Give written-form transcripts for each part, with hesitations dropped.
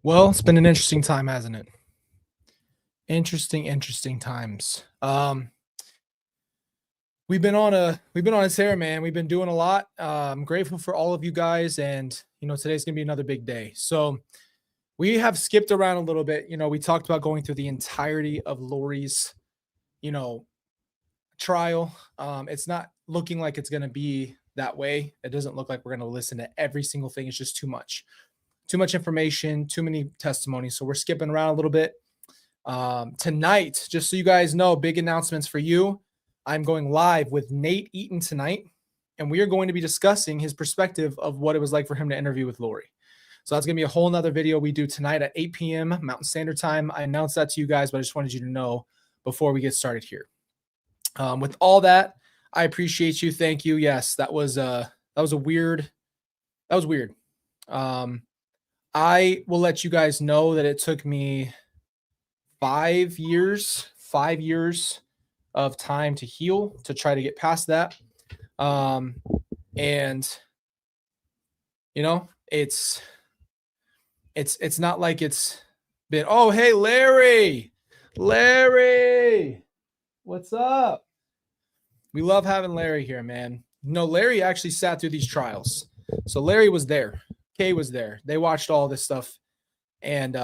Well, it's been an interesting time, hasn't it? Interesting times. We've been on a tear, man. We've been doing a lot. I'm grateful for all of you guys, and today's gonna be another big day. So we have skipped around a little bit. We talked about going through the entirety of Lori's, trial. It's not looking like it's gonna be that way. It doesn't look like we're gonna listen to every single thing. It's just too much information, too many testimonies. So we're skipping around a little bit. Tonight, just so you guys know, big announcements for you. I'm going live with Nate Eaton tonight, and we are going to be discussing his perspective of what it was like for him to interview with Lori. So that's going to be a whole nother video we do tonight at 8 p.m. Mountain Standard Time. I announced that to you guys, but I just wanted you to know before we get started here. With all that, I appreciate you. Thank you. Yes, that was weird. I will let you guys know that it took me 5 years of time to heal, to try to get past that. And it's not like it's been, oh, hey, Larry, what's up? We love having Larry here, man. No, Larry actually sat through these trials. So Larry was there. Kay was there. They watched all this stuff, and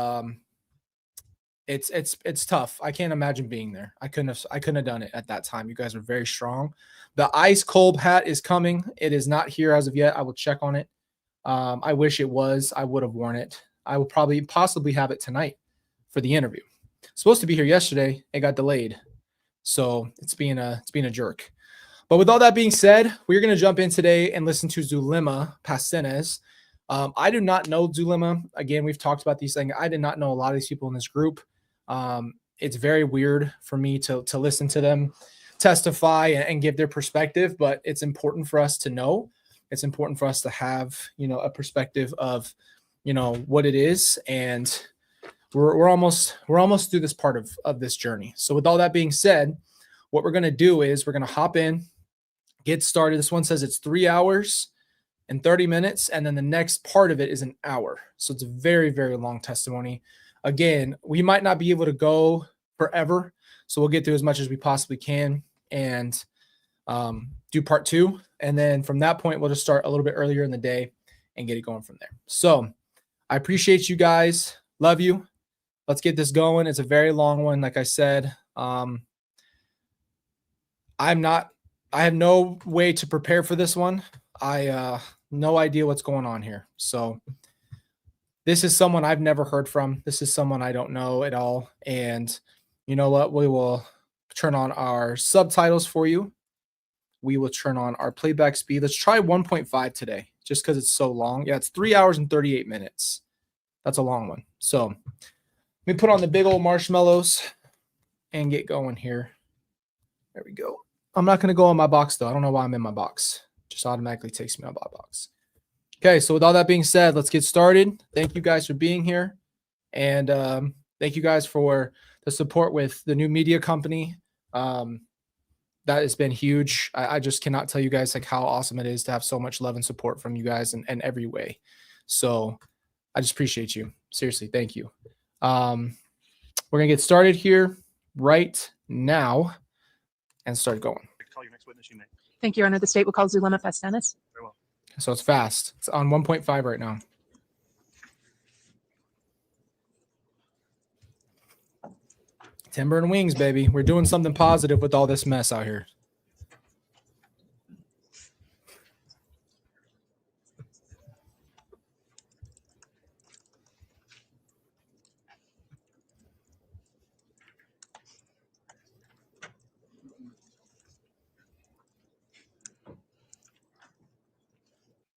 it's tough. I can't imagine being there. I couldn't have done it at that time. You guys are very strong. The Askcolbyj hat is coming. It is not here as of yet. I will check on it. I wish it was. I would have worn it. I will possibly have it tonight for the interview. It's supposed to be here yesterday. It got delayed, so it's being a jerk. But with all that being said, we're going to jump in today and listen to Zulema Pastenes. I do not know Zulema. Again, we've talked about these things. I did not know a lot of these people in this group. It's very weird for me to listen to them testify and give their perspective, but it's important for us to know. It's important for us to have, a perspective of, what it is. And we're almost through this part of this journey. So with all that being said, what we're going to do is we're going to hop in, get started. This one says it's 3 hours and 30 minutes, and then the next part of it is an hour. So it's a very, very long testimony. Again, we might not be able to go forever, so we'll get through as much as we possibly can and do part 2. And then from that point, we'll just start a little bit earlier in the day and get it going from there. So I appreciate you guys. Love you. Let's get this going. It's a very long one. Like I said, I have no way to prepare for this one. I no idea what's going on here. So this is someone I've never heard from. This is someone I don't know at all. And you know what? We will turn on our subtitles for you. We will turn on our playback speed. Let's try 1.5 today, just because it's so long. Yeah, it's 3 hours and 38 minutes. That's a long one. So let me put on the big old marshmallows and get going here. There we go. I'm not going to go in my box, though. I don't know why I'm in my box. Just automatically takes me out of my box. Okay, so with all that being said, let's get started. Thank you guys for being here. And thank you guys for the support with the new media company. That has been huge. I just cannot tell you guys like how awesome it is to have so much love and support from you guys in every way. So I just appreciate you. Seriously, thank you. We're going to get started here right now and start going. Call your next witness, you may. Thank you, Your Honor. The state will call Zulema Pastenes. Very well. So it's fast. It's on 1.5 right now. Timber and wings, baby. We're doing something positive with all this mess out here.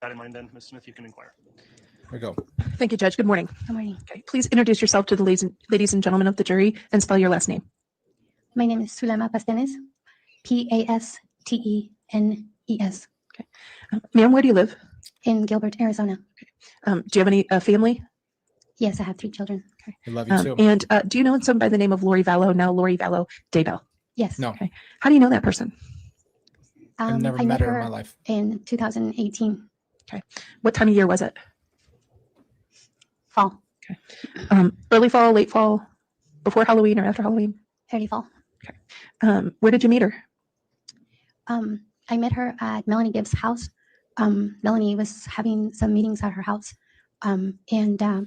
That in mind, then, Ms. Smith, you can inquire. Here we go. Thank you, Judge. Good morning. Good morning. Okay, please introduce yourself to the ladies and gentlemen of the jury and spell your last name. My name is Zulema Pastenes, Pastenes. Okay. Ma'am, where do you live? In Gilbert, Arizona. Do you have any family? Yes, I have 3 children. Okay. We love you too. And do you know someone by the name of Lori Vallow, now Lori Vallow Debell? Yes. No, Okay. How do you know that person? I've never I met her in my life. in 2018 Okay. What time of year was it? fall. Early fall, late fall, before Halloween or after Halloween? early fall. Where did you meet her? I met her at Melanie Gibbs' house. Melanie was having some meetings at her house, and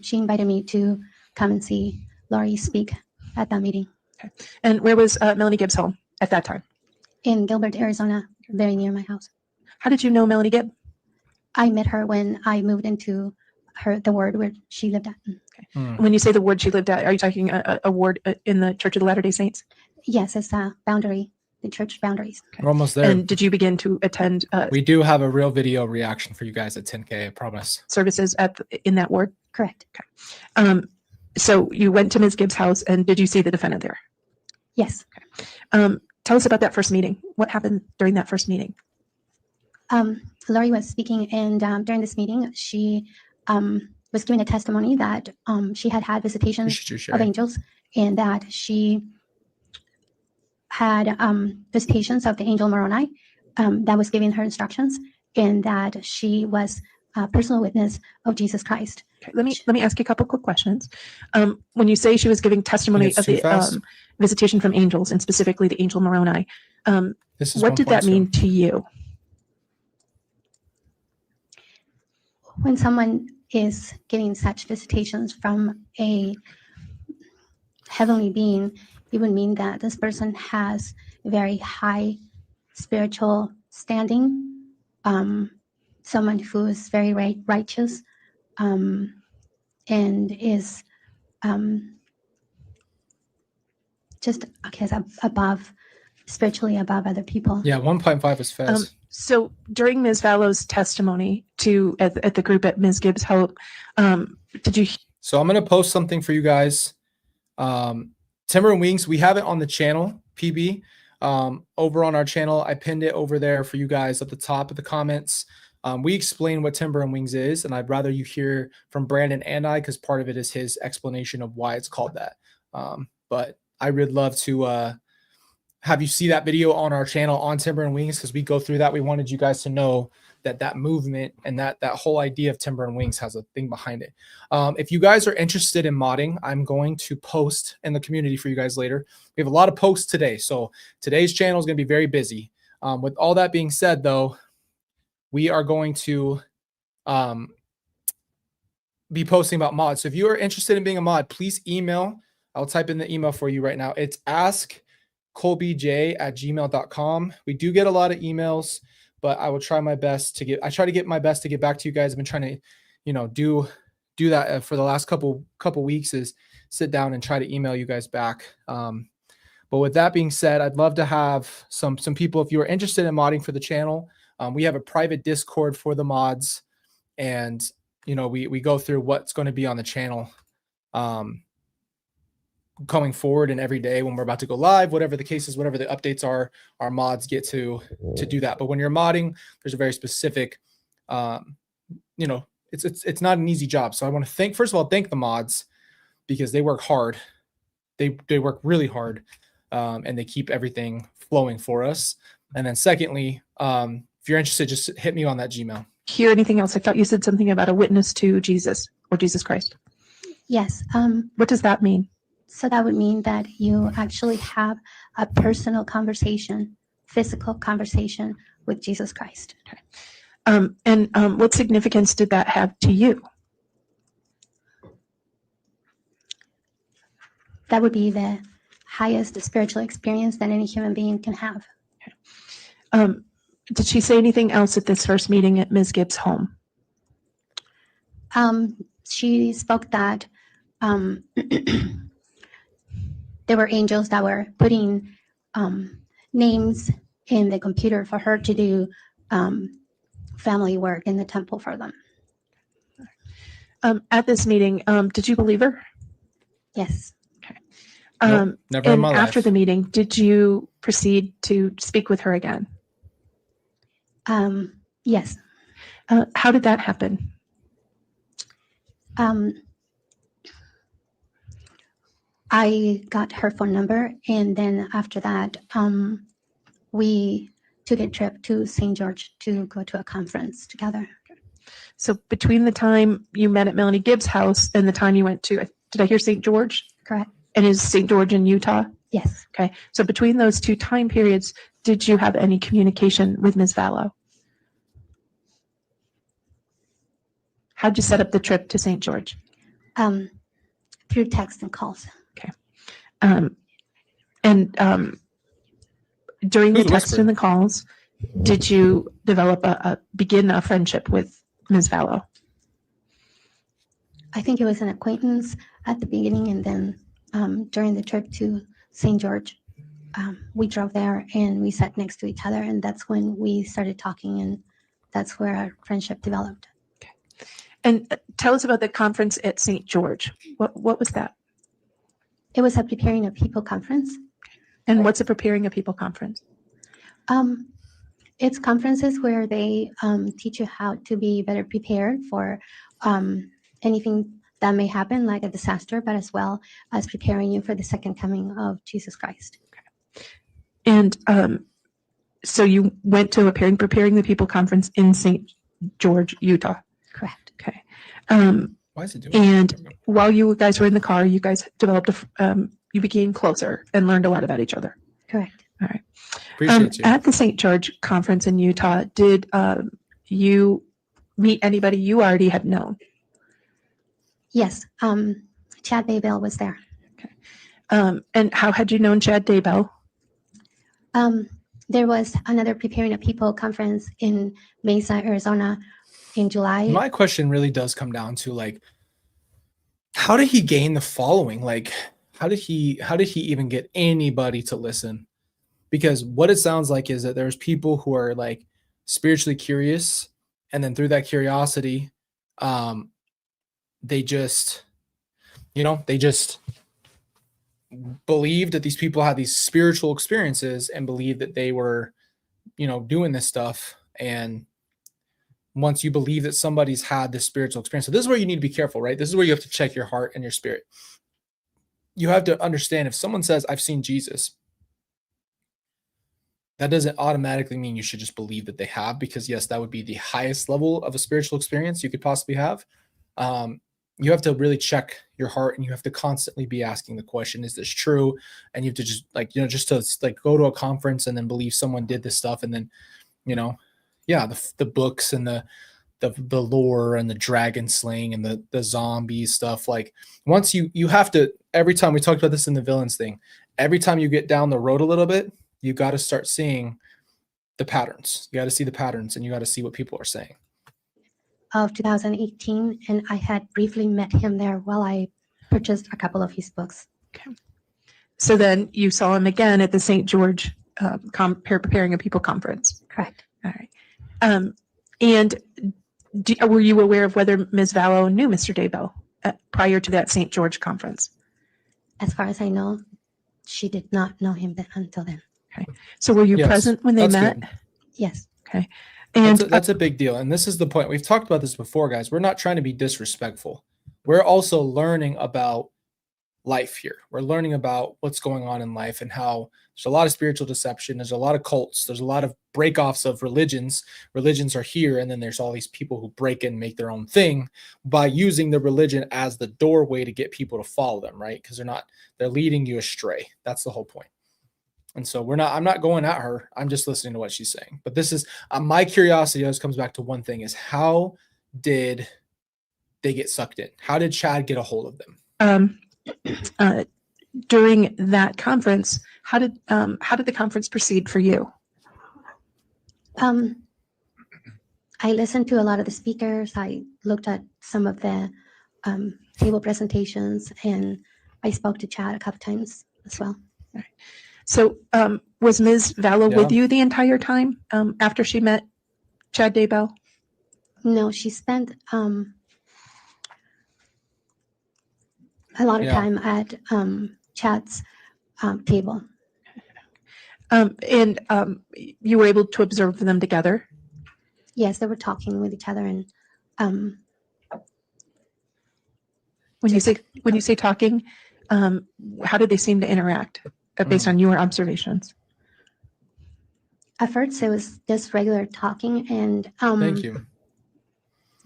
she invited me to come and see Laurie speak at that meeting And where was Melanie Gibbs' home at that time? in Gilbert, Arizona, very near my house. How did you know Melanie Gibb? I met her when I moved into the ward where she lived at. When you say the ward she lived at, are you talking a ward in the Church of the Latter-day Saints? Yes, it's a boundary, the church boundaries. We're almost there. And did you begin to attend We do have a real video reaction for you guys at 10K, I promise. services in that ward? Correct. So you went to Ms. Gibbs' house, and did you see the defendant there? Yes. Tell us about that first meeting. What happened during that first meeting? Laurie was speaking, and during this meeting, she was giving a testimony that she had had visitations Appreciate you of sharing. angels, and that she had visitations of the angel Moroni that was giving her instructions, and that she was a personal witness of Jesus Christ. Okay, let me ask you a couple quick questions. When you say she was giving testimony it's of too the fast. visitation from angels, and specifically the angel Moroni, This is what did that 1.2. mean to you? When someone is getting such visitations from a heavenly being, it would mean that this person has very high spiritual standing, someone who is very righteous, and is just above, spiritually above other people. Yeah, 1.5 is fast. So during Ms. Vallow's testimony at the group at Ms. Gibbs' Hope, did you? So I'm going to post something for you guys. Timber and Wings, we have it on the channel, PB, over on our channel. I pinned it over there for you guys at the top of the comments. We explain what Timber and Wings is, and I'd rather you hear from Brandon and I, because part of it is his explanation of why it's called that. But I would love to have you see that video on our channel on Timber and Wings, because we go through that. We wanted you guys to know that movement and that whole idea of Timber and Wings has a thing behind it. If you guys are interested in modding, I'm going to post in the community for you guys later. We have a lot of posts today, so today's channel is going to be very busy. With all that being said, though, we are going to be posting about mods. So if you are interested in being a mod, please email. I'll type in the email for you right now. It's askcolbyj@gmail.com. We do get a lot of emails, but I will try my best to get my best to get back to you guys. I've been trying to, do that for the last couple weeks, is sit down and try to email you guys back. But with that being said, I'd love to have some people, if you are interested in modding for the channel. We have a private Discord for the mods, and we go through what's going to be on the channel going forward, and every day when we're about to go live, whatever the case is, whatever the updates are, our mods get to do that. But when you're modding, there's a very specific, it's not an easy job. So I want to first of all, thank the mods, because they work hard. They work really hard, and they keep everything flowing for us. And then secondly, if you're interested, just hit me on that Gmail. Hear anything else? I thought you said something about a witness to Jesus or Jesus Christ. Yes. What does that mean? So that would mean that you actually have a personal conversation, physical conversation with Jesus Christ. And what significance did that have to you? That would be the highest spiritual experience that any human being can have. Did she say anything else at this first meeting at Ms. Gibbs' home? She spoke that there were angels that were putting names in the computer for her to do family work in the temple for them. At this meeting, did you believe her? Yes. Nope, never in my life. After the meeting, did you proceed to speak with her again? Yes. How did that happen? I got her phone number, and then after that, we took a trip to St. George to go to a conference together. So between the time you met at Melanie Gibbs' house and the time you went to, did I hear St. George? Correct. And is St. George in Utah? Yes. Okay. So between those two time periods, did you have any communication with Ms. Vallow? How'd you set up the trip to St. George? Through text and calls. During the Who's text whispering? and the calls, did you develop begin a friendship with Ms. Vallow? I think it was an acquaintance at the beginning, and then during the trip to St. George, we drove there and we sat next to each other, and that's when we started talking, and that's where our friendship developed. And tell us about the conference at St. George. What was that? It was a preparing a people conference. And what's a preparing a people conference? It's conferences where they teach you how to be better prepared for anything that may happen, like a disaster, but as well as preparing you for the second coming of Jesus Christ. And so you went to a preparing the people conference in St. George, Utah. Correct. Okay. Why is it doing And that? while you guys were in the car, you guys developed you became closer and learned a lot about each other. Correct. All right. Appreciate you. At the St. George conference in Utah, did you meet anybody you already had known? Yes. Chad Daybell was there. And how had you known Chad Daybell? There was another preparing a people conference in Mesa, Arizona in July. My question really does come down to, like, how did he gain the following? Like, how did he even get anybody to listen? Because what it sounds like is that there's people who are like spiritually curious, and then through that curiosity, they just believed that these people had these spiritual experiences and believed that they were, doing this stuff. And once you believe that somebody's had this spiritual experience, so this is where you need to be careful, right? This is where you have to check your heart and your spirit. You have to understand, if someone says, I've seen Jesus, that doesn't automatically mean you should just believe that they have, because yes, that would be the highest level of a spiritual experience you could possibly have. You have to really check your heart, and you have to constantly be asking the question, is this true? And you have to just go to a conference and then believe someone did this stuff. And then, the books and the lore and the dragon slaying and the zombie stuff. Like, once you have to, every time, we talked about this in the villains thing, every time you get down the road a little bit, you got to start seeing the patterns. You got to see the patterns, and you got to see what people are saying. Of 2018, and I had briefly met him there while I purchased a couple of his books. Okay. So then you saw him again at the St. George preparing a people conference. Correct. All right. And were you aware of whether Ms. Vallow knew Mr. Daybell prior to that St. George conference? As far as I know, she did not know him until then. So were you Yes, present when they that's met? good. Yes. Okay. And That's a big deal. And this is the point. We've talked about this before, guys. We're not trying to be disrespectful. We're also learning about life here. We're learning about what's going on in life, and how there's a lot of spiritual deception. There's a lot of cults. There's a lot of break-offs of religions. Religions are here, and then there's all these people who break in and make their own thing by using the religion as the doorway to get people to follow them, right? Because they're leading you astray. That's the whole point. And so I'm not going at her. I'm just listening to what she's saying. But this is my curiosity always comes back to one thing, is how did they get sucked in? How did Chad get a hold of them? During that conference, how did the conference proceed for you? I listened to a lot of the speakers. I looked at some of the table presentations, and I spoke to Chad a couple times as well. So was Ms. Vallow with Yeah. you the entire time after she met Chad Daybell? No, she spent a lot of Yeah. time at Chad's table. And you were able to observe them together? Yes, they were talking with each other, and When you say talking, how did they seem to interact based on your observations? at first it was just regular talking, and Thank you.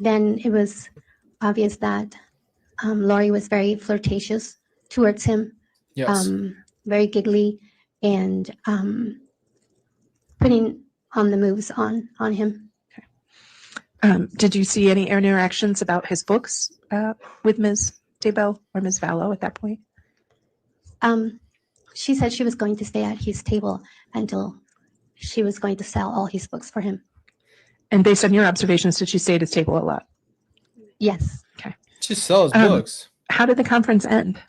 then it was obvious that Lori was very flirtatious towards him, Yes. very giggly, and putting on the moves on him. Did you see any interactions about his books with Ms. Debell or Ms. Vallow at that point? She said she was going to stay at his table until she was going to sell all his books for him. And based on your observations, did she stay at his table a lot? Yes. Just sell his Um, books. How did the conference end?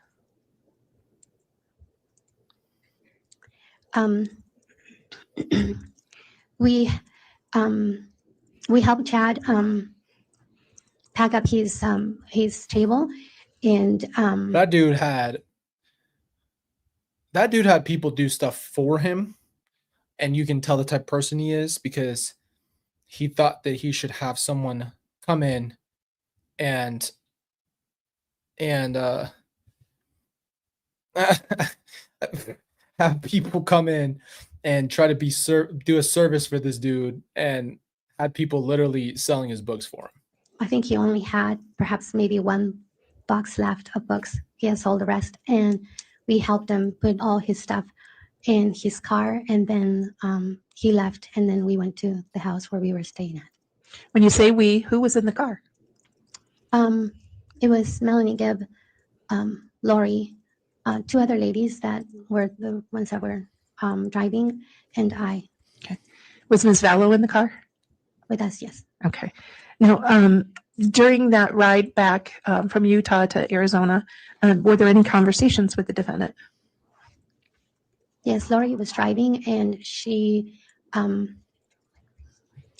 We helped Chad pack up his table, and That dude had people do stuff for him, and you can tell the type of person he is because he thought that he should have someone come in and have people come in and try to do a service for this dude, and had people literally selling his books for him. I think he only had perhaps maybe one box left of books. He had sold the rest, and we helped him put all his stuff in his car, and then he left, and then we went to the house where we were staying at. When you say we, who was in the car? It was Melanie Gibb, Lori, two other ladies that were the ones that were driving, and I Was Ms. Vallow in the car? with us, yes. Okay. Now, during that ride back from Utah to Arizona, were there any conversations with the defendant? Yes, Lori was driving, and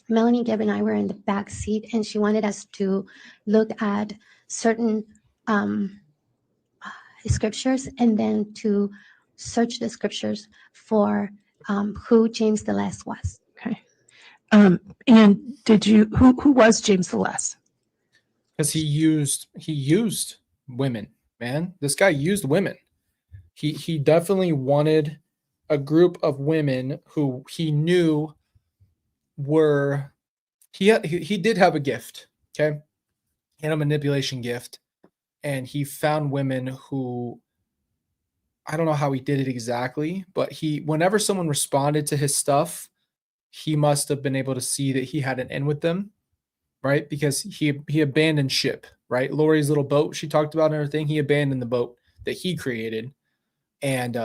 Melanie Gibb and I were in the back seat, and she wanted us to look at certain scriptures and then to search the scriptures for who James the Less was. Okay. And who was James the Less? Because he used women, man. This guy used women. He definitely wanted a group of women who he knew were he did have a gift. Okay. He had a manipulation gift, and he found women who, I don't know how he did it exactly, but whenever someone responded to his stuff, he must have been able to see that he had an in with them, right? Because he abandoned ship, right? Lori's little boat she talked about and everything, he abandoned the boat that he created. And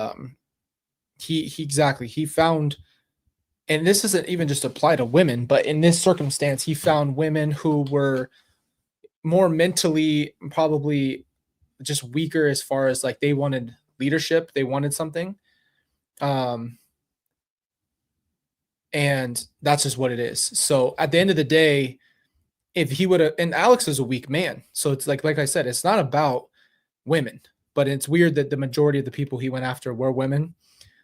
he found, and this doesn't even just apply to women, but in this circumstance, he found women who were more mentally probably just weaker as far as like they wanted leadership, they wanted something. And that's just what it is. So at the end of the day, if he would have, and Alex is a weak man. So it's like I said, it's not about women, but it's weird that the majority of the people he went after were women.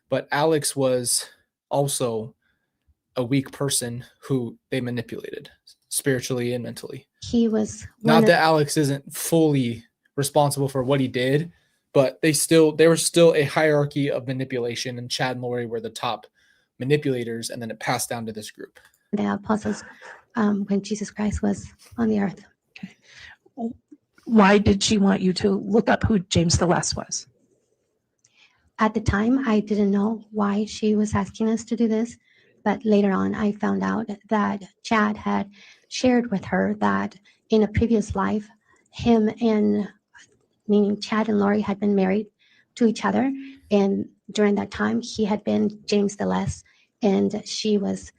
But Alex was also a weak person who they manipulated spiritually and mentally. He was Not that Alex isn't fully responsible for what he did, but there was still a hierarchy of manipulation, and Chad and Lori were the top manipulators, and then it passed down to this group. the apostles when Jesus Christ was on the earth. Okay. Why did she want you to look up who James the Less was? At the time, I didn't know why she was asking us to do this, but later on, I found out that Chad had shared with her that in a previous life, meaning Chad and Lori, had been married to each other, and during that time, he had been James the Less, and she was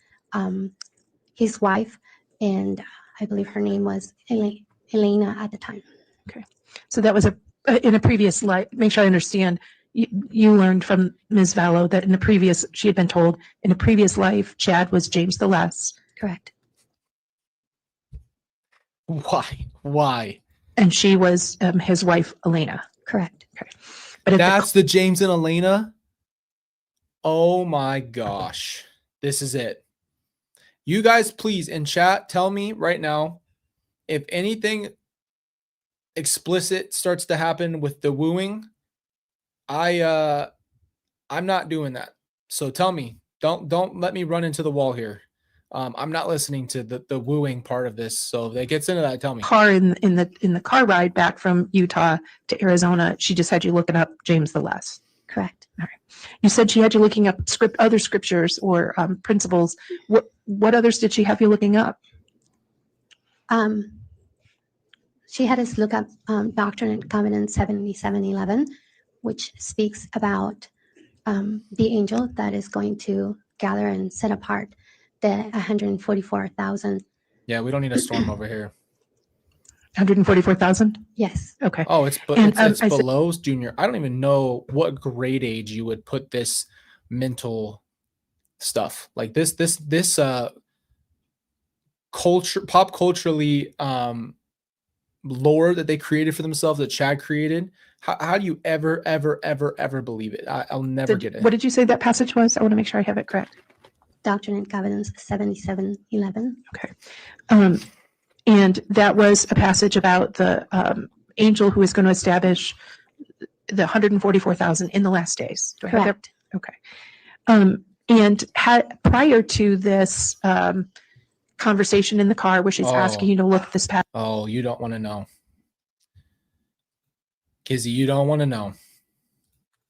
his wife, and I believe her name was Elena at the time. Okay. So that was in a previous life. Make sure I understand. You learned from Ms. Vallow that she had been told in a previous life, Chad was James the Less. Correct. Why? And she was his wife, Elena. Correct. Okay. But That's the James and Elena. Oh my gosh. This is it. You guys, please, in chat, tell me right now if anything explicit starts to happen with the wooing. I'm not doing that. So tell me, don't let me run into the wall here. I'm not listening to the wooing part of this. So if it gets into that, tell me. Car in the car ride back from Utah to Arizona, she just had you looking up James the Less. Correct. You said she had you looking up other scriptures or principles. What others did she have you looking up? She had us look up Doctrine and Covenants 77:11, which speaks about the angel that is going to gather and set apart the 144,000. Yeah, we don't need a storm over here. 144,000? Yes. Okay. Oh, it's And, it's I said- below junior. I don't even know what grade age you would put this mental stuff like this pop culturally lore that they created for themselves, that Chad created. How do you ever believe it? I'll never get it. What did you say that passage was? I want to make sure I have it correct. Doctrine and Covenants 77:11. Okay. And that was a passage about the angel who is going to establish the 144,000 in the last days. Do I have that? Correct. Okay. And prior to this conversation in the car where she's asking you to look at this passage. Oh, you don't want to know. Kizzy, you don't want to know.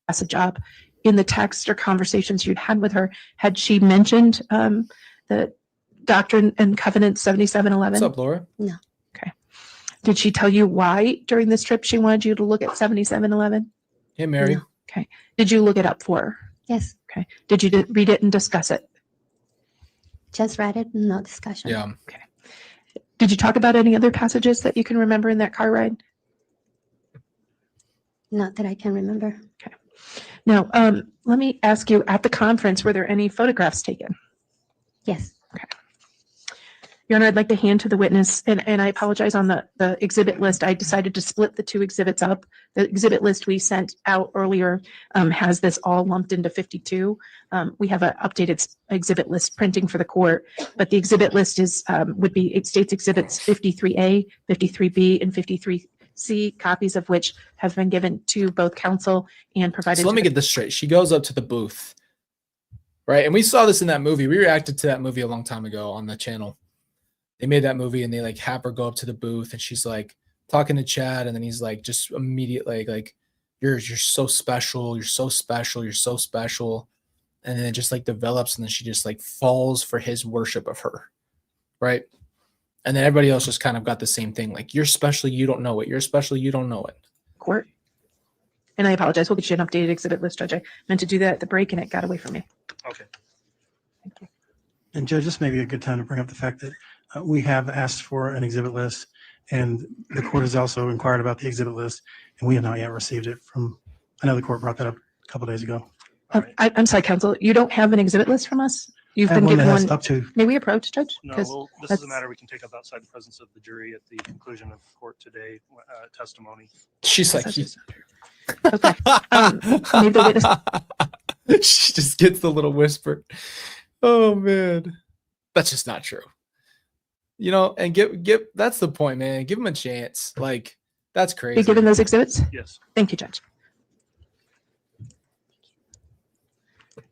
Passage up in the text or conversations you'd had with her, had she mentioned the Doctrine and Covenants 77:11? What's up, Laura? No. Okay. Did she tell you why during this trip she wanted you to look at 77:11? Hey, Mary. No. Okay. Did you look it up for her? Yes. Okay. Did you read it and discuss it? Just read it. No discussion. Yeah. Did you talk about any other passages that you can remember in that car ride? Not that I can remember. Now, let me ask you, at the conference, were there any photographs taken? Yes. Your Honor, I'd like to hand to the witness, and I apologize on the exhibit list. I decided to split the two exhibits up. The exhibit list we sent out earlier has this all lumped into 52. We have an updated exhibit list printing for the court, but the exhibit list it states exhibits 53A, 53B, and 53C, copies of which have been given to both counsel and provided. So let me get this straight. She goes up to the booth, right? And we saw this in that movie. We reacted to that movie a long time ago on the channel. They made that movie and they like have her go up to the booth and she's like talking to Chad, and then he's like just immediately like you're so special, you're so special, you're so special. And then it just like develops, and then she just like falls for his worship of her. Right. And then everybody else just kind of got the same thing. Like, you're special, you don't know it. You're special, you don't know it. Court. And I apologize. We'll get you an updated exhibit list, Judge. I meant to do that at the break and it got away from me. Okay. Thank you. And Judge, this may be a good time to bring up the fact that we have asked for an exhibit list, and the court has also inquired about the exhibit list, and we have not yet received it from, I know the court brought that up a couple days ago. I'm sorry, counsel. You don't have an exhibit list from us? You've I have been one that given has one. up to, May we approach, Judge? No, 'Cause well, this is a that's- matter we can take up outside the presence of the jury at the conclusion of court today testimony. She's like, Okay. Maybe the witness. she just gets the little whisper. Oh man, that's just not true. You know, and give that's the point, man. Give him a chance. Like, that's crazy. You given those exhibits? Yes. Thank you, Judge.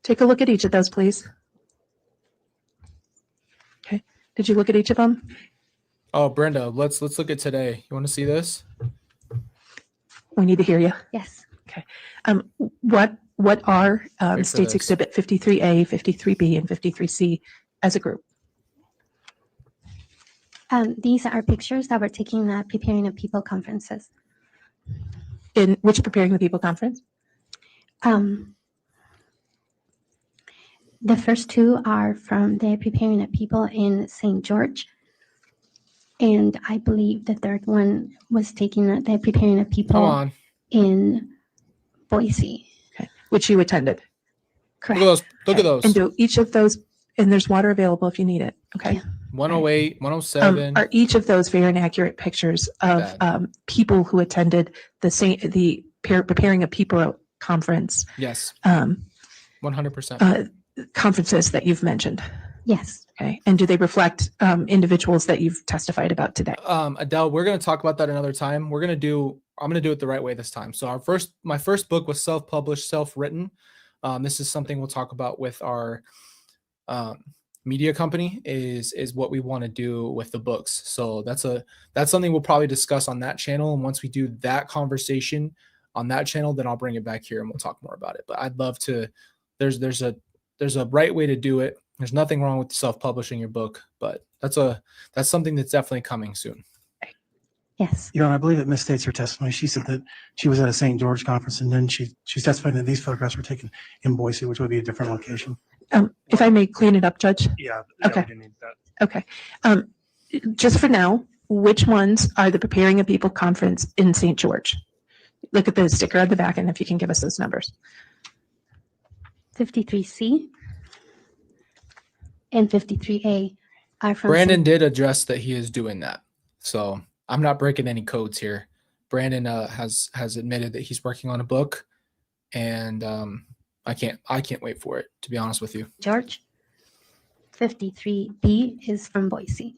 Take a look at each of those, please. Okay. Did you look at each of them? Oh, Brenda, let's look at today. You want to see this? We need to hear you. Yes. What are Wait for States this. Exhibit 53A, 53B, and 53C as a group? These are pictures that were taken at Preparing the People conferences. In which Preparing the People conference? The first two are from the Preparing the People in St. George. And I believe the third one was taken at the Preparing the Come People on. in Boise. Okay. Which you attended. Correct. Look at those. Look at Okay. those. And do each of those, and there's water available if you need it. Okay. Yeah. 108, 107. Are each of those very inaccurate pictures of Bad. people who attended the Preparing a People conference, Yes, 100%. conferences that you've mentioned? Yes. Okay. And do they reflect individuals that you've testified about today? Adele, we're going to talk about that another time. I'm going to do it the right way this time. So my first book was self-published, self-written. This is something we'll talk about with our media company is what we want to do with the books. So that's something we'll probably discuss on that channel. And once we do that conversation on that channel, then I'll bring it back here and we'll talk more about it. But I'd love to, there's a right way to do it. There's nothing wrong with self-publishing your book, but that's something that's definitely coming soon. Yes. Your Honor, I believe it misstates her testimony. She said that she was at a St. George conference, and then she's testifying that these photographs were taken in Boise, which would be a different location. If I may clean it up, Judge. Yeah. Okay. We didn't need that. Okay. Just for now, which ones are the Preparing a People conference in St. George? Look at the sticker at the back, and if you can give us those numbers. 53C and 53A are from Brandon did address that he is doing that. So I'm not breaking any codes here. Brandon has admitted that he's working on a book, and I can't wait for it, to be honest with you. George. 53B is from Boise.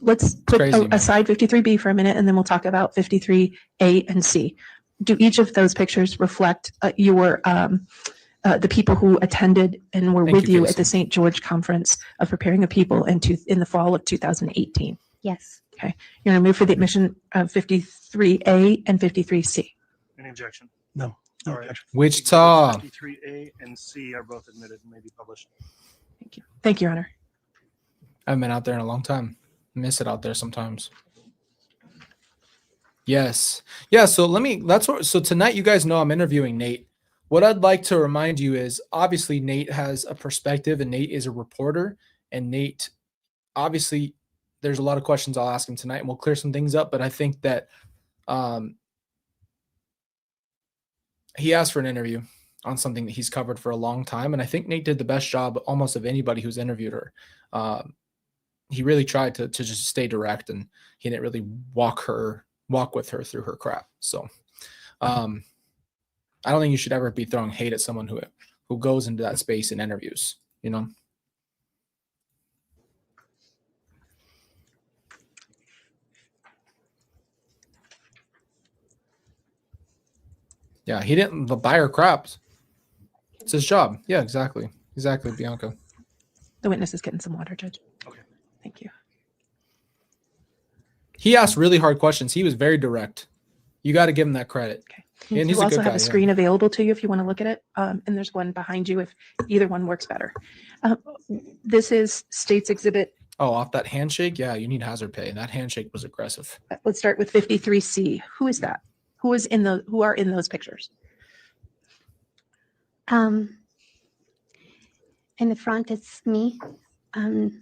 Let's put crazy, man. aside 53B for a minute, and then we'll talk about 53A and C. Do each of those pictures reflect the people who attended and were Thank with you, you at the Casey. St. George conference of Preparing a People in the fall of 2018? Yes. You're going to move for the admission of 53A and 53C. Any objection? No All right. objection. Wichita. 53A and C are both admitted and may be published. Thank you. Thank you, Your Honor. I haven't been out there in a long time. I miss it out there sometimes. Yes. Yeah. So so tonight, you guys know I'm interviewing Nate. What I'd like to remind you is obviously Nate has a perspective and Nate is a reporter, and Nate, obviously there's a lot of questions I'll ask him tonight and we'll clear some things up. But I think that he asked for an interview on something that he's covered for a long time. And I think Nate did the best job almost of anybody who's interviewed her. He really tried to just stay direct, and he didn't really walk with her through her crap. So I don't think you should ever be throwing hate at someone who goes into that space in interviews, you know? Yeah, he didn't buy her crap. It's his job. Yeah, exactly. Exactly, Bianca. The witness is getting some water, Judge. Okay. Thank you. He asked really hard questions. He was very direct. You got to give him that credit. Okay. And he's You a also good have guy, a yeah. screen available to you if you want to look at it. And there's one behind you if either one works better. This is State's Exhibit. Oh, off that handshake? Yeah, you need hazard pay. That handshake was aggressive. Let's start with 53C. Who is that? Who are in those pictures? In the front, it's me. The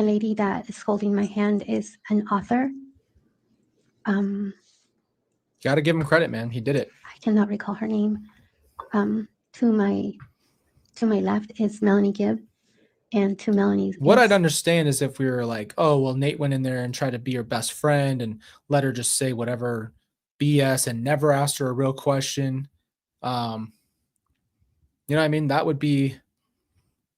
lady that is holding my hand is an author. Got to give him credit, man. He did it. I cannot recall her name. To my left is Melanie Gibb, and to Melanie's What yes. I'd understand is if we were like, oh, well, Nate went in there and tried to be her best friend and let her just say whatever BS and never asked her a real question. You know what I mean? That would be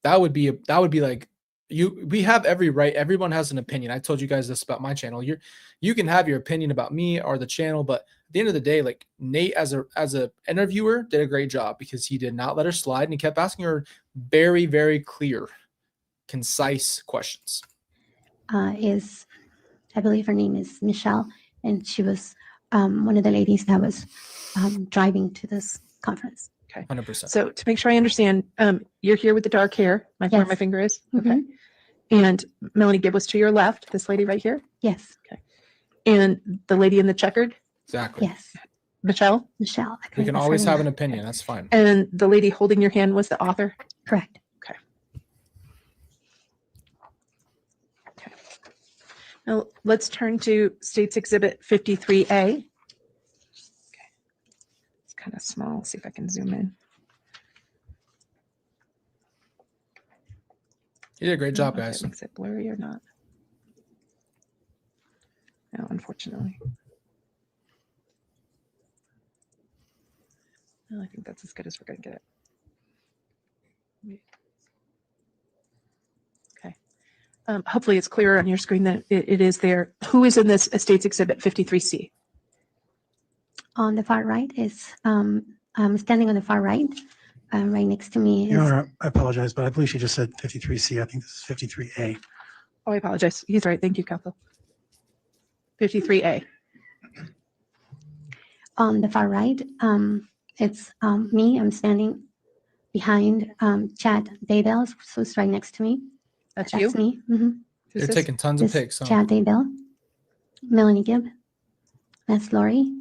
like, we have every right. Everyone has an opinion. I told you guys this about my channel. You can have your opinion about me or the channel, but at the end of the day, like Nate as a interviewer did a great job because he did not let her slide and he kept asking her very, very clear, concise questions. I believe her name is Michelle, and she was one of the ladies that was driving to this conference. Okay. 100%. So to make sure I understand, you're here with the dark hair, where Yes. my finger is. Mhm. Okay. And Melanie Gibb was to your left, this lady right here. Yes, And the lady in the checkered, Exactly. yes, Michelle. Michelle. I You believe can that's her always have name. an opinion. That's fine. And the lady holding your hand was the author. Correct. Now let's turn to State's Exhibit 53A. Okay. It's kind of small. See if I can zoom in. You did a great job, I don't know if guys. It makes it blurry or not. No, unfortunately. No, I think that's as good as we're going to get it. Okay. Hopefully it's clearer on your screen that it is there. Who is in this Estates Exhibit 53C? On the far right is I'm standing on the far right. right next to me Your is, Honor, I apologize, but I believe she just said 53C. I think this is 53A. Oh, I apologize. He's right. Thank you, counsel. 53A. on the far right. It's me. I'm standing behind Chad Daybell, who's right next to me. That's you? That's me. hmm Who's They're this? taking tons of This pics. Huh? Chad Daybell, Melanie Gibb. That's Lori.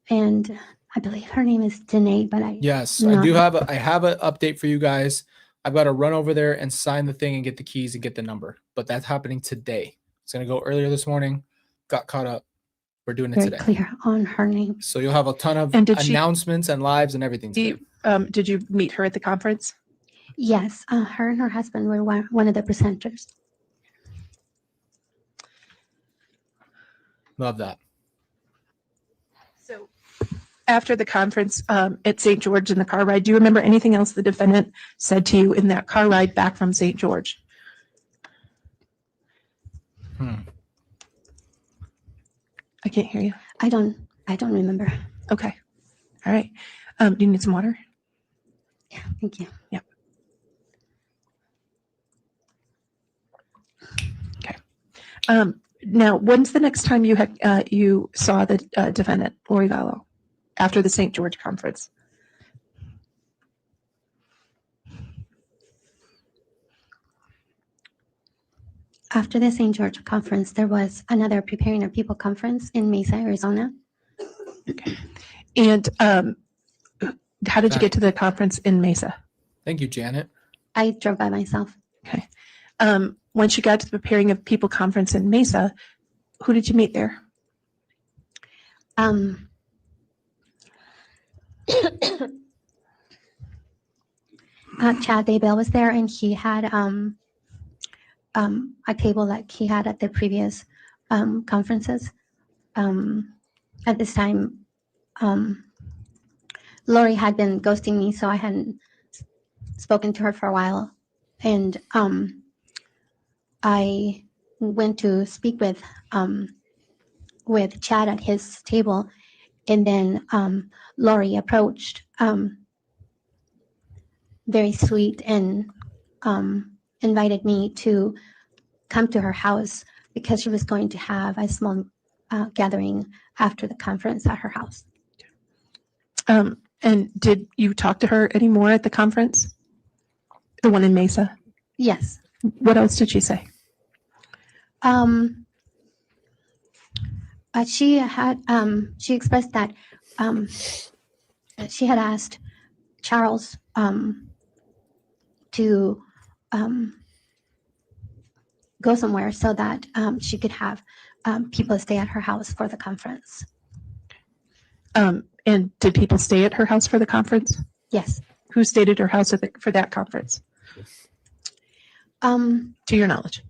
And I believe her name is Danae, but Yes, No. I do have. I have an update for you guys. I've got to run over there and sign the thing and get the keys and get the number. But that's happening today. It's gonna go earlier this morning. Got caught up. We're doing it very today. clear on her name. So you'll have a ton of And did she- announcements and lives and everything today. Did you meet her at the conference? Yes, her and her husband were one of the presenters. Love that. So after the conference at St. George in the car ride, do you remember anything else the defendant said to you in that car ride back from St. George? I can't hear you. I don't remember. Okay. All right. Do you need some water? Yeah, thank you. Yep. Okay. Now, when's the next time you had you saw the defendant, Lori Vallow, after the St. George conference? After the St. George conference, there was another Preparing Our People conference in Mesa, Arizona. And how did you get to the conference in Mesa? Thank you, Janet. I drove by myself. Okay. Once you got to the Preparing of People conference in Mesa, who did you meet there? Chad Daybell was there, and he had a table like he had at the previous conferences. At this time, Lori had been ghosting me, so I hadn't spoken to her for a while. And I went to speak with Chad at his table, and then Lori approached, very sweet, and invited me to come to her house because she was going to have a small gathering after the conference at her house. And did you talk to her anymore at the conference? The one in Mesa? Yes. What else did she say? She had she expressed that she had asked Charles to go somewhere so that she could have people stay at her house for the conference. And did people stay at her house for the conference? Yes. Who stayed at her house for that conference? To your knowledge?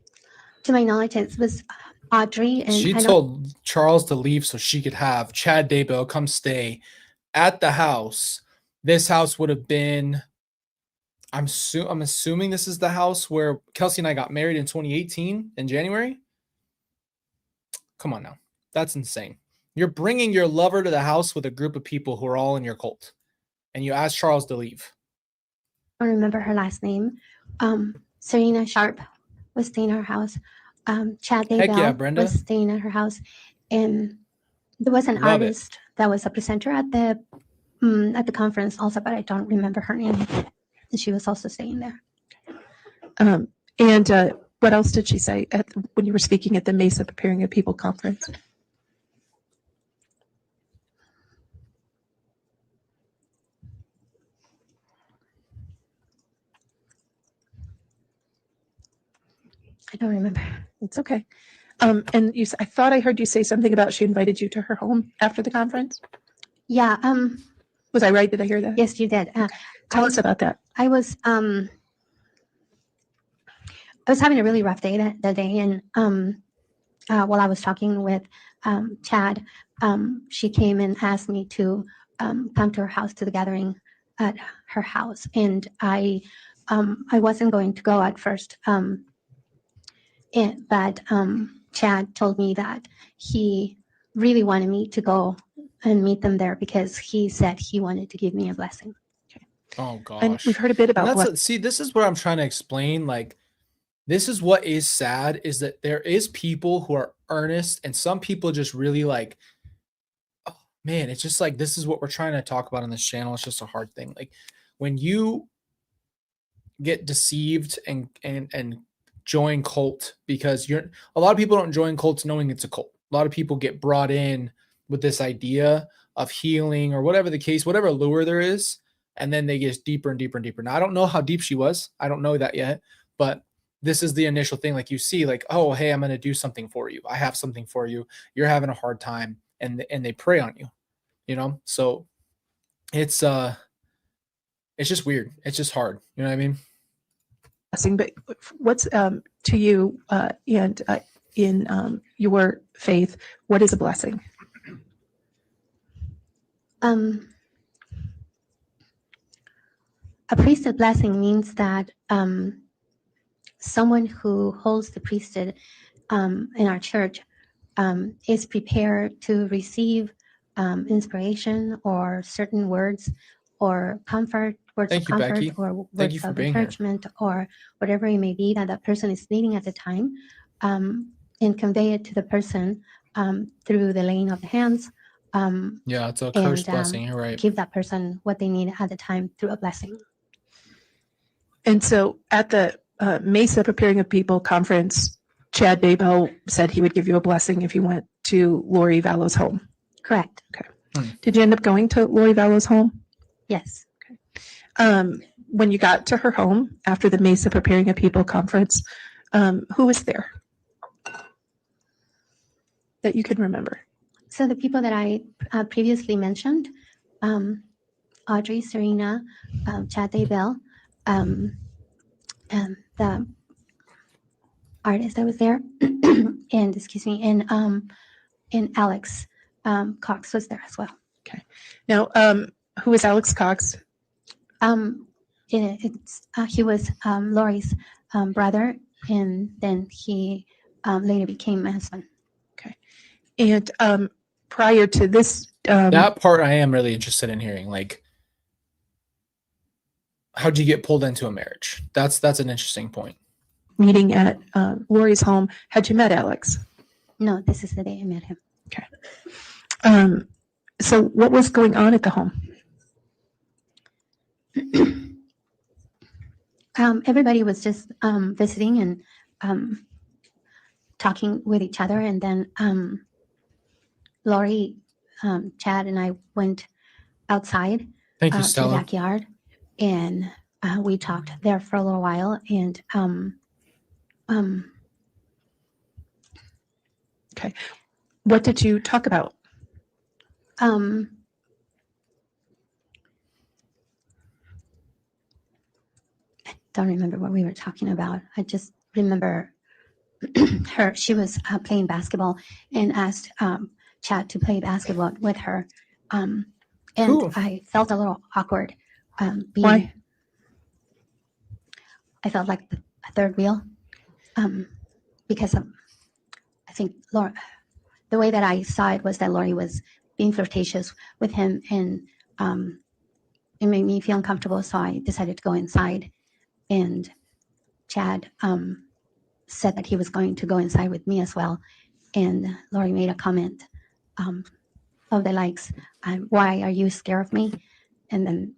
To my knowledge, it was Audrey, and She I don't- told Charles to leave so she could have Chad Daybell come stay at the house. This house would have been, I'm assuming this is the house where Kelsey and I got married in 2018 in January. Come on now. That's insane. You're bringing your lover to the house with a group of people who are all in your cult, and you ask Charles to leave. I don't remember her last name. Serena Sharp was staying at her house. Chad Heck yeah, Daybell Brenda. was staying at her house, and there was an Love it. artist that was a presenter at the conference also, but I don't remember her name. And she was also staying there. And what else did she say when you were speaking at the Mesa Preparing a People conference? I don't remember. It's okay. And I thought I heard you say something about she invited you to her home after the conference. Yeah. Was I right? Did I hear that? Yes, you did. Tell us about that. I was having a really rough day that day, and while I was talking with Chad, she came and asked me to come to her house to the gathering at her house, and I wasn't going to go at first, but Chad told me that he really wanted me to go and meet them there because he said he wanted to give me a blessing. Oh And gosh. we've heard a bit And about that's see, this is what I'm trying to explain. Like, this is what is sad is that there is people who are earnest, and some people just really like, oh man, it's just like this is what we're trying to talk about on this channel. It's just a hard thing. Like when you get deceived and join cult, because a lot of people don't join cults knowing it's a cult. A lot of people get brought in with this idea of healing or whatever the case, whatever lure there is, and then they get deeper and deeper and deeper. Now I don't know how deep she was. I don't know that yet, but this is the initial thing. Like you see, like, oh, hey, I'm going to do something for you. I have something for you. You're having a hard time, and they prey on you, you know? So it's just weird. It's just hard. You know what I mean? blessing, but what's to you and in your faith, what is a blessing? A priesthood blessing means that someone who holds the priesthood in our church is prepared to receive inspiration or certain words or comfort, words Thank of you, comfort Becky. or Thank words you for of being here. encouragement or whatever it may be that that person is needing at the time, and convey it to the person through the laying of the hands. Yeah, it's a cursed blessing. You're right. Give that person what they need at the time through a blessing. And so at the Mesa Preparing of People conference, Chad Daybell said he would give you a blessing if you went to Lori Vallow's home. Correct. Did you end up going to Lori Vallow's home? Yes. When you got to her home after the Mesa Preparing of People conference, who was there that you can remember? So the people that I previously mentioned, Audrey, Serena, Chad Daybell, and the artist that was there, and excuse me, and Alex Cox was there as well. Now, who was Alex Cox? He was Lori's brother, and then he later became my husband. And prior to this, That part I am really interested in hearing. Like, how'd you get pulled into a marriage? That's an interesting point. meeting at Lori's home, had you met Alex? No, this is the day I met him. So what was going on at the home? Everybody was just visiting and talking with each other, and then Lori, Chad, and I went outside Thank you, to the Stella. backyard, and we talked there for a little while, and What did you talk about? I don't remember what we were talking about. I just remember she was playing basketball and asked Chad to play basketball with her. And Cool. I felt a little awkward. Why? I felt like a third wheel because I think Laura, the way that I saw it was that Lori was being flirtatious with him, and it made me feel uncomfortable. So I decided to go inside, and Chad said that he was going to go inside with me as well. And Lori made a comment of the likes, why are you scared of me? And then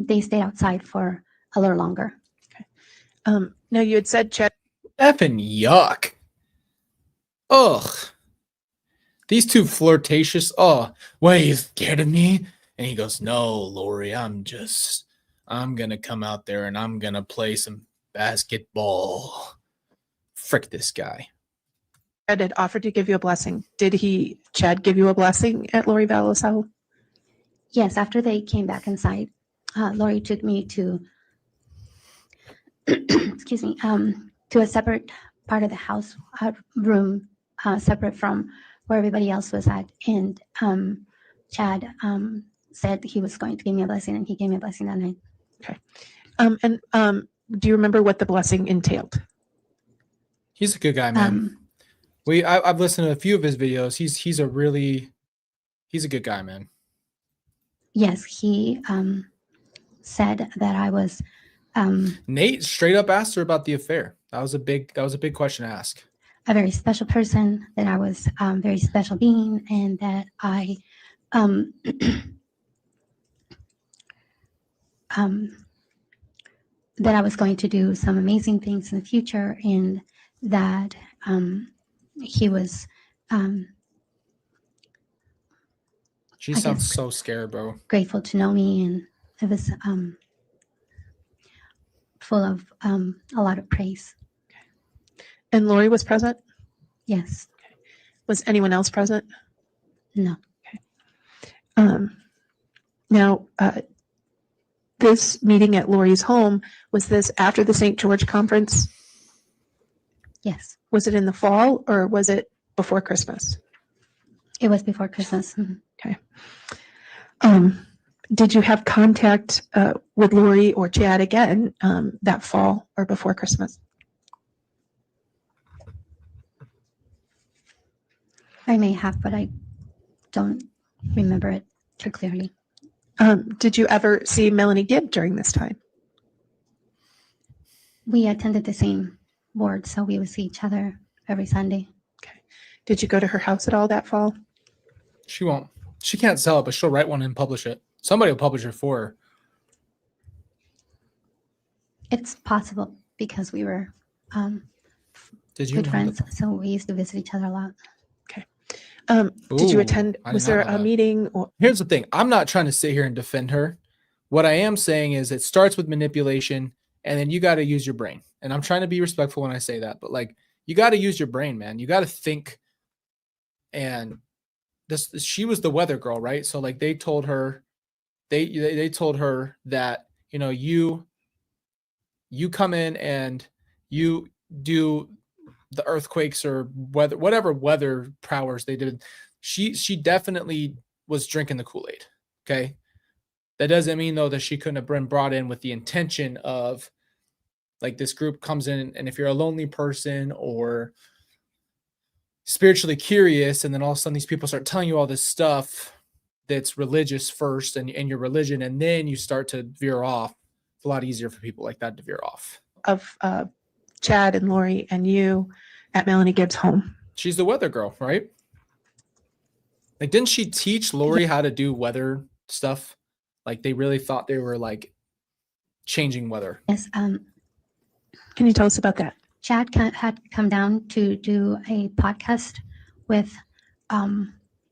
they stayed outside for a little longer. Now you had said Chad. Effing yuck. Ugh. These two flirtatious. Oh, why are you scared of me? And he goes, no, Lori, I'm gonna come out there and I'm gonna play some basketball. Frick this guy. Chad had offered to give you a blessing. Did Chad, give you a blessing at Lori Vallow's house? Yes, after they came back inside, Lori took me to, excuse me, to a separate part of the house, room, separate from where everybody else was at. And Chad said he was going to give me a blessing, and he gave me a blessing that night. Do you remember what the blessing entailed? He's a good guy, man. I've listened to a few of his videos. He's a good guy, man. Yes, he said that I was Nate straight up asked her about the affair. That was a big question to ask. a very special person, that I was a very special being, and that I that I was going to do some amazing things in the future, and that he was She I sounds guess- so scared, bro. grateful to know me, and it was full of a lot of praise. And Lori was present? Yes. Was anyone else present? No. Now, this meeting at Lori's home, was this after the St. George conference? Yes. Was it in the fall or was it before Christmas? It was before Christmas. Mhm. Did you have contact with Lori or Chad again that fall or before Christmas? I may have, but I don't remember it too clearly. Did you ever see Melanie Gibb during this time? We attended the same board, so we would see each other every Sunday. Did you go to her house at all that fall? She won't. She can't sell it, but she'll write one and publish it. Somebody will publish it for her. It's possible because we were Did you good know friends, that? so we used to visit each other a lot. Did you Ooh, attend? I did Was not there know a that. meeting? Or, Here's the thing. I'm not trying to sit here and defend her. What I am saying is it starts with manipulation, and then you got to use your brain. And I'm trying to be respectful when I say that, but like you got to use your brain, man. You got to think. And she was the weather girl, right? So like they told her, they told her that you come in and you do the earthquakes or whatever weather powers they did. She definitely was drinking the Kool-Aid. Okay. That doesn't mean though that she couldn't have been brought in with the intention of like this group comes in, and if you're a lonely person or spiritually curious, and then all of a sudden these people start telling you all this stuff that's religious first and your religion, and then you start to veer off. It's a lot easier for people like that to veer off. of Chad and Lori and you at Melanie Gibbs' home? She's the weather girl, right? Like, didn't she teach Lori how to do weather stuff? Like, they really thought they were like changing weather. Yes. Can you tell us about that? Chad had come down to do a podcast with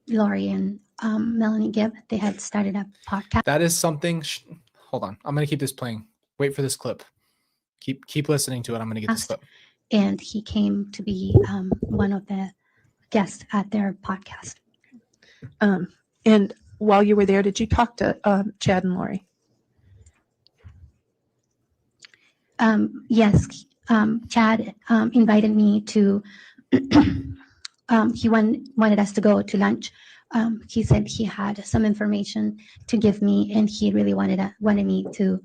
Lori and Melanie Gibb. They had started a podcast. That is something. Hold on, I'm gonna keep this playing. Wait for this clip. Keep listening to it. I'm gonna get this clip. And he came to be one of the guests at their podcast. And while you were there, did you talk to Chad and Lori? Yes. Chad invited me to, he wanted us to go to lunch. He said he had some information to give me, and he really wanted me to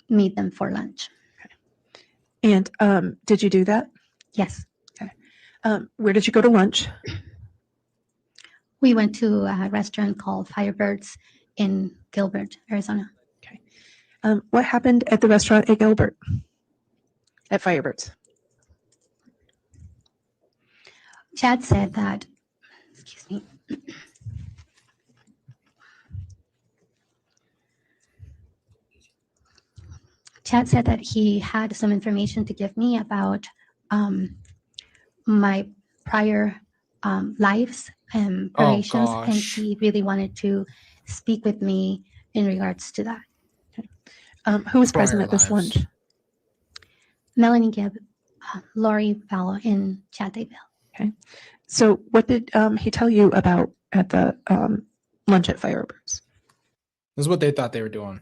meet them for lunch. And did you do that? Yes. Where did you go to lunch? We went to a restaurant called Firebirds in Gilbert, Arizona. What happened at the restaurant at Gilbert? At Firebirds? Chad said that, excuse me. Chad said that he had some information to give me about my prior lives and preparations, and gosh. he really wanted to speak with me in regards to that. Who was present Prior at this lives. lunch? Melanie Gibb, Lori Vallow, and Chad Debell. So what did he tell you about at the lunch at Firebirds? This is what they thought they were doing.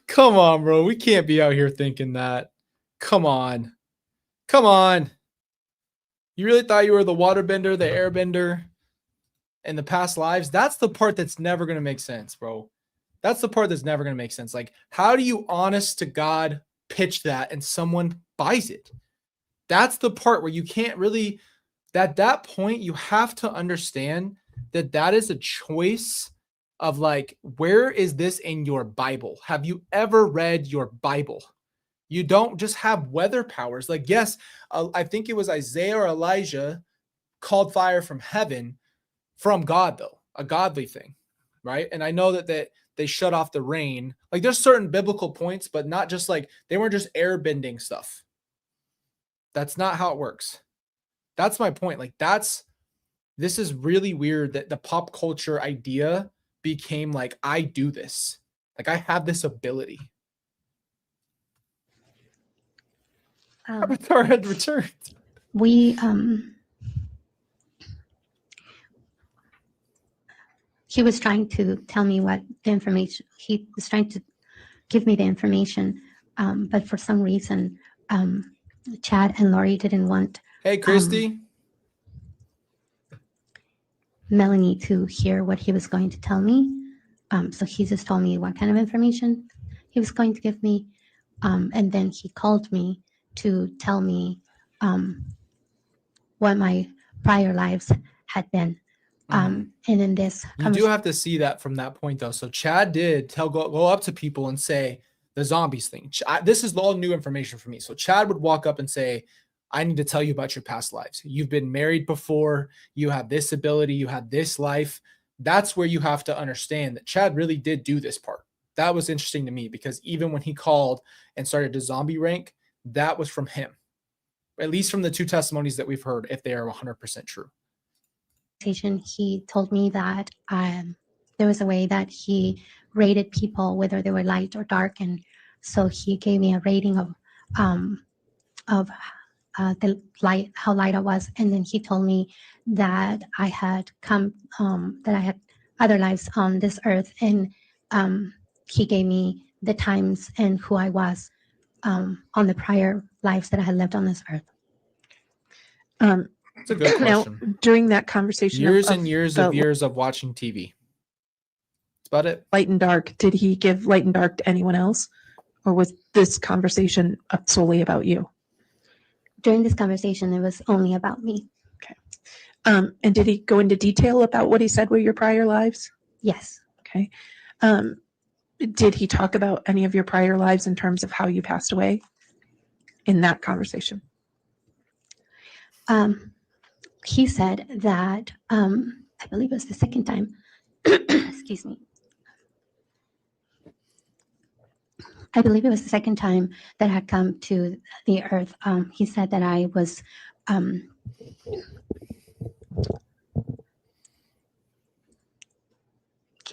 Come on, bro. We can't be out here thinking that. Come on. Come on. You really thought you were the waterbender, the airbender? in the past lives, that's the part that's never going to make sense, bro. That's the part that's never going to make sense. Like, how do you honest to God pitch that and someone buys it? That's the part where you can't really, at that point, you have to understand that that is a choice of like, where is this in your Bible? Have you ever read your Bible? You don't just have weather powers. Like, yes, I think it was Isaiah or Elijah called fire from heaven from God, though, a godly thing, right? And I know that they shut off the rain. Like, there's certain biblical points, but not just like, they weren't just air bending stuff. That's not how it works. That's my point. Like, this is really weird that the pop culture idea became like, I do this. Like, I have this ability. Avatar had returned. He was trying to tell me what the information, he was trying to give me the information, but for some reason, Chad and Lori didn't want Hey, Christy. Melanie to hear what he was going to tell me. So he just told me what kind of information he was going to give me. And then he called me to tell me what my prior lives had been. And in this, you do have to see that from that point, though. So Chad did go up to people and say the zombies thing. This is all new information for me. So Chad would walk up and say, I need to tell you about your past lives. You've been married before. You have this ability. You had this life. That's where you have to understand that Chad really did do this part. That was interesting to me because even when he called and started to zombie rank, that was from him, at least from the two testimonies that we've heard, if they are 100% true. He told me that there was a way that he rated people, whether they were light or dark. And so he gave me a rating of the light, how light I was. And then he told me that I had that I had other lives on this earth. And he gave me the times and who I was on the prior lives that I had lived on this earth. It's a good question. Now, during that conversation, years and years of watching TV. That's about it. Light and dark, did he give light and dark to anyone else? Or was this conversation solely about you? During this conversation, it was only about me. Okay. And did he go into detail about what he said were your prior lives? Yes. Okay. Did he talk about any of your prior lives in terms of how you passed away in that conversation? He said that, I believe it was the second time, excuse me. I believe it was the second time that I had come to the earth. He said that I was, give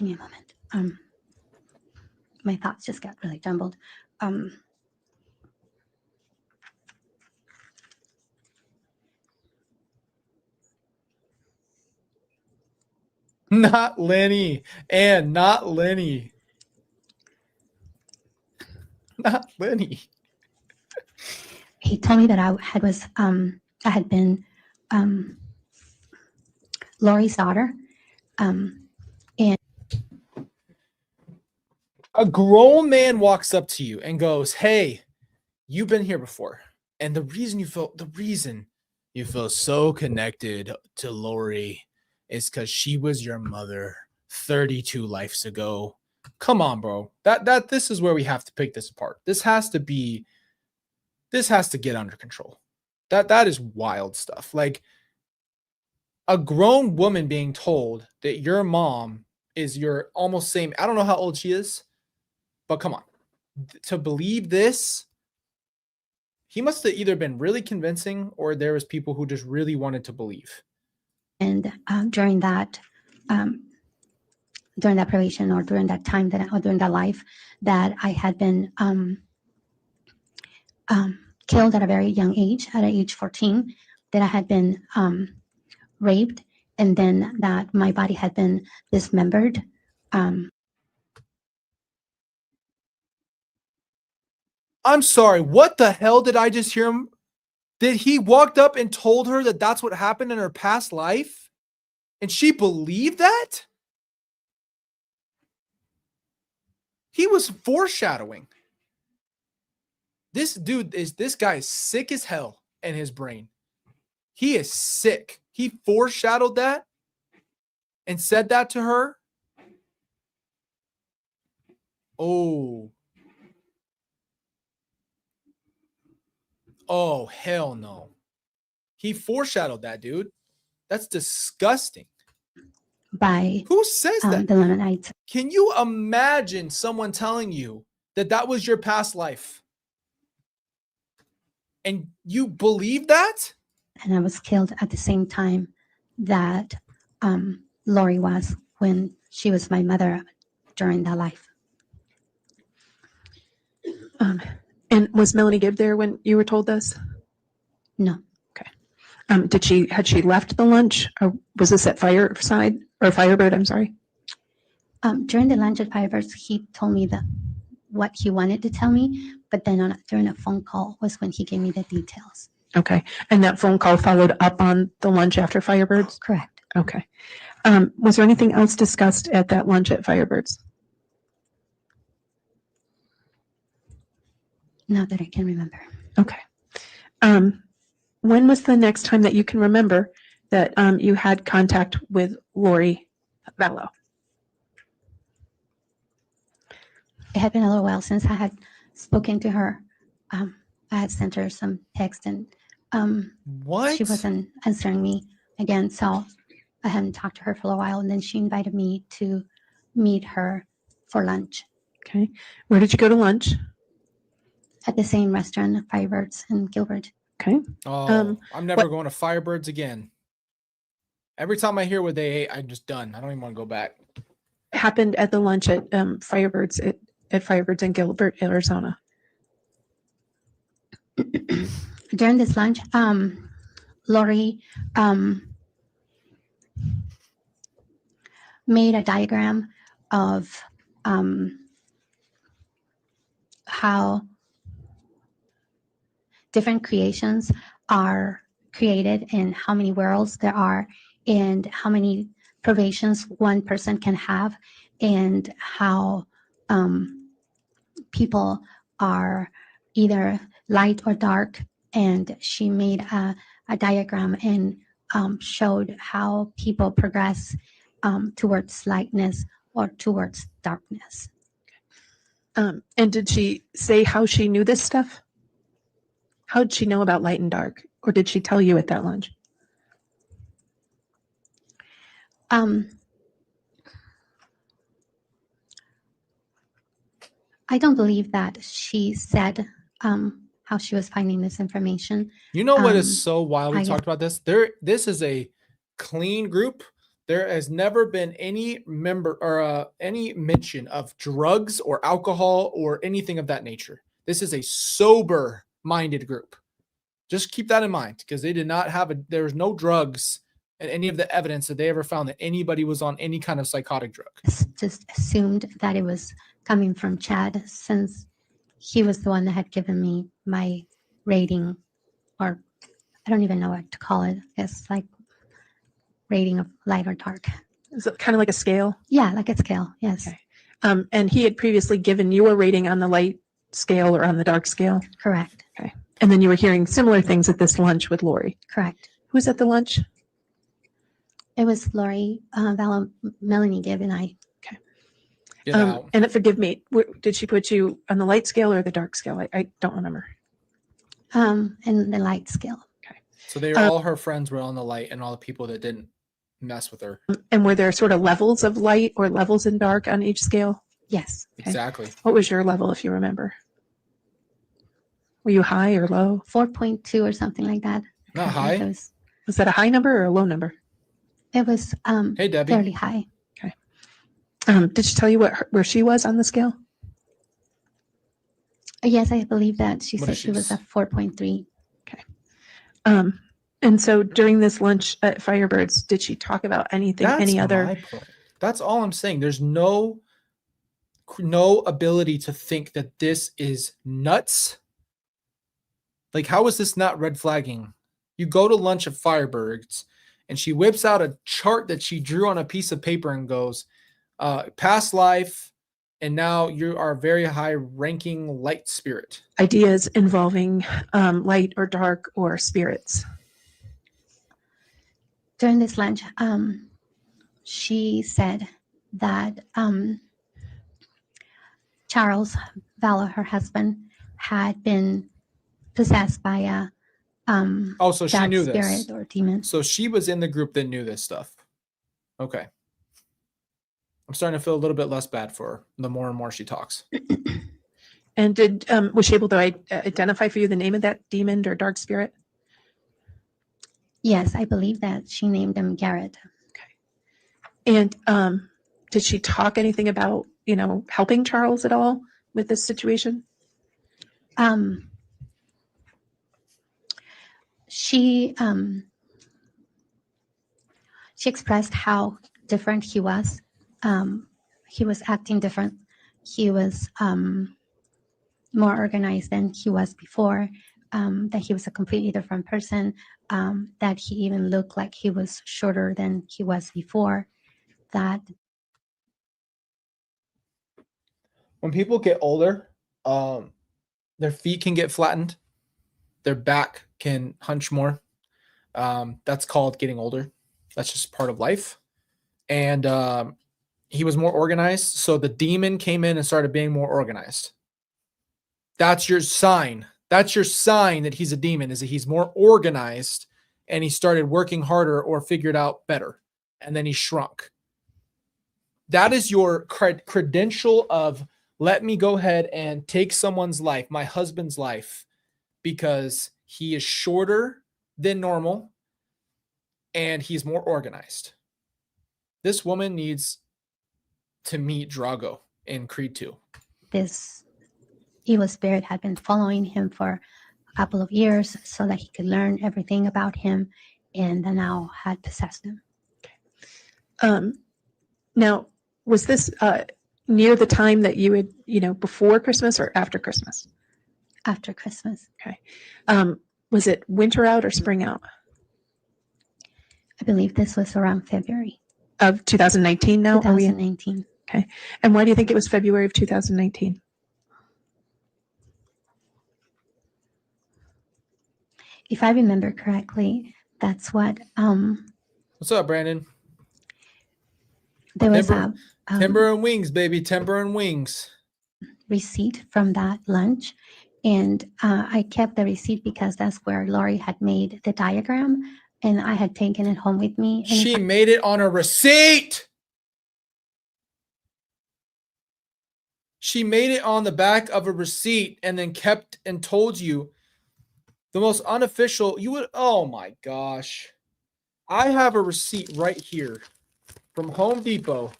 me a moment. My thoughts just got really jumbled. Not Lenny. And not Lenny. Not Lenny. He told me that I had been Lori's daughter. A grown man walks up to you and goes, hey, you've been here before. And the reason you feel so connected to Lori is because she was your mother 32 lives ago. Come on, bro. This is where we have to pick this apart. This has to get under control. That is wild stuff. Like, a grown woman being told that your mom is your almost same, I don't know how old she is, but come on. To believe this, he must have either been really convincing or there was people who just really wanted to believe. And during that probation or during that time during that life that I had been killed at a very young age, at age 14, that I had been raped, and then that my body had been dismembered. I'm sorry, what the hell did I just hear him? Did he walked up and told her that that's what happened in her past life? And she believed that? He was foreshadowing. This guy is sick as hell in his brain. He is sick. He foreshadowed that and said that to her. Oh. Oh, hell no. He foreshadowed that, dude. That's disgusting. by Who says that? the Lamanites. Can you imagine someone telling you that that was your past life? And you believe that? And I was killed at the same time that Lori was when she was my mother during that life. And was Melanie Gibb there when you were told this? No, Had she left the lunch, or was this at Fireside or Firebird? I'm sorry. during the lunch at Firebirds, he told me that what he wanted to tell me, but then during a phone call was when he gave me the details. Okay. And that phone call followed up on the lunch after Firebirds? Correct. Okay. Was there anything else discussed at that lunch at Firebirds? Not that I can remember. Okay. When was the next time that you can remember that you had contact with Lori Vallow? It had been a little while since I had spoken to her. I had sent her some text and What? she wasn't answering me again. So I hadn't talked to her for a while. And then she invited me to meet her for lunch Okay. Where did you go to lunch? at the same restaurant, Firebirds in Gilbert. Okay. Oh, I'm never what- going to Firebirds again. Every time I hear what they ate, I'm just done. I don't even want to go back. Happened at the lunch at Firebirds at Firebirds in Gilbert, Arizona. During this lunch, Lori made a diagram of how different creations are created and how many worlds there are and how many provations one person can have and how people are either light or dark. And she made a diagram and showed how people progress towards lightness or towards darkness. And did she say how she knew this stuff? How did she know about light and dark? Or did she tell you at that lunch? I don't believe that she said how she was finding this information. You know what is so wild? We I- talked about this. This is a clean group. There has never been any member or any mention of drugs or alcohol or anything of that nature. This is a sober-minded group. Just keep that in mind because they did not have there was no drugs and any of the evidence that they ever found that anybody was on any kind of psychotic drug. Just assumed that it was coming from Chad since he was the one that had given me my rating, or I don't even know what to call it. It's like rating of light or dark. Is it kind of like a scale? Yeah, like a scale. Yes, Okay. And he had previously given you a rating on the light scale or on the dark scale. correct, And then you were hearing similar things at this lunch with Lori. correct. Who was at the lunch? It was Lori, Vallow, Melanie Gibb, and I. Get out. And forgive me, did she put you on the light scale or the dark scale? I don't remember. And the light scale. So they were all her friends were on the light, and all the people that didn't mess with her. And were there sort of levels of light or levels in dark on each scale? Yes, Okay. Exactly. What was your level, if you remember? Were you high or low? 4.2 or something like that. Not I think high. Was that a high number or a low number? It was Hey, Debbie. fairly high. Did she tell you where she was on the scale? Yes, I believe that she What said is she was she? a 4.3. And so during this lunch at Firebirds, did she talk about anything, That's any other? my point. That's all I'm saying. There's no ability to think that this is nuts. Like, how is this not red flagging? You go to lunch at Firebirds And she whips out a chart that she drew on a piece of paper and goes, past life, and now you are a very high ranking light spirit. Ideas involving light or dark or spirits. During this lunch, she said that Charles Vallow, her husband, had been possessed by a Oh, so she dark knew spirit this. or demon. So she was in the group that knew this stuff. Okay. I'm starting to feel a little bit less bad for her the more and more she talks. And did was she able to identify for you the name of that demon or dark spirit? Yes, I believe that she named him Garrett. And did she talk anything about, helping Charles at all with this situation? She expressed how different he was. He was acting different. He was more organized than he was before. That he was a completely different person. That he even looked like he was shorter than he was before. That When people get older, their feet can get flattened. Their back can hunch more. That's called getting older. That's just part of life. And he was more organized. So the demon came in and started being more organized. That's your sign. That's your sign that he's a demon, is that he's more organized and he started working harder or figured out better. And then he shrunk. That is your credential of, let me go ahead and take someone's life, my husband's life, because he is shorter than normal and he's more organized. This woman needs to meet Drago in Creed 2. this evil spirit had been following him for a couple of years so that he could learn everything about him, and then now had possessed him. Now, was this near the time that you had, before Christmas or after Christmas? After Christmas. Okay. Was it winter out or spring out I believe this was around February of 2019 now? Are we in? 2019. Okay. And why do you think it was February of 2019? If I remember correctly, that's what What's up, Brandon? there was Timber- a Timber and wings, baby. Timber and wings. receipt from that lunch, and I kept the receipt because that's where Lori had made the diagram, and I had taken it home with me. And if She made it on a receipt. She made it on the back of a receipt and then kept and told you the most unofficial. You would, oh my gosh. I have a receipt right here from Home Depot.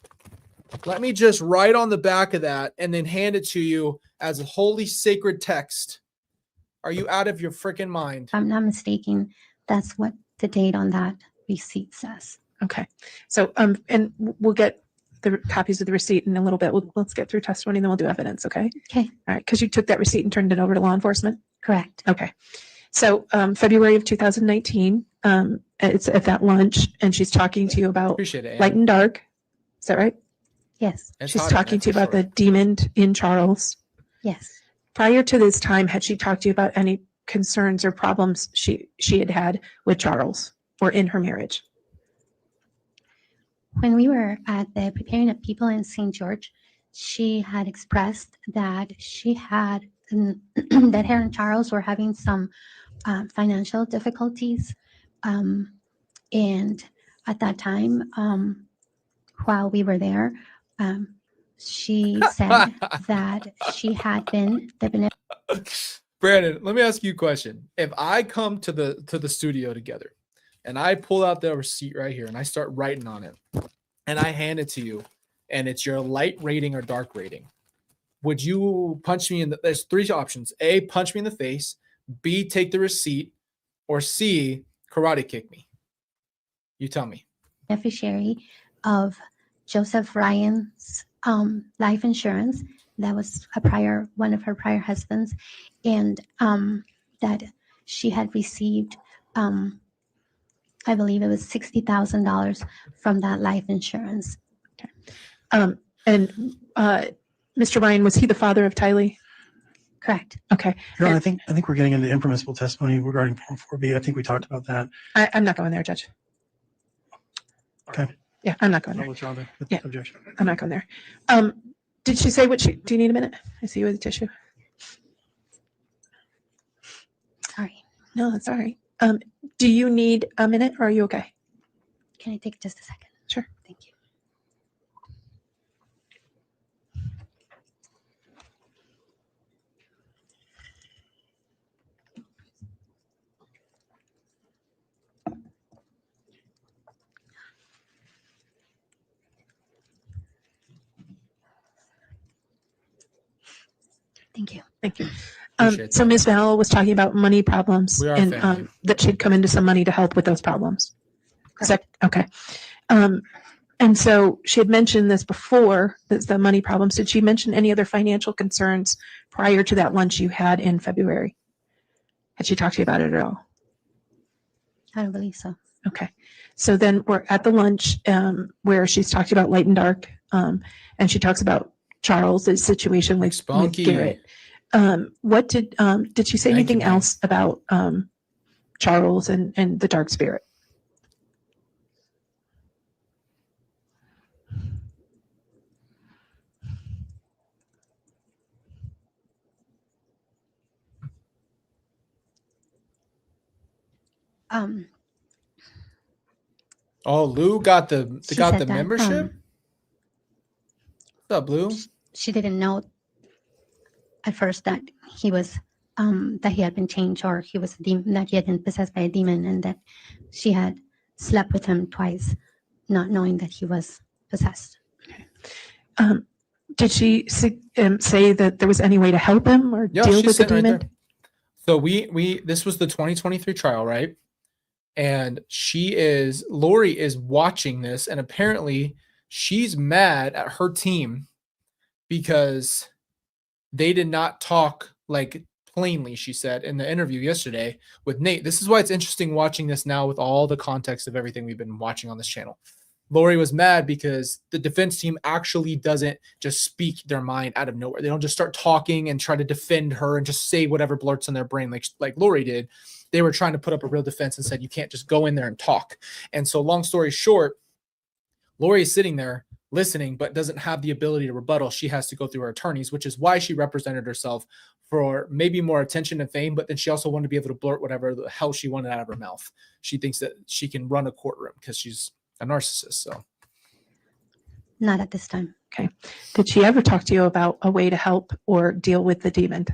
Let me just write on the back of that and then hand it to you as a holy sacred text. Are you out of your freaking mind? I'm not mistaken, that's what the date on that receipt says. Okay. So, and we'll get the copies of the receipt in a little bit. Let's get through testimony, and then we'll do evidence. Okay. Okay, All right. Because you took that receipt and turned it over to law enforcement. correct. Okay. So, February of 2019, it's at that lunch, and she's talking to you about Appreciate it. light Ann. and dark. Is that right? Yes, It's She's hot in talking there to you for about sure. the demon in Charles. yes. Prior to this time, had she talked to you about any concerns or problems she had with Charles or in her marriage? When we were at the Preparing of People in St. George, she had expressed that she had that her and Charles were having some financial difficulties, and at that time, while we were there, she said that she had been the Brandon, let me ask you a question. If I come to the studio together and I pull out the receipt right here and I start writing on it and I hand it to you and it's your light rating or dark rating, would you punch me in the, there's three options. A, punch me in the face. B, take the receipt. Or C, karate kick me. You tell me. beneficiary of Joseph Ryan's life insurance. That was one of her prior husbands, and that she had received I believe it was $60,000 from that life insurance. And Mr. Ryan, was he the father of Tylie? Correct. Okay. Your Honor, And I think we're getting into impermissible testimony regarding Form 4B. I think we talked about that. I'm not going there, Judge. Okay. Yeah, I'm not going I'll there. withdraw the Yeah. objection. I'm not going there. Did she say do you need a minute? I see you with a tissue. Sorry. No, that's all right. Do you need a minute or are you okay? Can I take just a second? Sure. Thank you. Thank you. Thank you. Appreciate So that. Ms. Vallow was talking about money problems We are and family. that she'd come into some money to help with those problems. Is that okay? And so she had mentioned this before, the money problems. Did she mention any other financial concerns prior to that lunch you had in February? Had she talked to you about it at all? I don't believe so. Okay. So then we're at the lunch where she's talked about light and dark, and she talks about Charles's situation with Spunky. Garrett. What did she say Thank you, anything ma'am. else about Charles and the dark spirit? Um, Oh, Lou got the She got said the that, membership. What's up, Lou? she didn't know at first that he was that he had been changed, or he was a demon, that he had been possessed by a demon, and that she had slept with him twice, not knowing that he was possessed. Did she say that there was any way to help him or Yeah, deal she's with the sitting right demon? there. So we this was the 2023 trial, right? And Lori is watching this, and apparently she's mad at her team because they did not talk like plainly, she said in the interview yesterday with Nate. This is why it's interesting watching this now with all the context of everything we've been watching on this channel. Lori was mad because the defense team actually doesn't just speak their mind out of nowhere. They don't just start talking and try to defend her and just say whatever blurts in their brain like Lori did. They were trying to put up a real defense and said, you can't just go in there and talk. And so long story short, Lori is sitting there listening, but doesn't have the ability to rebuttal. She has to go through her attorneys, which is why she represented herself for maybe more attention and fame, but then she also wanted to be able to blurt whatever the hell she wanted out of her mouth. She thinks that she can run a courtroom because she's a narcissist. So Not at this time. Did she ever talk to you about a way to help or deal with the demon?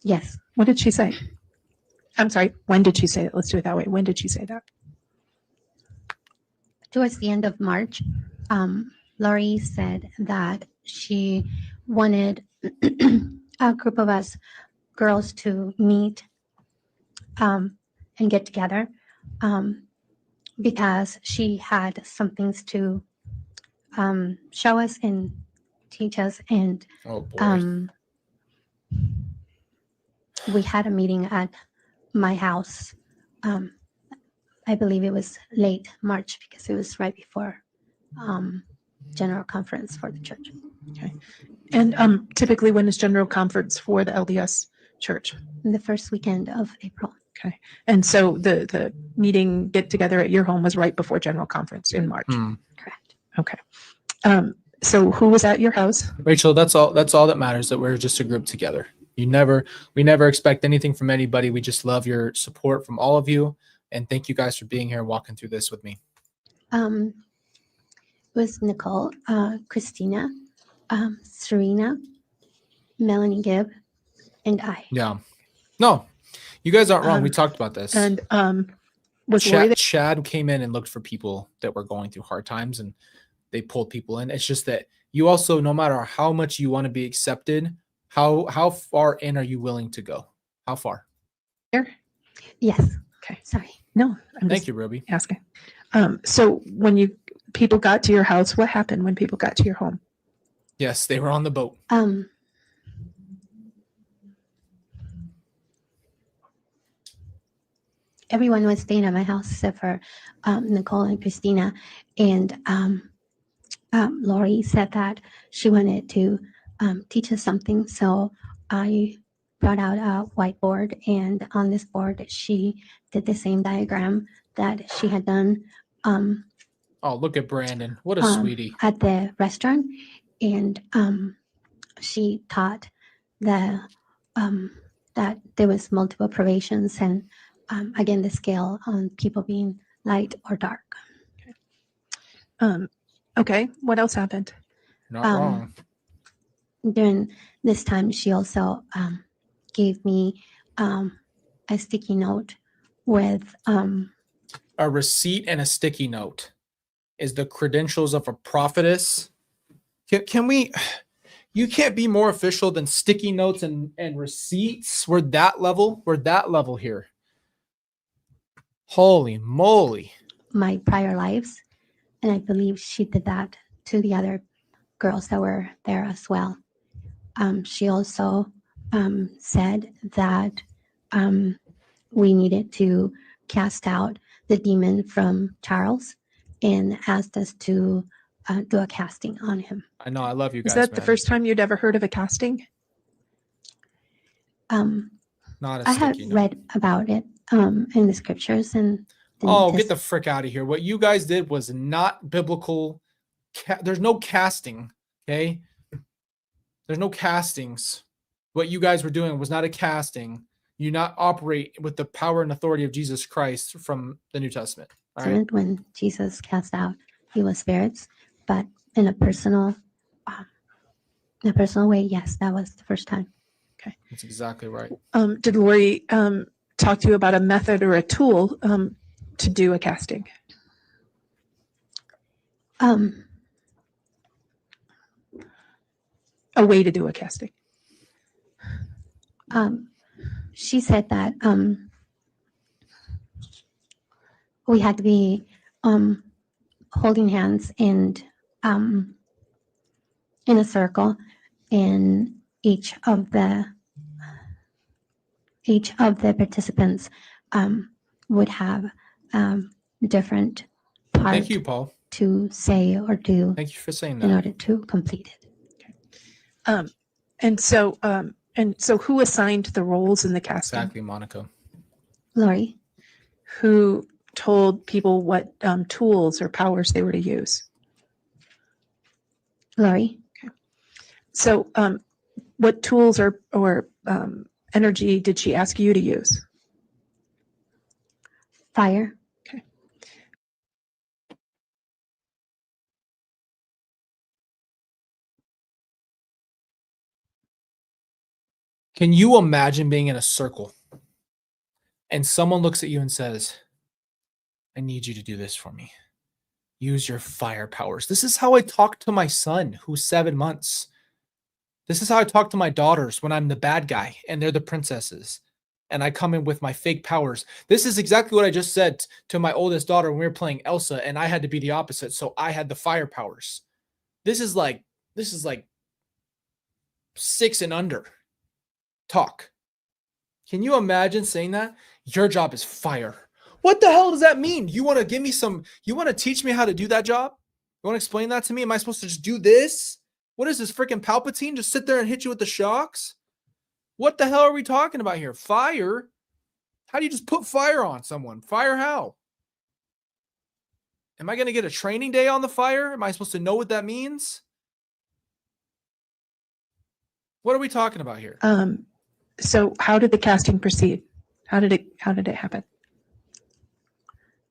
Yes. What did she say? I'm sorry. When did she say it? Let's do it that way. When did she say that? Towards the end of March, Lori said that she wanted a group of us girls to meet and get together because she had some things to show us and teach us. And oh boy. we had a meeting at my house. I believe it was late March because it was right before general conference for the church. And typically, when is general conference for the LDS church? The first weekend of April. Okay. And so the meeting get together at your home was right before general conference in March. Correct. Okay. So who was at your house? Rachel, that's all that matters, that we're just a group together. We never expect anything from anybody. We just love your support from all of you. And thank you guys for being here and walking through this with me. It was Nicole, Christina, Serena, Melanie Gibb, and I. Yeah. No, you guys aren't wrong. We talked about this. And was Lori there? Chad came in and looked for people that were going through hard times, and they pulled people in. It's just that you also, no matter how much you want to be accepted, how far in are you willing to go? How far? Yes. Okay. Sorry. No. Thank you, Ruby. Asking. So when people got to your house, what happened when people got to your home? Yes, they were on the boat. everyone was staying at my house except for Nicole and Christina. And Lori said that she wanted to teach us something. So I brought out a whiteboard, and on this board, she did the same diagram that she had done Oh, look at Brandon. What a sweetie. at the restaurant. And she taught the that there was multiple probations, and again, the scale on people being light or dark. Okay, what else happened? Not um, wrong. During this time, she also gave me a sticky note with A receipt and a sticky note is the credentials of a prophetess. Can we? You can't be more official than sticky notes and receipts. We're that level. We're that level here. Holy moly. my prior lives, and I believe she did that to the other girls that were there as well. She also said that we needed to cast out the demon from Charles and asked us to do a casting on him. I know. I love you guys. Is that the man. first time you'd ever heard of a casting? Not a I had sticky note. read about it in the scriptures and the New Oh, get the Testament. frick out of here. What you guys did was not biblical. There's no casting. Okay. There's no castings. What you guys were doing was not a casting. You not operate with the power and authority of Jesus Christ from the New Testament. All right. When Jesus cast out evil spirits, but in a personal way, yes, that was the first time. That's exactly right. Did Lori talk to you about a method or a tool to do a casting? A way to do a casting? She said that we had to be holding hands and in a circle, and each of the participants would have different Thank parts you, Paul. to say or do Thank you for saying in that. order to complete it. And so who assigned the roles in the casting? Exactly, Monica. Lori, Who told people what tools or powers they were to use? Lori, So what tools or energy did she ask you to use? fire, Can you imagine being in a circle and someone looks at you and says, I need you to do this for me. Use your fire powers. This is how I talk to my son, who's 7 months. This is how I talk to my daughters when I'm the bad guy and they're the princesses. And I come in with my fake powers. This is exactly what I just said to my oldest daughter when we were playing Elsa, and I had to be the opposite. So I had the fire powers. This is like 6 and under talk. Can you imagine saying that? Your job is fire. What the hell does that mean? You want to teach me how to do that job? You want to explain that to me? Am I supposed to just do this? What is this, freaking Palpatine? Just sit there and hit you with the shocks? What the hell are we talking about here? Fire? How do you just put fire on someone? Fire how? Am I going to get a training day on the fire? Am I supposed to know what that means? What are we talking about here? So how did the casting proceed? How did it happen?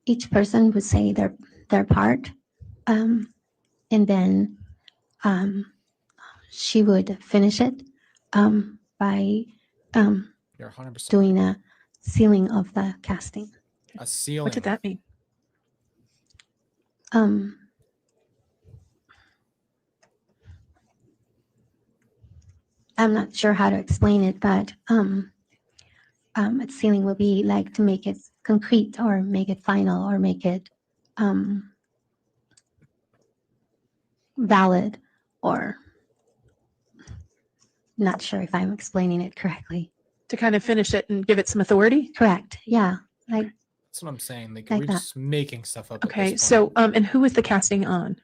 each person would say their part, and then she would finish it by You're 100% doing a sealing of the casting. a ceiling. What did that mean? I'm not sure how to explain it, but a sealing will be like to make it concrete or make it final or make it valid, or not sure if I'm explaining it correctly. To kind of finish it and give it some authority? Correct. Yeah. Like That's what I'm saying. Like, Like we're that. just making stuff up. at Okay, this so point. and who was the casting on?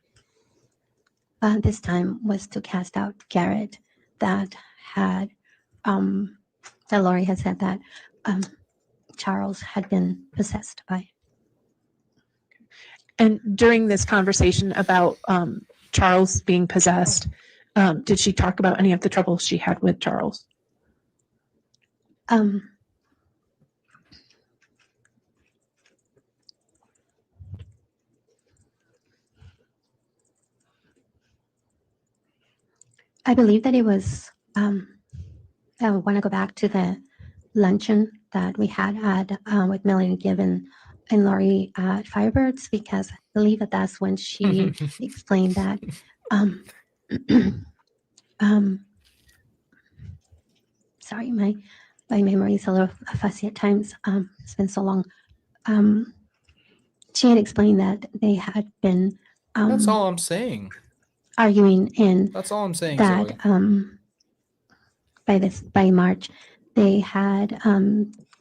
This time was to cast out Garrett that had, that Lori had said that Charles had been possessed by. And during this conversation about Charles being possessed, did she talk about any of the troubles she had with Charles? I believe that it was, I want to go back to the luncheon that we had with Melanie Gibbon and Laurie at Firebirds, because I believe that that's when she explained that. Sorry, my memory is a little fuzzy at times. It's been so long. She had explained that they had been That's all I'm saying. arguing, and That's all I'm saying, that Zoe. by March they had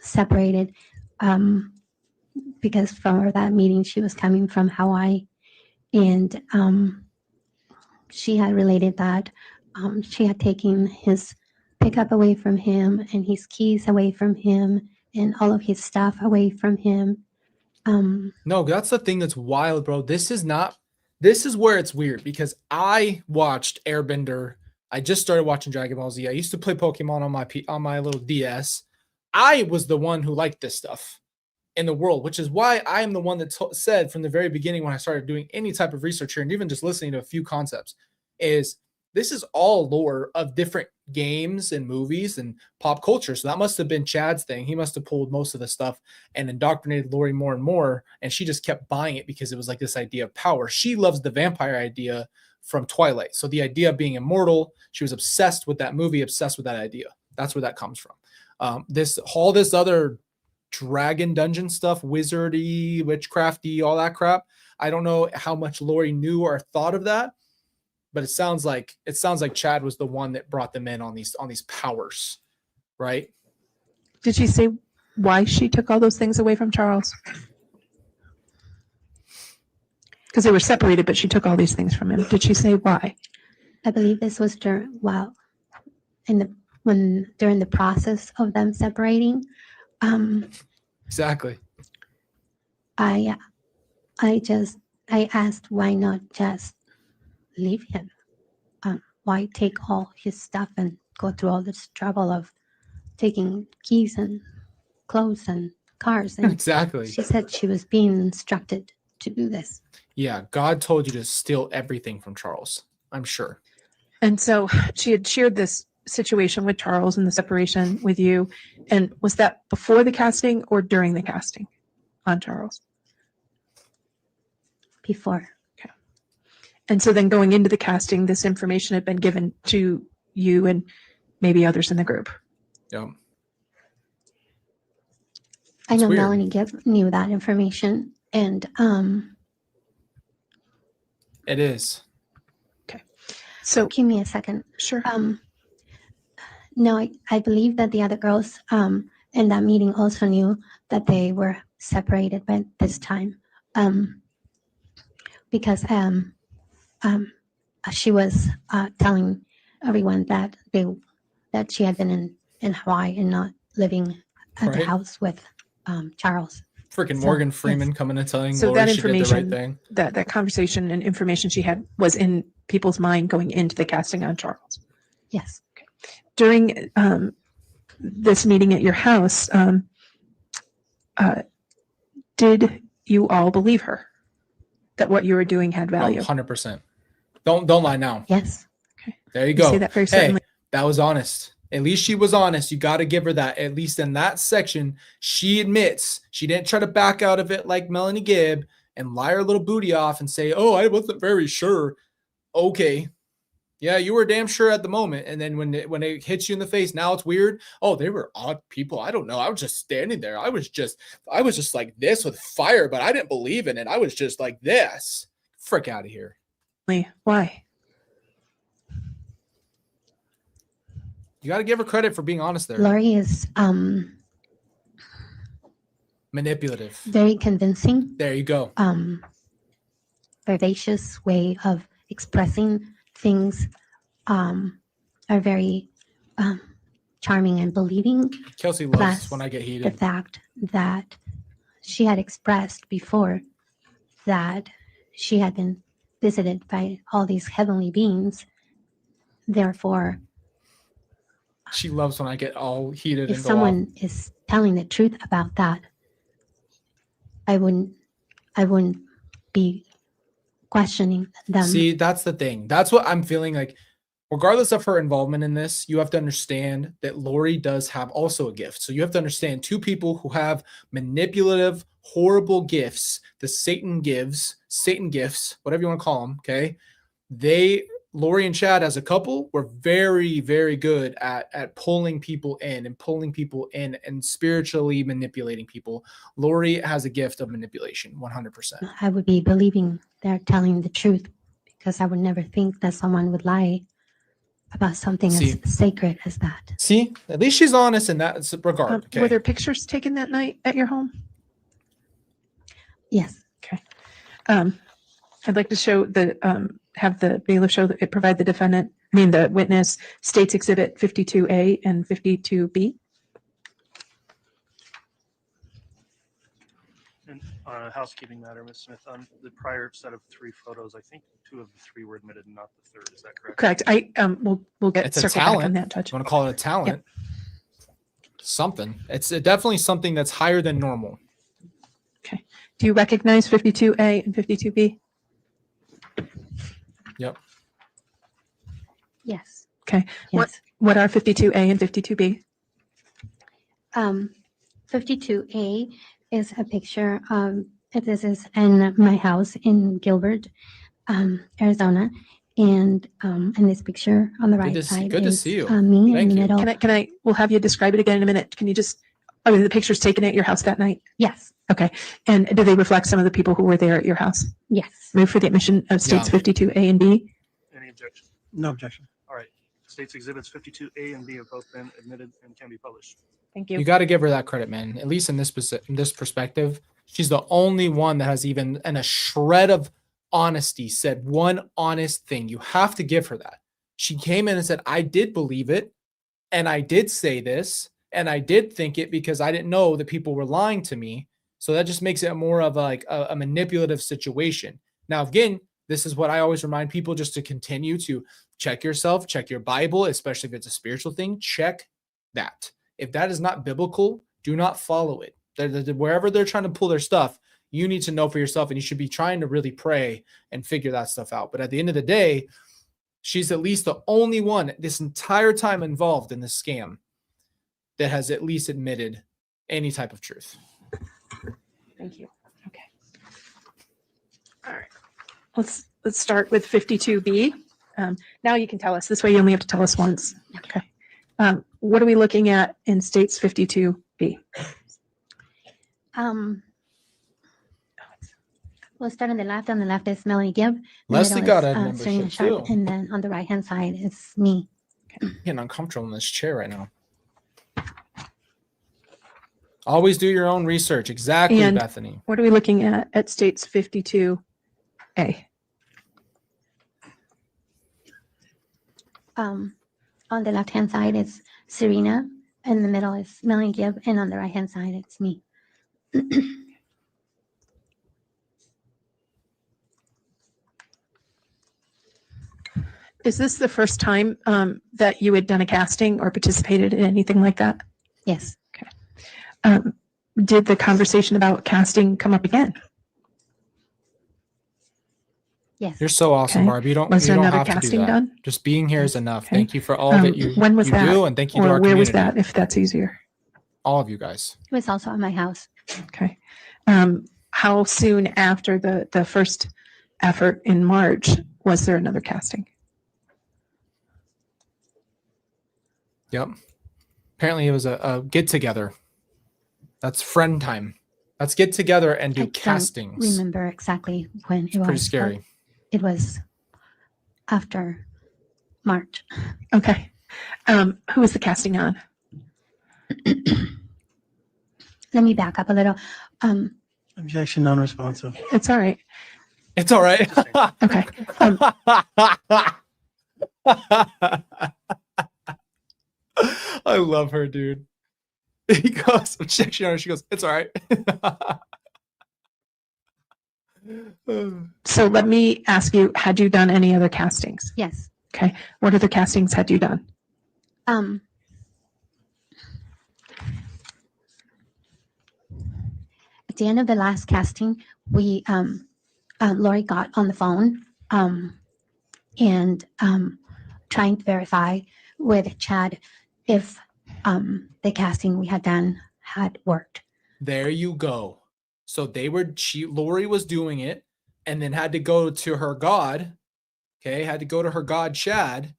separated, because from that meeting she was coming from Hawaii, and she had related that she had taken his pickup away from him and his keys away from him and all of his stuff away from him. No, that's the thing that's wild, bro. This is where it's weird, because I watched Airbender. I just started watching Dragon Ball Z. I used to play Pokemon on my little DS. I was the one who liked this stuff in the world, which is why I am the one that said from the very beginning, when I started doing any type of research here and even just listening to a few concepts, is this is all lore of different games and movies and pop culture. So that must have been Chad's thing. He must have pulled most of the stuff and indoctrinated Lori more and more. And she just kept buying it because it was like this idea of power. She loves the vampire idea from Twilight. So the idea of being immortal, she was obsessed with that movie, obsessed with that idea. That's where that comes from. This other dragon dungeon stuff, wizardy, witchcrafty, all that crap. I don't know how much Lori knew or thought of that, but it sounds like Chad was the one that brought them in on these powers, right? Did she say why she took all those things away from Charles? Because they were separated, but she took all these things from him. Did she say why? I believe this was during the process of them separating. Exactly. I asked, why not just leave him? Why take all his stuff and go through all this trouble of taking keys and clothes and cars? And Exactly. she said she was being instructed to do this. Yeah, God told you to steal everything from Charles, I'm sure. And so she had shared this situation with Charles and the separation with you. And was that before the casting or during the casting on Charles? Before. Okay. And so then going into the casting, this information had been given to you and maybe others in the group. Yeah. I It's know weird. Melanie knew that information, and It is. So give me a second. sure. No, I believe that the other girls in that meeting also knew that they were separated by this time, because she was telling everyone that she had been in Hawaii and not living at the Right. house with Charles. Freaking So, Morgan yes. Freeman coming and telling So Lori that she did the right information, thing. that conversation and information she had was in people's mind going into the casting on Charles. Yes. During this meeting at your house, did you all believe her that what you were doing had value? 100%. Don't lie now. Yes. There you You go. say that very Hey, certainly. that was honest. At least she was honest. You got to give her that. At least in that section, she admits she didn't try to back out of it like Melanie Gibb and lie her little booty off and say, "Oh, I wasn't very sure." Okay. Yeah, you were damn sure at the moment. And then when it hits you in the face, now it's weird. Oh, they were odd people. I don't know. I was just standing there. I was just like this with fire, but I didn't believe in it. I was just like this. Frick out of here. Why? You got to give her credit for being honest there. Lori is Manipulative. very convincing, There you go. vivacious way of expressing things, are very charming and believing. Kelsey loves Plus, when I get The heated. fact that she had expressed before that she had been visited by all these heavenly beings. Therefore, She loves when I get all heated if and go off. someone is telling the truth about that, I wouldn't be questioning them. See, that's the thing. That's what I'm feeling like. Regardless of her involvement in this, you have to understand that Lori does have also a gift. So you have to understand two people who have manipulative, horrible gifts, the Satan gifts, whatever you want to call them. Okay. Lori and Chad as a couple were very, very good at pulling people in and spiritually manipulating people. Lori has a gift of manipulation, 100%. I would be believing they're telling the truth, because I would never think that someone would lie about something See. as sacred as that. See, at least she's honest in that regard. Okay. Were there pictures taken that night at your home? Yes. I'd like to show have the bailiff provide the witness States Exhibit 52A and 52B. And on a housekeeping matter, Ms. Smith, on the prior set of 3 photos, I think 2 of the 3 were admitted and not the 3rd. Is that correct? Correct. We'll get It's a circle back on talent. that, Judge. You want to call it a talent? Something. It's definitely something that's higher than normal. Do you recognize 52A and 52B? Yep. Yes. Okay. Yes. What are 52A and 52B? 52A is a picture. This is in my house in Gilbert, Arizona, and in this picture on the right side good to is see you. me Thank in the you. middle. We'll have you describe it again in a minute. Can you the pictures taken at your house that night? Yes. Okay. And do they reflect some of the people who were there at your house? Yes. Move for the admission of States Yeah. 52A and B. Any objection? No objection. All right. States Exhibits 52A and B have both been admitted and can be published. Thank You you. got to give her that credit, man. At least in this perspective, she's the only one that has even in a shred of honesty said one honest thing. You have to give her that. She came in and said, I did believe it, and I did say this, and I did think it because I didn't know that people were lying to me. So that just makes it more of a manipulative situation. Now, again, this is what I always remind people, just to continue to check yourself, check your Bible, especially if it's a spiritual thing. Check that. If that is not biblical, do not follow it. Wherever they're trying to pull their stuff, you need to know for yourself, and you should be trying to really pray and figure that stuff out. But at the end of the day, she's at least the only one this entire time involved in this scam that has at least admitted any type of truth. Thank you. Okay. All right. Let's start with 52B. Now you can tell us. This way you only have to tell us once. Okay. What are we looking at in States 52B? We'll start on the left. On the left is Melanie Gibb. The Leslie middle got is, a Serena membership Sharp, too. and then on the right-hand side is me. I'm getting uncomfortable in this chair right now. Always do your own research. Exactly, And- Bethany. What are we looking at States 52A? On the left-hand side is Serena, in the middle is Melanie Gibb, and on the right-hand side it's me. Is this the first time that you had done a casting or participated in anything like that? Yes. Did the conversation about casting come up again? Yes. You're so awesome, Okay. Barbie. You don't, Was you there don't another have to do casting that. done? Just being here is enough. Okay. Thank you for all that you, When was you that? do, and thank you to Or our where community. was that, if that's easier? All of you guys. It was also at my house. Okay. How soon after the first effort in March was there another casting? Yep. Apparently it was a get together. That's friend time. Let's get together and do I don't castings. remember exactly when it was. Pretty but scary. It was after March. Okay. Who was the casting on? let me back up a little. Objection non-responsive. It's all right. It's all right. Okay. I love her, dude. He goes, objection, Your Honor. She goes, it's all right. So let me ask you, had you done any other castings? Yes. Okay. What other castings had you done? At the end of the last casting, we Lori got on the phone and trying to verify with Chad if the casting we had done had worked. There you go. So Lori was doing it and then had to go to her God. Okay. Had to go to her God, Chad,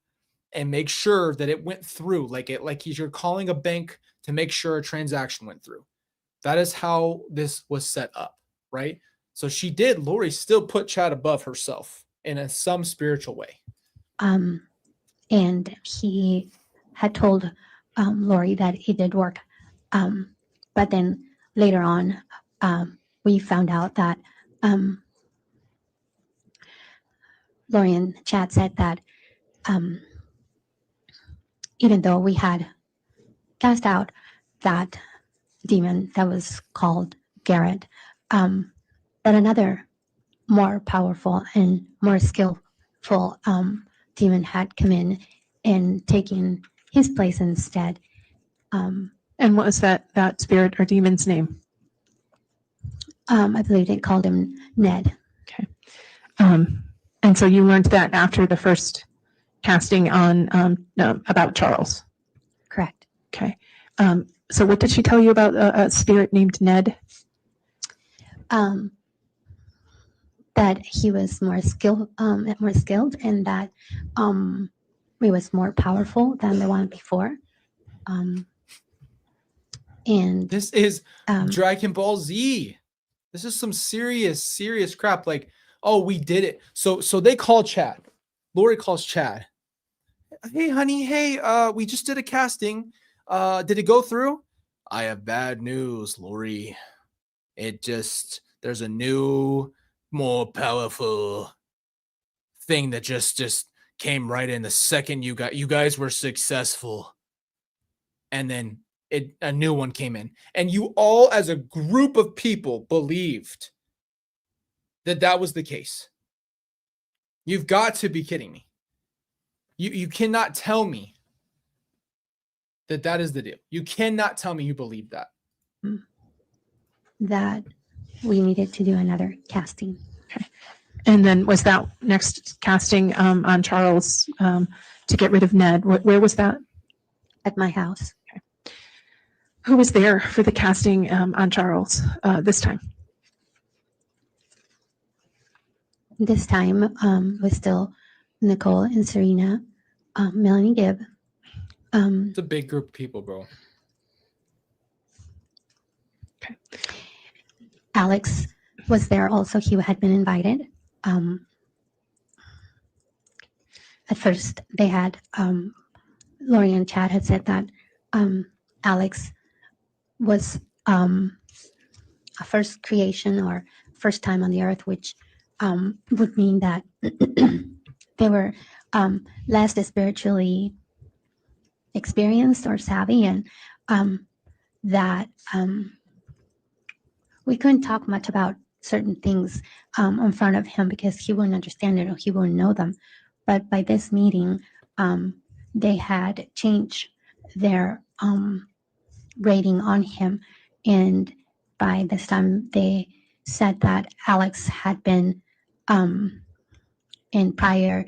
and make sure that it went through. Like you're calling a bank to make sure a transaction went through. That is how this was set up, right? So Lori still put Chad above herself in some spiritual way. And he had told Lori that it did work. But then later on, we found out that Lori and Chad said that even though we had cast out that demon that was called Garrett, that another more powerful and more skillful demon had come in and taken his place instead. And what was that spirit or demon's name? I believe they called him Ned. Okay. And so you learned that after the first casting on about Charles. Correct. Okay. So what did she tell you about a spirit named Ned? That he was more skilled, and that he was more powerful than the one before. And This is um, Dragon Ball Z. This is some serious crap. Like, oh, we did it. So they call Chad. Lori calls Chad. Hey, honey. Hey, we just did a casting. Did it go through? I have bad news, Lori. There's a new, more powerful thing that just came right in the second you guys were successful. And then a new one came in. And you all as a group of people believed that was the case. You've got to be kidding me. You cannot tell me that is the deal. You cannot tell me you believe that. that we needed to do another casting. And then was that next casting on Charles to get rid of Ned? Where was that? At my house. Who was there for the casting on Charles this time? This time was still Nicole and Serena, Melanie Gibb. It's a big group of people, bro. Okay. Alex was there also. He had been invited. At first, they had Lori and Chad had said that Alex was a first creation or first time on the earth, which would mean that they were less spiritually experienced or savvy, and that we couldn't talk much about certain things in front of him because he wouldn't understand it or he wouldn't know them. But by this meeting, they had changed their rating on him, and by this time they said that Alex had been in prior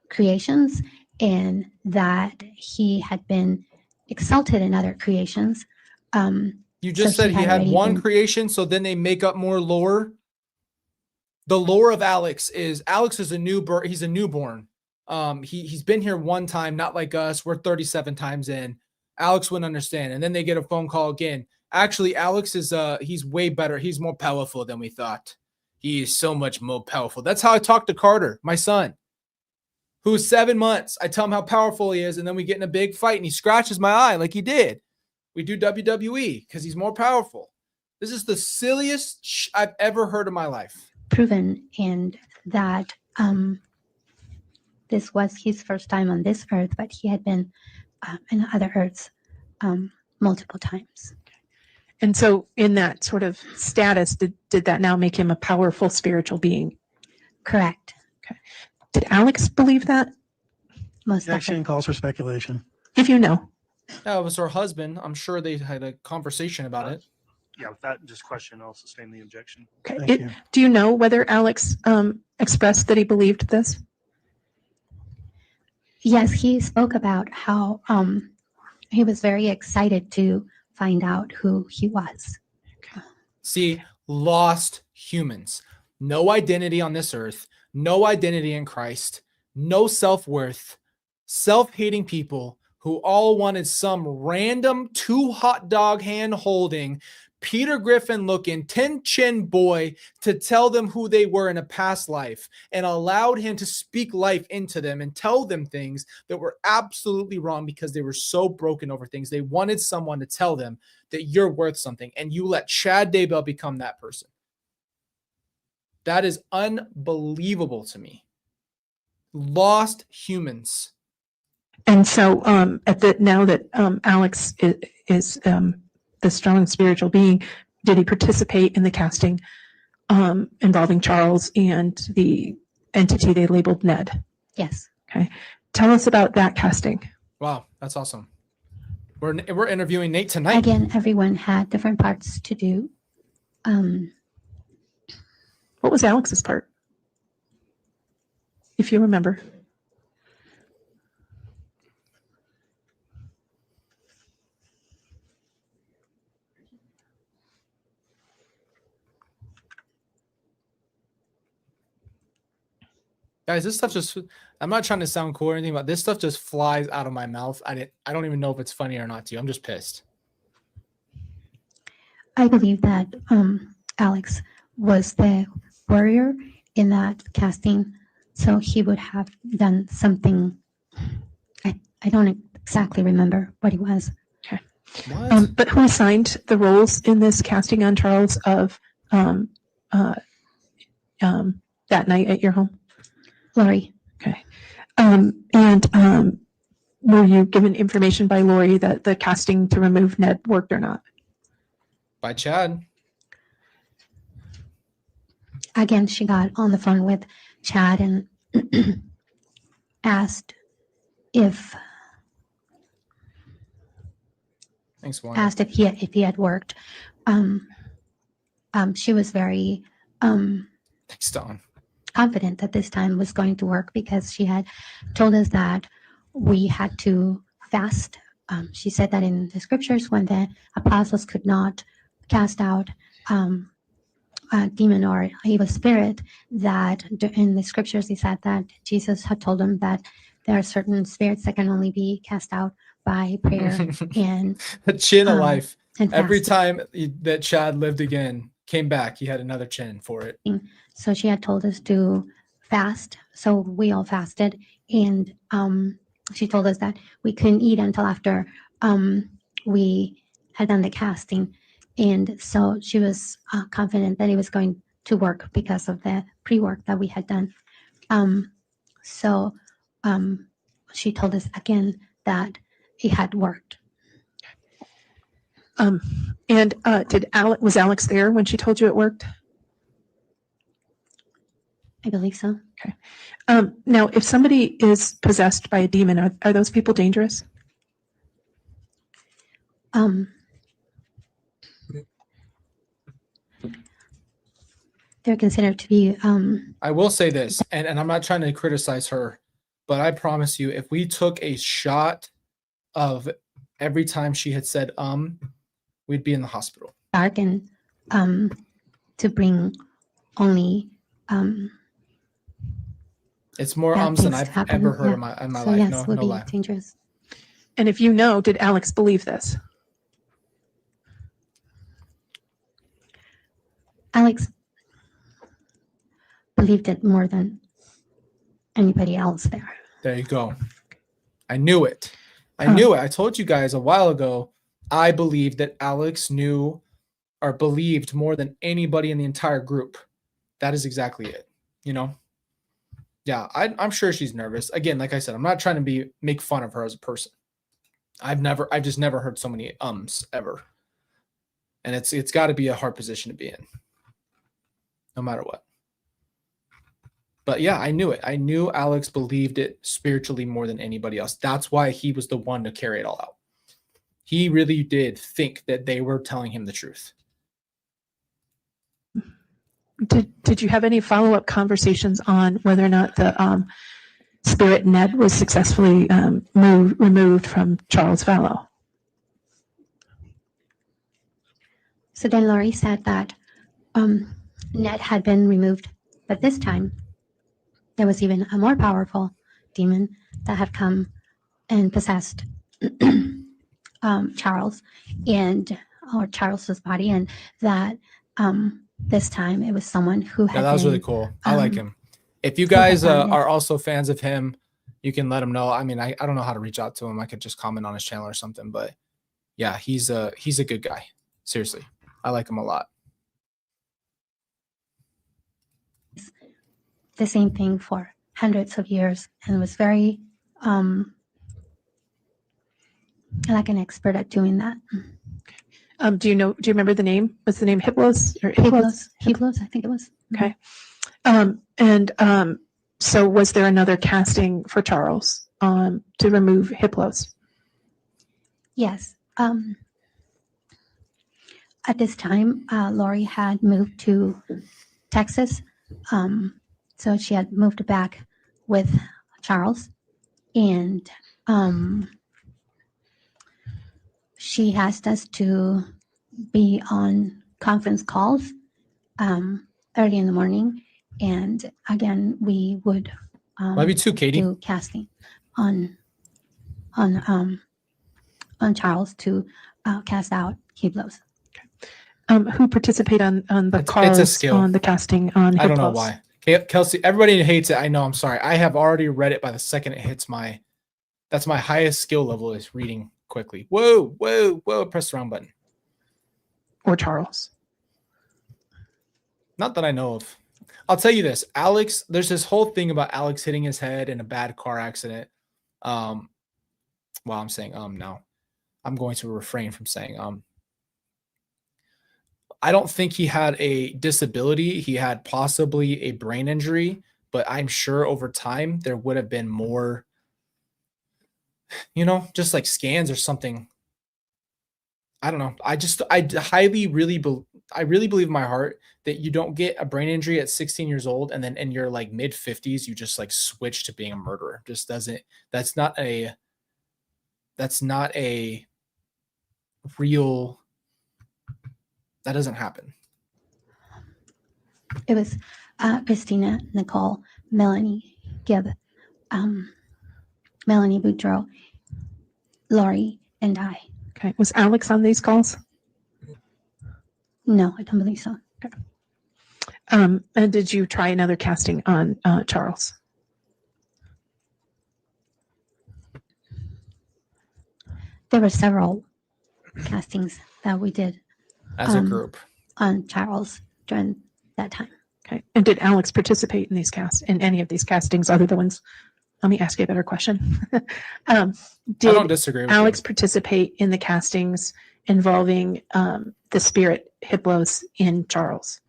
creations and that he had been exalted in other creations. You just So said he he had had already one been- creation, so then they make up more lore. The lore of Alex is a newborn. He's a newborn. He's been here one time, not like us. We're 37 times in. Alex wouldn't understand. And then they get a phone call again. Actually, Alex is he's way better. He's more powerful than we thought. He is so much more powerful. That's how I talk to Carter, my son, who's 7 months. I tell him how powerful he is, and then we get in a big fight and he scratches my eye like he did. We do WWE because he's more powerful. This is the silliest I've ever heard in my life. Proven, and that this was his first time on this earth, but he had been in other earths multiple times. And so in that sort of status, did that now make him a powerful spiritual being? Correct. Did Alex believe that? Most Objection definitely. calls for speculation. If you know. Yeah, it was her husband. I'm sure they had a conversation about it. Yeah, with that just question, I'll sustain the objection. Okay. Thank you. Do you know whether Alex expressed that he believed this? Yes, he spoke about how he was very excited to find out who he was. See, lost humans. No identity on this earth. No identity in Christ. No self-worth. Self-hating people who all wanted some random 2 hot dog hand holding, Peter Griffin looking 10 chin boy to tell them who they were in a past life, and allowed him to speak life into them and tell them things that were absolutely wrong because they were so broken over things. They wanted someone to tell them that you're worth something, and you let Chad Daybell become that person. That is unbelievable to me. Lost humans. And so now that Alex is the strong spiritual being, did he participate in the casting involving Charles and the entity they labeled Ned? Yes. Tell us about that casting. Wow, that's awesome. We're interviewing Nate tonight. Again, everyone had different parts to do. What was Alex's part? If you remember. Guys, this stuff just, I'm not trying to sound cool or anything, but this stuff just flies out of my mouth. I don't even know if it's funny or not to you. I'm just pissed. I believe that Alex was the warrior in that casting, so he would have done something. I don't exactly remember what he was. What? But who assigned the roles in this casting on Charles of that night at your home? Lori. Were you given information by Lori that the casting to remove Ned worked or not? By Chad. Again, she got on the phone with Chad and asked if Thanks, Wanda. asked if he had worked. She was very Thanks, Don. confident that this time was going to work because she had told us that we had to fast. She said that in the scriptures, when the apostles could not cast out a demon or evil spirit, that in the scriptures he said that Jesus had told them that there are certain spirits that can only be cast out by prayer and The chin of life. and Every fasting. time that Chad lived again, came back, he had another chin for it. So she had told us to fast. So we all fasted, and she told us that we couldn't eat until after we had done the casting. And so she was confident that it was going to work because of the pre-work that we had done. She told us again that it had worked. Was Alex there when she told you it worked? I believe so. Now, if somebody is possessed by a demon, are those people dangerous? They're considered to be I will say this, and I'm not trying to criticize her, but I promise you, if we took a shot of every time she had said we'd be in the hospital. dark and to bring only It's more bad than things I've to happen. ever heard Yeah. in my So life. yes, No, would no be lie. dangerous. And if you know, did Alex believe this? Alex believed it more than anybody else there. There you go. I knew it. I knew it. I told you guys a while ago. I believe that Alex knew or believed more than anybody in the entire group. That is exactly it. You know? Yeah, I'm sure she's nervous. Again, like I said, I'm not trying to make fun of her as a person. I've just never heard so many ums ever. And it's got to be a hard position to be in, no matter what. But yeah, I knew it. I knew Alex believed it spiritually more than anybody else. That's why he was the one to carry it all out. He really did think that they were telling him the truth. Did you have any follow-up conversations on whether or not the spirit Ned was successfully removed from Charles Vallow? So then Laurie said that Ned had been removed, but this time there was even a more powerful demon that had come and possessed Charles or Charles's body, and that this time it was someone who had. Yeah, that was really been, cool. I like him. If you who had guys bonded. are also fans of him, you can let him know. I mean, I don't know how to reach out to him. I could just comment on his channel or something. But yeah, he's a good guy. Seriously, I like him a lot. The same thing for hundreds of years, and was very like an expert at doing that. Do you remember the name? Was the name Hiplos? Or Hiplos, I think it was. Okay. So was there another casting for Charles to remove Hiplos? Yes. At this time, Laurie had moved to Texas. So she had moved back with Charles, and she asked us to be on conference calls early in the morning, and again we would Maybe too, Katie. do casting on Charles to cast out Hiplos. Who participate on the It's a calls skill. on the casting on Hiplos? I don't know why. Kelsey, everybody hates it. I know. I'm sorry. I have already read it by the second it hits that's my highest skill level is reading quickly. Whoa. Press the wrong button. Or Charles? Not that I know of. I'll tell you this. Alex, there's this whole thing about Alex hitting his head in a bad car accident. Well, I'm saying now. I'm going to refrain from saying I don't think he had a disability. He had possibly a brain injury, but I'm sure over time there would have been more, just like scans or something. I don't know. I really believe in my heart that you don't get a brain injury at 16 years old and then in your like mid 50s you just like switch to being a murderer. Just doesn't. That's not a real. That doesn't happen. It was Christina, Nicole, Melanie, Gibb, Melanie Boudreau, Laurie, and I. Okay. Was Alex on these calls? No, I don't believe so. And did you try another casting on Charles? There were several castings that we did As a group. on Charles during that time. Okay. And did Alex participate in in any of these castings other than ones? Let me ask you a better question. I don't disagree with Alex you. participate in the castings involving the spirit Hiplos in Charles?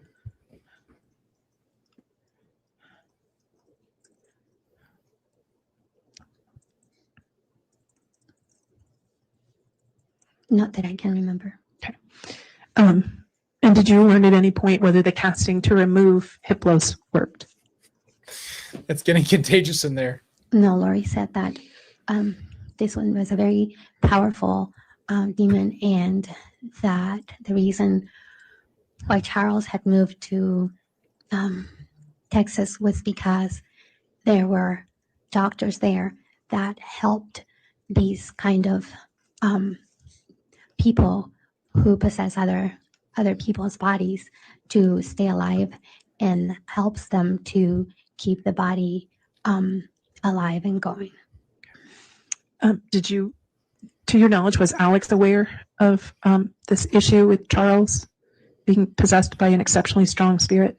Not that I can remember. Okay. And did you learn at any point whether the casting to remove Hiplos worked? It's getting contagious in there. No, Laurie said that this one was a very powerful demon, and that the reason why Charles had moved to Texas was because there were doctors there that helped these kind of people who possess other people's bodies to stay alive, and helps them to keep the body alive and going. Did you To your knowledge, was Alex aware of this issue with Charles being possessed by an exceptionally strong spirit?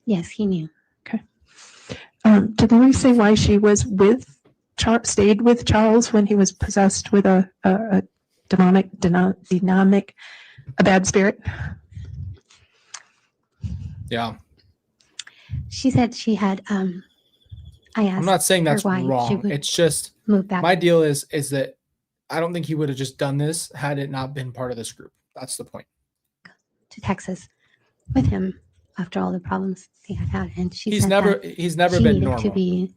Yes, he knew. Did Lori say why she was with stayed with Charles when he was possessed with a demonic, a bad spirit? Yeah. She said she had, I asked I'm not saying that's her why she wrong. would It's just move back my deal is that I don't think he would have just done this had it not been part of this group. That's the point. to Texas with him after all the problems they had had. And she He's said never that been needed normal. to be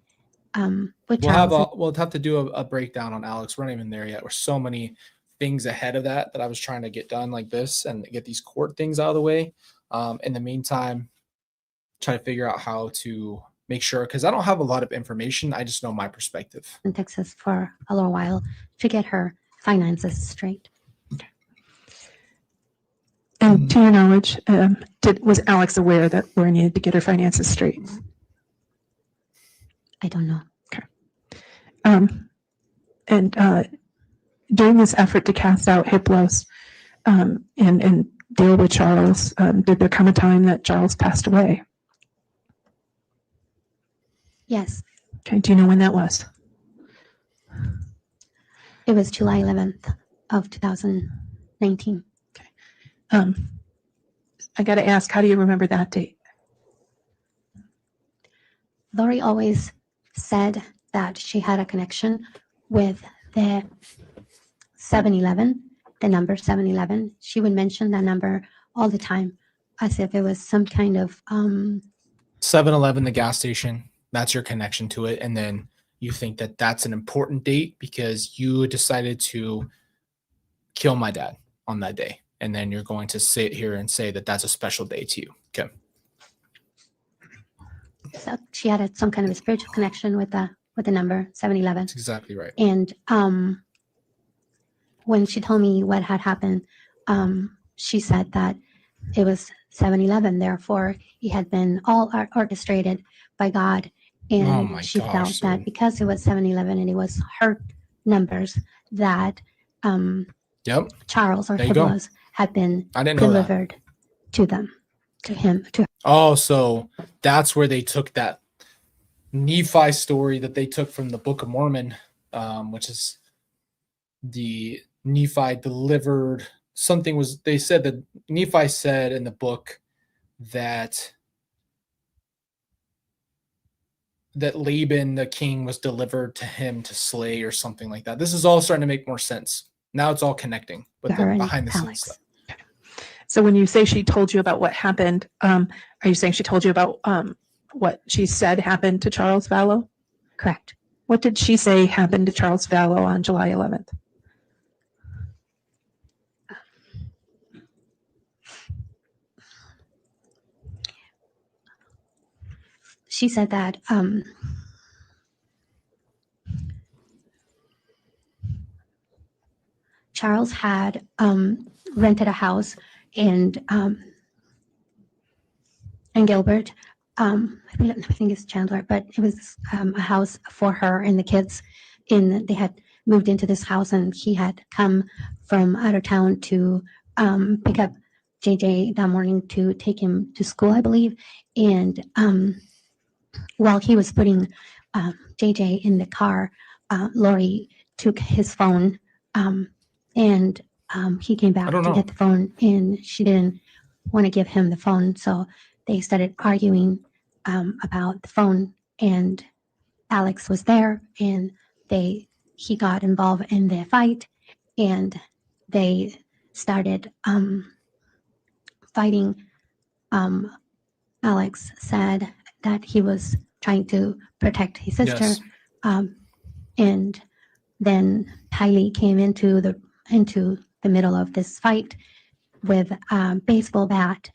with We'll have Charles. we'll have to do a breakdown on Alex. We're not even there yet. We're so many things ahead of that I was trying to get done like this and get these court things out of the way. In the meantime, try to figure out how to make sure, because I don't have a lot of information. I just know my perspective. in Texas for a little while to get her finances straight. And to your knowledge, was Alex aware that Lori needed to get her finances straight? I don't know. And during this effort to cast out Hiplos and deal with Charles, did there come a time that Charles passed away? Yes, Okay, do you know when that was? it was July 11th of 2019. I got to ask, how do you remember that date? Lori always said that she had a connection with the 7-Eleven, the number 7-Eleven. She would mention that number all the time as if it was some kind of 7-Eleven, the gas station, that's your connection to it. And then you think that that's an important date because you decided to kill my dad on that day. And then you're going to sit here and say that that's a special day to you. Okay. so she had some kind of a spiritual connection with the number 7-Eleven. That's exactly right. And when she told me what had happened, she said that it was 7-Eleven. Therefore, it had been all orchestrated by God. And Oh my she gosh, felt that dude. because it was 7-Eleven and it was her numbers that Yep. Charles or There you go. Hiblos had been I didn't know that. delivered to them, to him, to her. Oh, so that's where they took that Nephi story that they took from the Book of Mormon, which is the Nephi delivered something was, they said that Nephi said in the book that Laban, the king, was delivered to him to slay or something like that. This is all starting to make more sense. Now it's all connecting with her the and behind the scenes Alex. stuff. So when you say she told you about what happened, are you saying she told you about what she said happened to Charles Vallow? Correct. What did she say happened to Charles Vallow on July 11th? She said that Charles had rented a house in Gilbert. I think it's Chandler, but it was a house for her and the kids. They had moved into this house, and he had come from out of town to pick up JJ that morning to take him to school, I believe. And while he was putting JJ in the car, Lori took his phone, and he came back I to don't know. get the phone, and she didn't want to give him the phone, so they started arguing about the phone. And Alex was there, and he got involved in the fight, and they started fighting. Alex said that he was trying to protect his sister. Yes. And then Tylie came into the middle of this fight with a baseball bat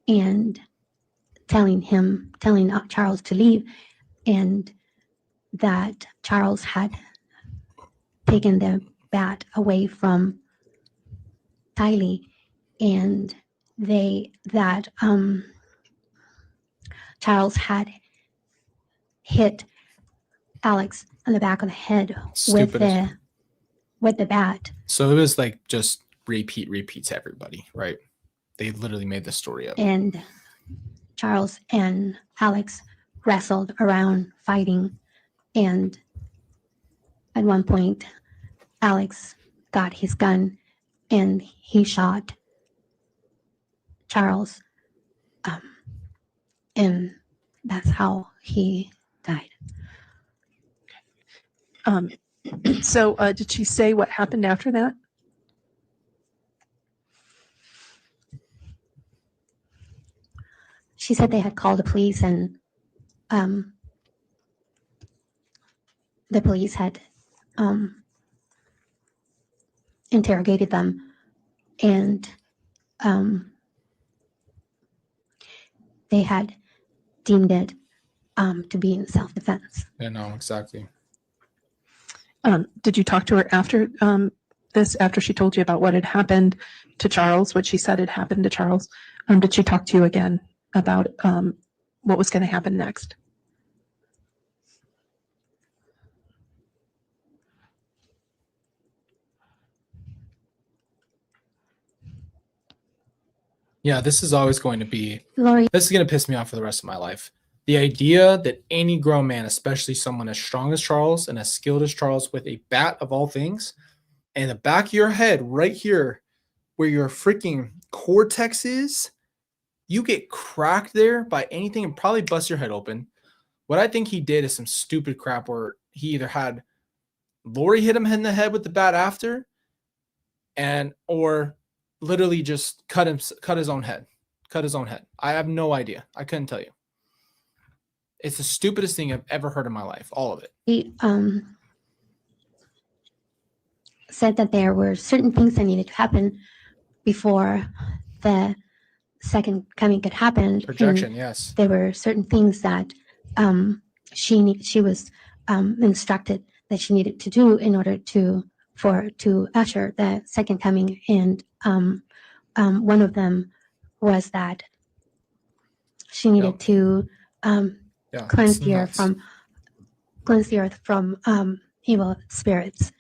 and telling Charles to leave, and that Charles had taken the bat away from Tylie, and Charles had hit Alex on the back of the head Stupid. with the bat. So it was like just repeats everybody, right? They literally made the story up. And Charles and Alex wrestled around fighting. And at one point, Alex got his gun and he shot Charles. And that's how he died. So did she say what happened after that? She said they had called the police, and the police had interrogated them, and they had deemed it to be in self-defense. Yeah, no, exactly. Did you talk to her after this, after she told you about what had happened to Charles, what she said had happened to Charles? Did she talk to you again about what was going to happen next? Yeah, this is always going to be, Lori, this is going to piss me off for the rest of my life. The idea that any grown man, especially someone as strong as Charles and as skilled as Charles, with a bat of all things, and the back of your head right here where your freaking cortex is, you get cracked there by anything and probably bust your head open. What I think he did is some stupid crap where he either had Lori hit him in the head with the bat after, or literally just cut his own head. I have no idea. I couldn't tell you. It's the stupidest thing I've ever heard in my life. All of it. he said that there were certain things that needed to happen before the second coming could happen. Projection, and yes. there were certain things that she was instructed that she needed to do in order to usher the second coming. And one of them was that she needed to cleanse the earth from evil spirits.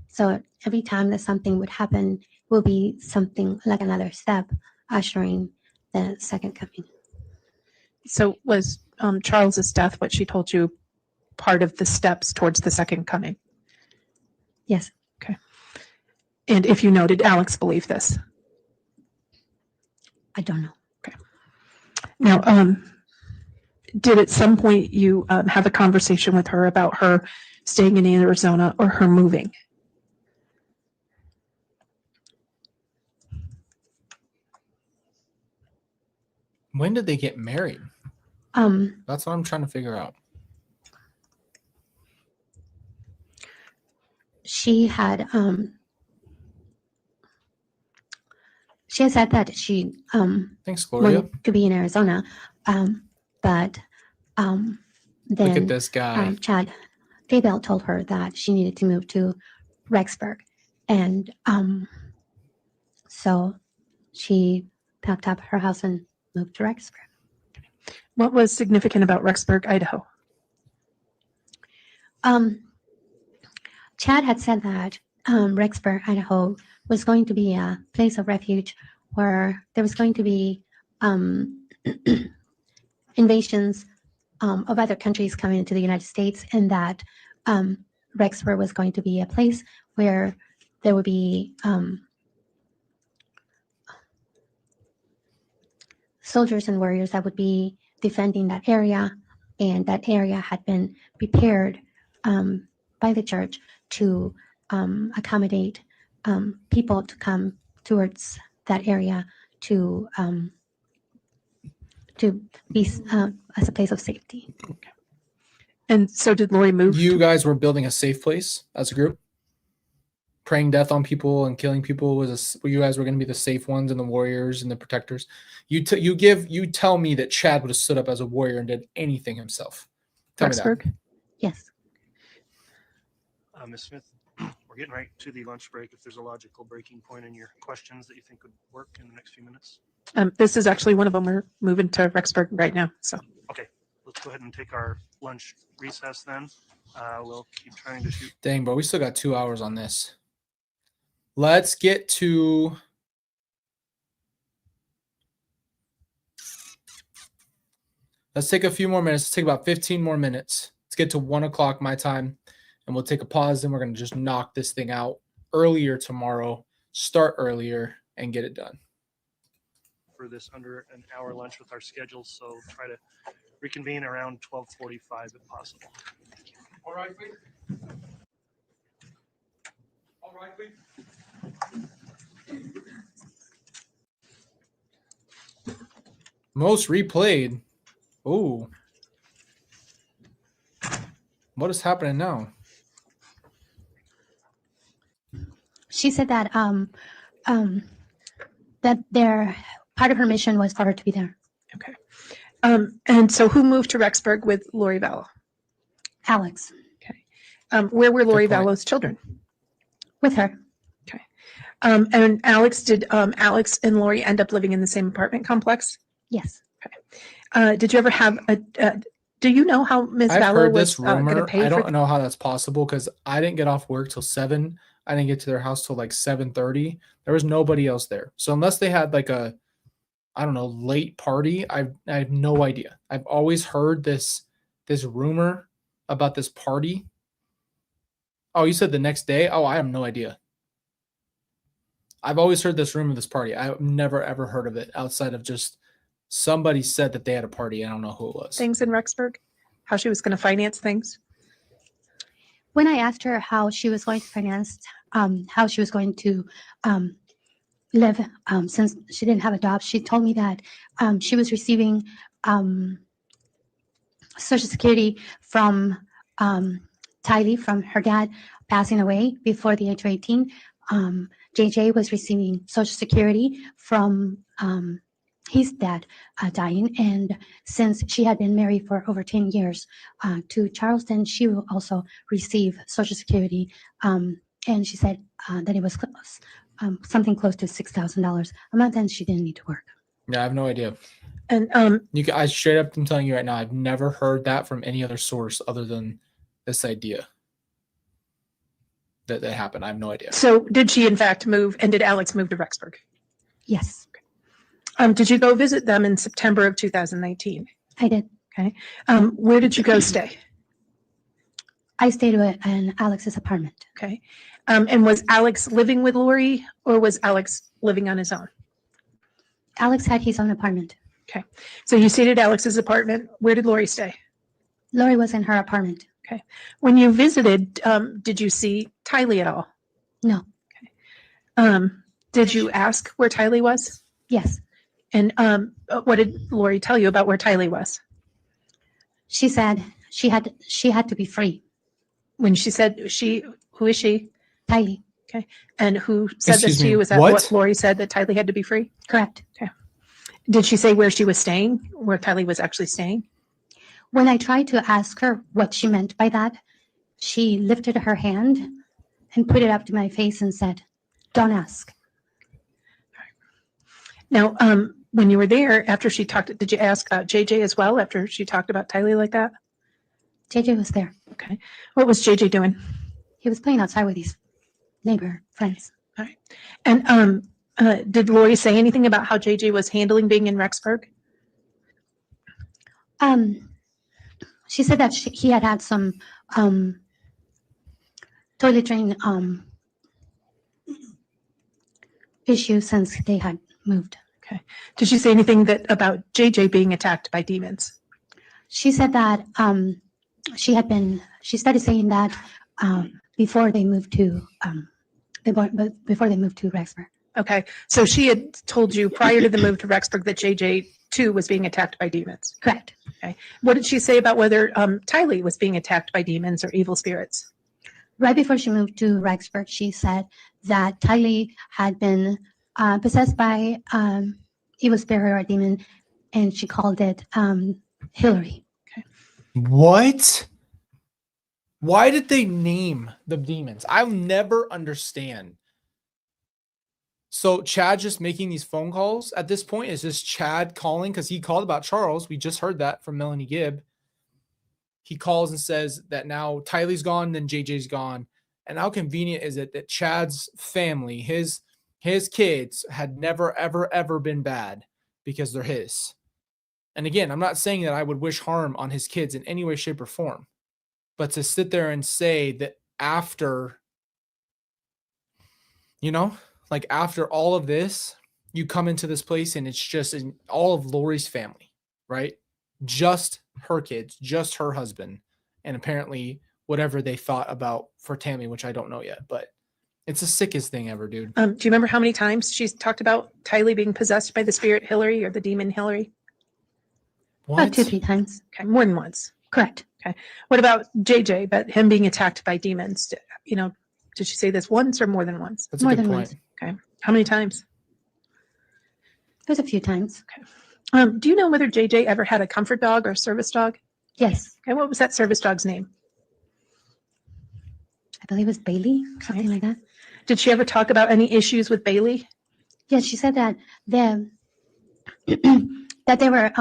So every time that something would happen will be something like another step ushering the second coming. So was Charles's death, what she told you, part of the steps towards the second coming? Yes. Okay. And if you know, did Alex believe this? I don't know. Okay. Now, did at some point you have a conversation with her about her staying in Arizona or her moving? When did they get married? That's what I'm trying to figure out. She had said that she Thanks, Gloria. wanted to be in Arizona, but Look then at this guy. Chad Daybell told her that she needed to move to Rexburg, and so she packed up her house and moved to Rexburg. What was significant about Rexburg, Idaho? Chad had said that Rexburg, Idaho, was going to be a place of refuge where there was going to be invasions of other countries coming into the United States, and that Rexburg was going to be a place where there would be soldiers and warriors that would be defending that area, and that area had been prepared by the church to accommodate people to come towards that area to be as a place of safety. And so did Lori move? You guys were building a safe place as a group? Praying death on people and killing people you guys were going to be the safe ones and the warriors and the protectors. You tell me that Chad would have stood up as a warrior and did anything himself. Tell me that. Rexburg? Yes. Ms. Smith, we're getting right to the lunch break. If there's a logical breaking point in your questions that you think would work in the next few minutes. This is actually one of them. We're moving to Rexburg right now. So Okay, let's go ahead and take our lunch recess then. We'll keep trying to shoot. Dang, bro, we still got 2 hours on this. Let's get to. Let's take a few more minutes. Let's take about 15 more minutes. Let's get to 1 o'clock my time, and we'll take a pause. Then we're going to just knock this thing out earlier tomorrow, start earlier, and get it done. For this under an hour lunch with our schedule, so try to reconvene around 12:45 if possible. All right, please. All right, please. Most replayed. Ooh. What is happening now? She said that that their part of her mission was for her to be there. Okay. And so who moved to Rexburg with Lori Vallow? Alex Where were Lori Good point. Vallow's children? with her. And Alex, did Alex and Lori end up living in the same apartment complex? Yes. Did you ever have do you know how Ms. I've Vallow heard was this going to rumor. pay I for? don't know how that's possible because I didn't get off work till 7. I didn't get to their house till like 7:30. There was nobody else there. So unless they had like a, I don't know, late party, I have no idea. I've always heard this rumor about this party. Oh, you said the next day? Oh, I have no idea. I've always heard this rumor of this party. I've never ever heard of it outside of just somebody said that they had a party. I don't know who it was. Things in Rexburg? How she was going to finance things? When I asked her how she was going to finance, how she was going to live, since she didn't have a job, she told me that she was receiving Social Security from Tylie, from her dad passing away before the age of 18. JJ was receiving Social Security from his dad dying. And since she had been married for over 10 years to Charleston, she will also receive Social Security. And she said that it was something close to $6,000 a month, and she didn't need to work. Yeah, I have no idea. And I straight up am telling you right now, I've never heard that from any other source other than this idea that happened. I have no idea. so did she in fact move, and did Alex move to Rexburg? Yes, Did you go visit them in September of 2019? I did. Where did you go stay? I stayed in Alex's apartment. Okay. And was Alex living with Lori, or was Alex living on his own? Alex had his own apartment. So you stayed at Alex's apartment. Where did Lori stay? Lori was in her apartment. When you visited, did you see Tylie at all? No. Did you ask where Tylie was? Yes. And what did Lori tell you about where Tylie was? She said she had to be free. When she said who is she? Tylie. And who said Excuse this to me, you? Is that what? what Lori said, that Tylie had to be free? Correct. Did she say where she was staying, where Tylie was actually staying? When I tried to ask her what she meant by that, she lifted her hand and put it up to my face and said, "Don't ask." Now, when you were there, after she talked, did you ask JJ as well after she talked about Tylie like that? JJ was there. Okay. What was JJ doing? He was playing outside with his neighbor friends. And did Lori say anything about how JJ was handling being in Rexburg? She said that he had some toilet drain issues since they had moved. Did she say anything about JJ being attacked by demons? She said that she started saying that before they moved to Rexburg. Okay. So she had told you prior to the move to Rexburg that JJ too was being attacked by demons. Correct. What did she say about whether Tylie was being attacked by demons or evil spirits? Right before she moved to Rexburg, she said that Tylie had been possessed by evil spirit or a demon, and she called it Hillary. What? Why did they name the demons? I'll never understand. So Chad just making these phone calls at this point? Is this Chad calling? Because he called about Charles. We just heard that from Melanie Gibb. he calls and says that now Tylie's gone, then JJ's gone. And how convenient is it that Chad's family, his kids, had never, ever, ever been bad because they're his. And again, I'm not saying that I would wish harm on his kids in any way, shape, or form. But to sit there and say that after, like after all of this, you come into this place and it's just all of Lori's family, right? Just her kids, just her husband, and apparently whatever they thought about for Tammy, which I don't know yet, but it's the sickest thing ever, dude. Do you remember how many times she's talked about Tylie being possessed by the spirit Hillary or the demon Hillary? What? About 2-3 times. Okay, more than once. Correct. What about JJ, but him being attacked by demons? Did she say this once or more than once? That's a More good than point. once. Okay. How many times? There's a few times. Do you know whether JJ ever had a comfort dog or service dog? Yes. Okay, what was that service dog's name? I believe it's Bailey, something like that. Did she ever talk about any issues with Bailey? Yes, she said that that they were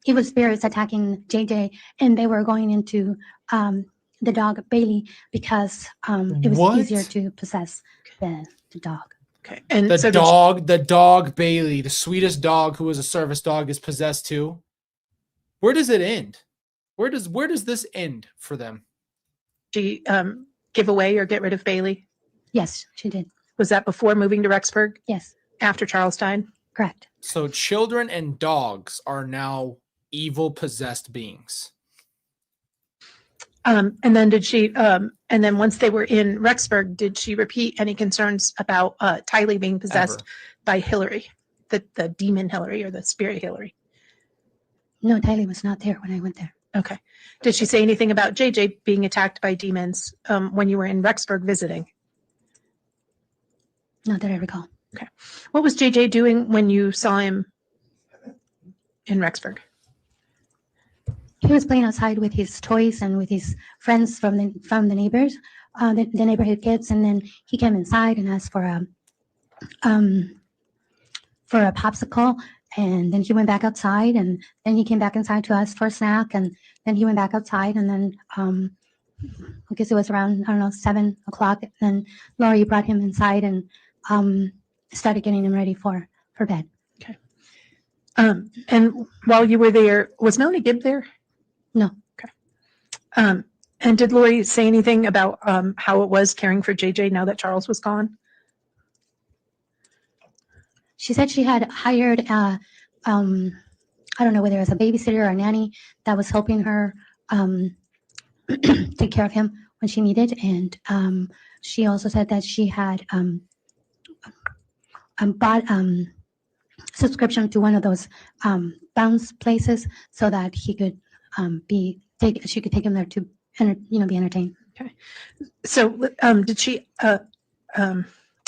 evil spirits attacking JJ, and they were going into the dog Bailey because it was What? easier to possess the dog. Okay. And The so dog Bailey, the sweetest dog who was a service dog, is possessed too. Where does it end? Where does this end for them? did she give away or get rid of Bailey? Yes, she did. Was that before moving to Rexburg? Yes, After Charles died? correct. So children and dogs are now evil possessed beings. And then did she, and then once they were in Rexburg, did she repeat any concerns about Tylie being possessed Ever. by Hillary, the demon Hillary or the spirit Hillary? No, Tylie was not there when I went there. Okay. Did she say anything about JJ being attacked by demons when you were in Rexburg visiting? Not that I recall. What was JJ doing when you saw him in Rexburg? He was playing outside with his toys and with his friends from the neighbors, the neighborhood kids, and then he came inside and asked for a popsicle, and then he went back outside, and then he came back inside to ask for a snack, and then he went back outside, and then I guess it was around 7 o'clock. Then Lori brought him inside and started getting him ready for bed. And while you were there, was Melanie Gibb there? No. Okay. And did Lori say anything about how it was caring for JJ now that Charles was gone? She said she had hired I don't know whether it was a babysitter or a nanny that was helping her take care of him when she needed. And she also said that she had bought subscription to one of those bounce places so that he could she could take him there to be entertained. So did she? And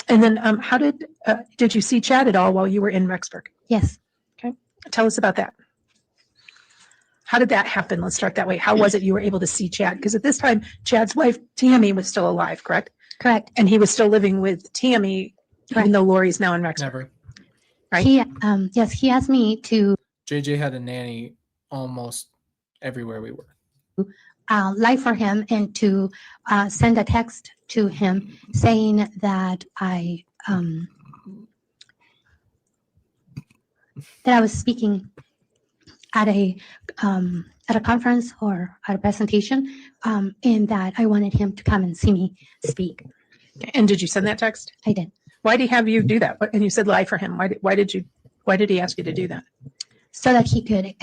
then how did you see Chad at all while you were in Rexburg? Yes. Tell us about that. How did that happen? Let's start that way. How was it you were able to see Chad? Because at this time, Chad's wife, Tammy, was still alive, correct? Correct. And he was still living with Tammy, Correct. even though Lori's now in Rexburg. Never. Right. He asked me to JJ had a nanny almost everywhere we were. lie for him and to send a text to him saying that I was speaking at a conference or at a presentation, and that I wanted him to come and see me speak. And did you send that text? I did. Why did he have you do that? And you said lie for him. Why did he ask you to do that? So that he could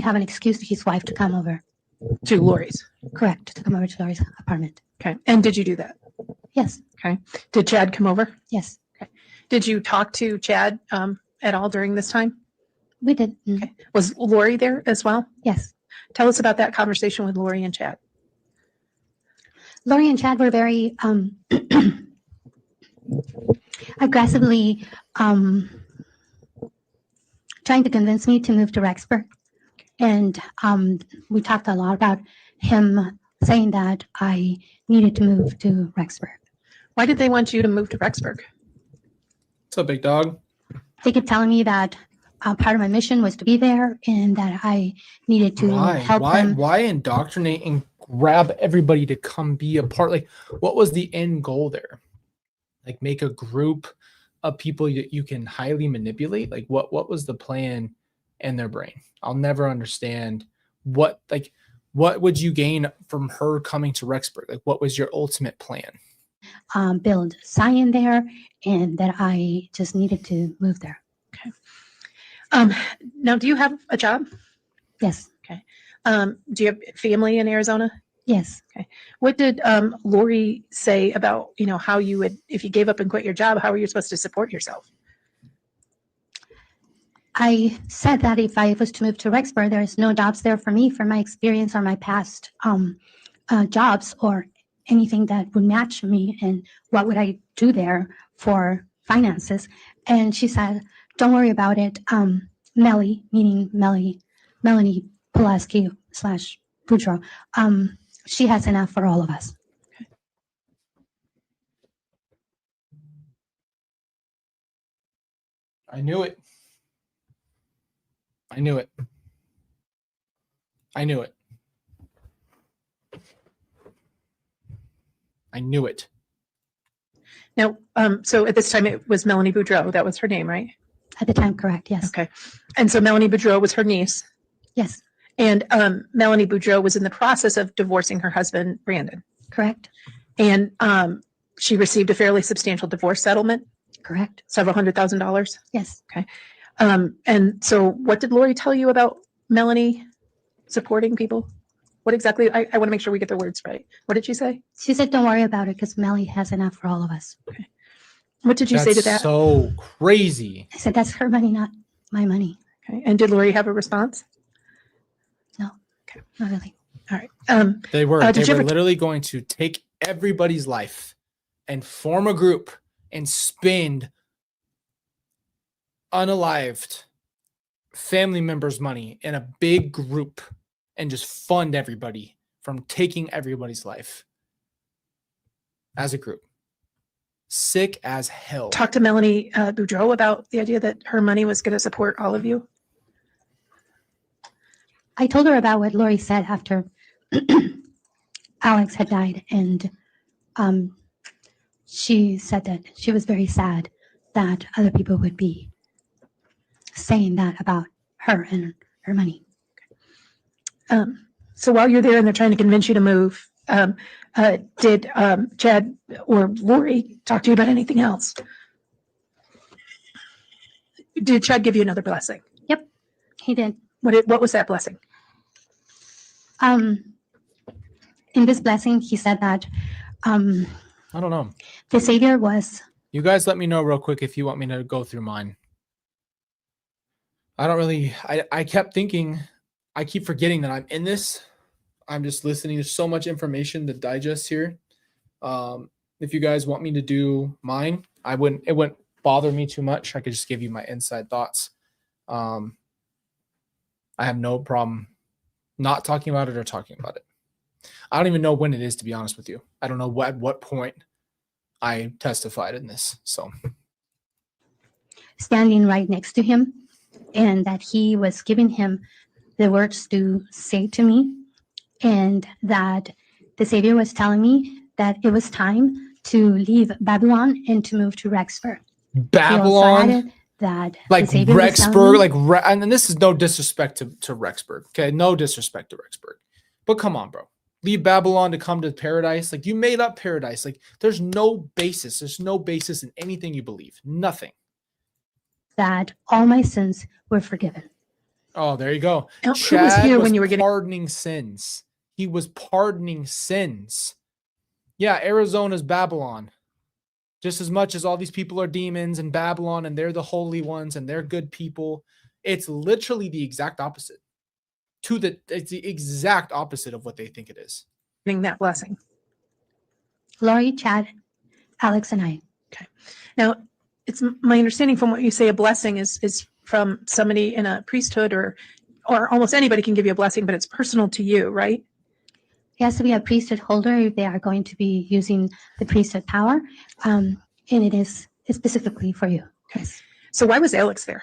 have an excuse to his wife to come over. To Lori's. Correct. To come over to Lori's apartment. Okay. And did you do that? Yes. Okay. Did Chad come over? Yes. Did you talk to Chad at all during this time? We did. Okay. Was Lori there as well? Yes. Tell us about that conversation with Lori and Chad. Lori and Chad were very aggressively trying to convince me to move to Rexburg. And we talked a lot about him saying that I needed to move to Rexburg. Why did they want you to move to Rexburg? What's up, big dog? They kept telling me that part of my mission was to be there, and that I needed to help them. Why indoctrinate and grab everybody to come be a part? Like, what was the end goal there? Like, make a group of people that you can highly manipulate? Like, what was the plan in their brain? I'll never understand what would you gain from her coming to Rexburg? Like, what was your ultimate plan? Build Zion there, and that I just needed to move there. Now, do you have a job? Yes, Do you have family in Arizona? yes. What did Lori say about, how you would, if you gave up and quit your job, how are you supposed to support yourself? I said that if I was to move to Rexburg, there's no jobs there for me, for my experience or my past jobs or anything that would match me, and what would I do there for finances. And she said, don't worry about it. Melly, meaning Melanie Pulaski / Boudreaux, she has enough for all of us. I knew it. I knew it. I knew it. I knew it. Now, so at this time it was Melanie Boudreaux. That was her name, right? At the time, correct, yes. Okay. And so Melanie Boudreaux was her niece. Yes, And Melanie Boudreaux was in the process of divorcing her husband, Brandon. correct, And she received a fairly substantial divorce settlement, correct, several $100,000. yes. And so what did Lori tell you about Melanie supporting people? What exactly? I want to make sure we get the words right. What did she say? She said, don't worry about it because Melly has enough for all of us. What did you say to That's that? so crazy. I said, that's her money, not my money. Okay. And did Lori have a response? Not really. All right. They were Did you ever- literally going to take everybody's life and form a group and spend unalived family members' money in a big group and just fund everybody from taking everybody's life as a group. Sick as hell. Talk to Melanie Boudreaux about the idea that her money was going to support all of you. I told her about what Lori said after Alex had died, and she said that she was very sad that other people would be saying that about her and her money. So while you're there and they're trying to convince you to move, did Chad or Lori talk to you about anything else? Did Chad give you another blessing? He did. What was that blessing? In this blessing, he said that I don't know. the Savior was, You guys let me know real quick if you want me to go through mine. I don't really, I kept thinking, I keep forgetting that I'm in this. I'm just listening to so much information to digest here. If you guys want me to do mine, it wouldn't bother me too much. I could just give you my inside thoughts. I have no problem not talking about it or talking about it. I don't even know when it is, to be honest with you. I don't know at what point I testified in this. So standing right next to him, and that he was giving him the words to say to me, and that the Savior was telling me that it was time to leave Babylon and to move to Rexburg. He also Babylon, added that like the Savior was telling me- Rexburg, and this is no disrespect to Rexburg. Okay, no disrespect to Rexburg, but come on, bro. Leave Babylon to come to paradise. Like, you made up paradise. Like, there's no basis. There's no basis in anything you believe. Nothing. that all my sins were forgiven. Oh, there you go. Now, who was here when you were getting? pardoning sins? He was pardoning sins. Yeah, Arizona's Babylon. Just as much as all these people are demons in Babylon and they're the holy ones and they're good people, it's literally the exact opposite. It's the exact opposite of what they think it is. Getting that blessing. Lori, Chad, Alex, and I. Now, it's my understanding from what you say, a blessing is from somebody in a priesthood or almost anybody can give you a blessing, but it's personal to you, right? It has to be a priesthood holder if they are going to be using the priesthood power, and it's specifically for you. Yes. So why was Alex there?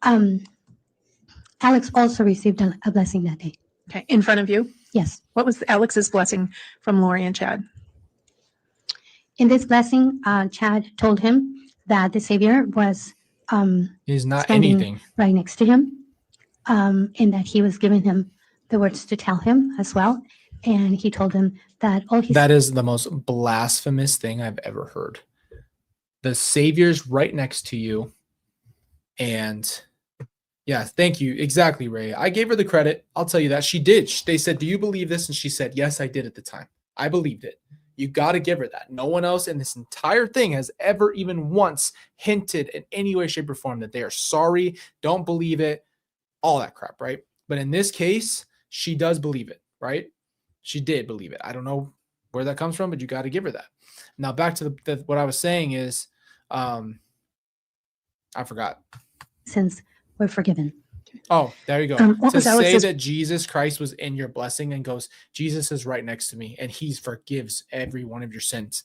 Alex also received a blessing that day. Okay. In front of you? Yes. What was Alex's blessing from Lori and Chad? In this blessing, Chad told him that the Savior was He's not standing anything. right next to him, and that he was giving him the words to tell him as well. And he told him that all his That is the most blasphemous thing I've ever heard. The Savior's right next to you. And yeah, thank you. Exactly, Ray. I gave her the credit. I'll tell you that. She did. They said, do you believe this? And she said, yes, I did at the time. I believed it. You got to give her that. No one else in this entire thing has ever even once hinted in any way, shape, or form that they are sorry, don't believe it, all that crap, right? But in this case, she does believe it, right? She did believe it. I don't know where that comes from, but you got to give her that. Now, back to what I was saying is, I forgot. sins were forgiven. Oh, there you go. What To was say Alex's- that Jesus Christ was in your blessing and goes, Jesus is right next to me and he forgives every one of your sins.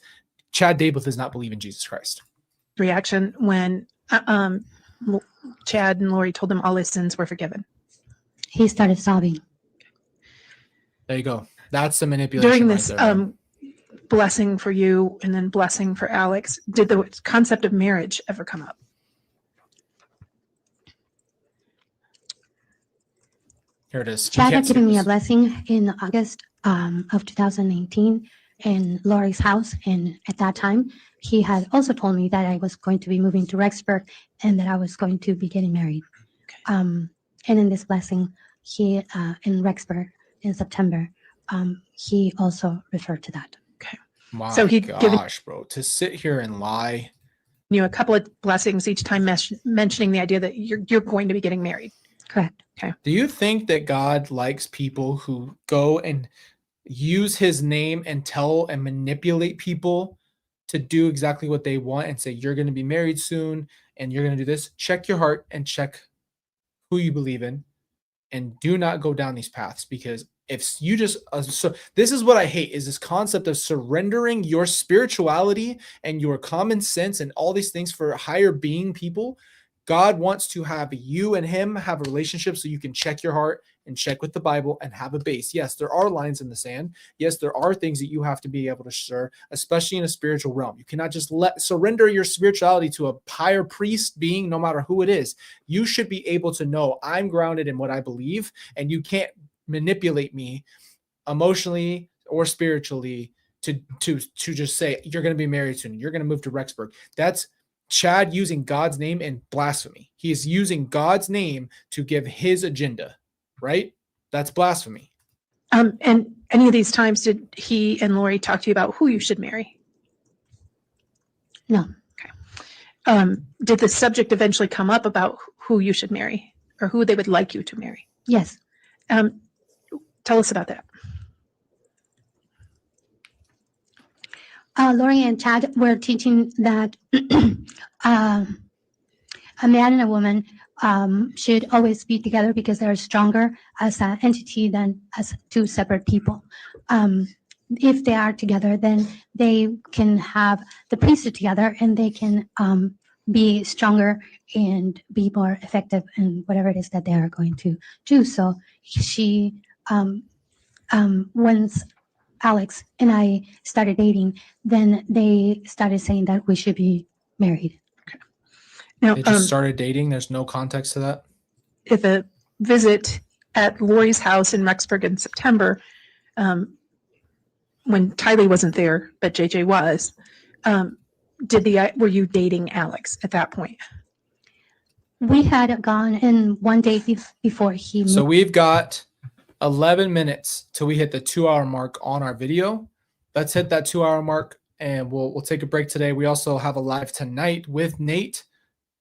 Chad Dable does not believe in Jesus Christ. Reaction when Chad and Lori told him all his sins were forgiven? He started sobbing. There you go. That's the manipulation. During right this there, man. blessing for you and then blessing for Alex, did the concept of marriage ever come up? Here it is. You Chad can't had see given me a this. blessing in August of 2019 in Lori's house. And at that time, he had also told me that I was going to be moving to Rexburg and that I was going to be getting married. And in this blessing, he in Rexburg in September, he also referred to that. My So he gosh, bro. To sit here and lie. You know, a couple of blessings each time mentioning the idea that you're going to be getting married. Correct. Do you think that God likes people who go and use his name and tell and manipulate people to do exactly what they want and say, you're going to be married soon and you're going to do this? Check your heart and check who you believe in and do not go down these paths, because if you just so this is what I hate, is this concept of surrendering your spirituality and your common sense and all these things for higher being people. God wants to have you and him have a relationship so you can check your heart and check with the Bible and have a base. Yes, there are lines in the sand. Yes, there are things that you have to be able to share, especially in a spiritual realm. You cannot just surrender your spirituality to a higher priest being, no matter who it is. You should be able to know I'm grounded in what I believe, and you can't manipulate me emotionally or spiritually to just say you're going to be married soon, you're going to move to Rexburg. That's Chad using God's name in blasphemy. He is using God's name to give his agenda, right? That's blasphemy. And any of these times, did he and Lori talk to you about who you should marry? No. Okay. Did the subject eventually come up about who you should marry or who they would like you to marry? Yes. Tell us about that. Lori and Chad were teaching that a man and a woman should always be together because they're stronger as an entity than as two separate people. If they are together, then they can have the priesthood together and they can be stronger and be more effective in whatever it is that they are going to do. So she, once Alex and I started dating, then they started saying that we should be married. Now, They just started dating. There's no context to that. at the visit at Lori's house in Rexburg in September, when Tylie wasn't there, but JJ was, were you dating Alex at that point? We had gone in one day before he So moved. we've got 11 minutes till we hit the 2-hour mark on our video. Let's hit that 2-hour mark and we'll take a break today. We also have a live tonight with Nate.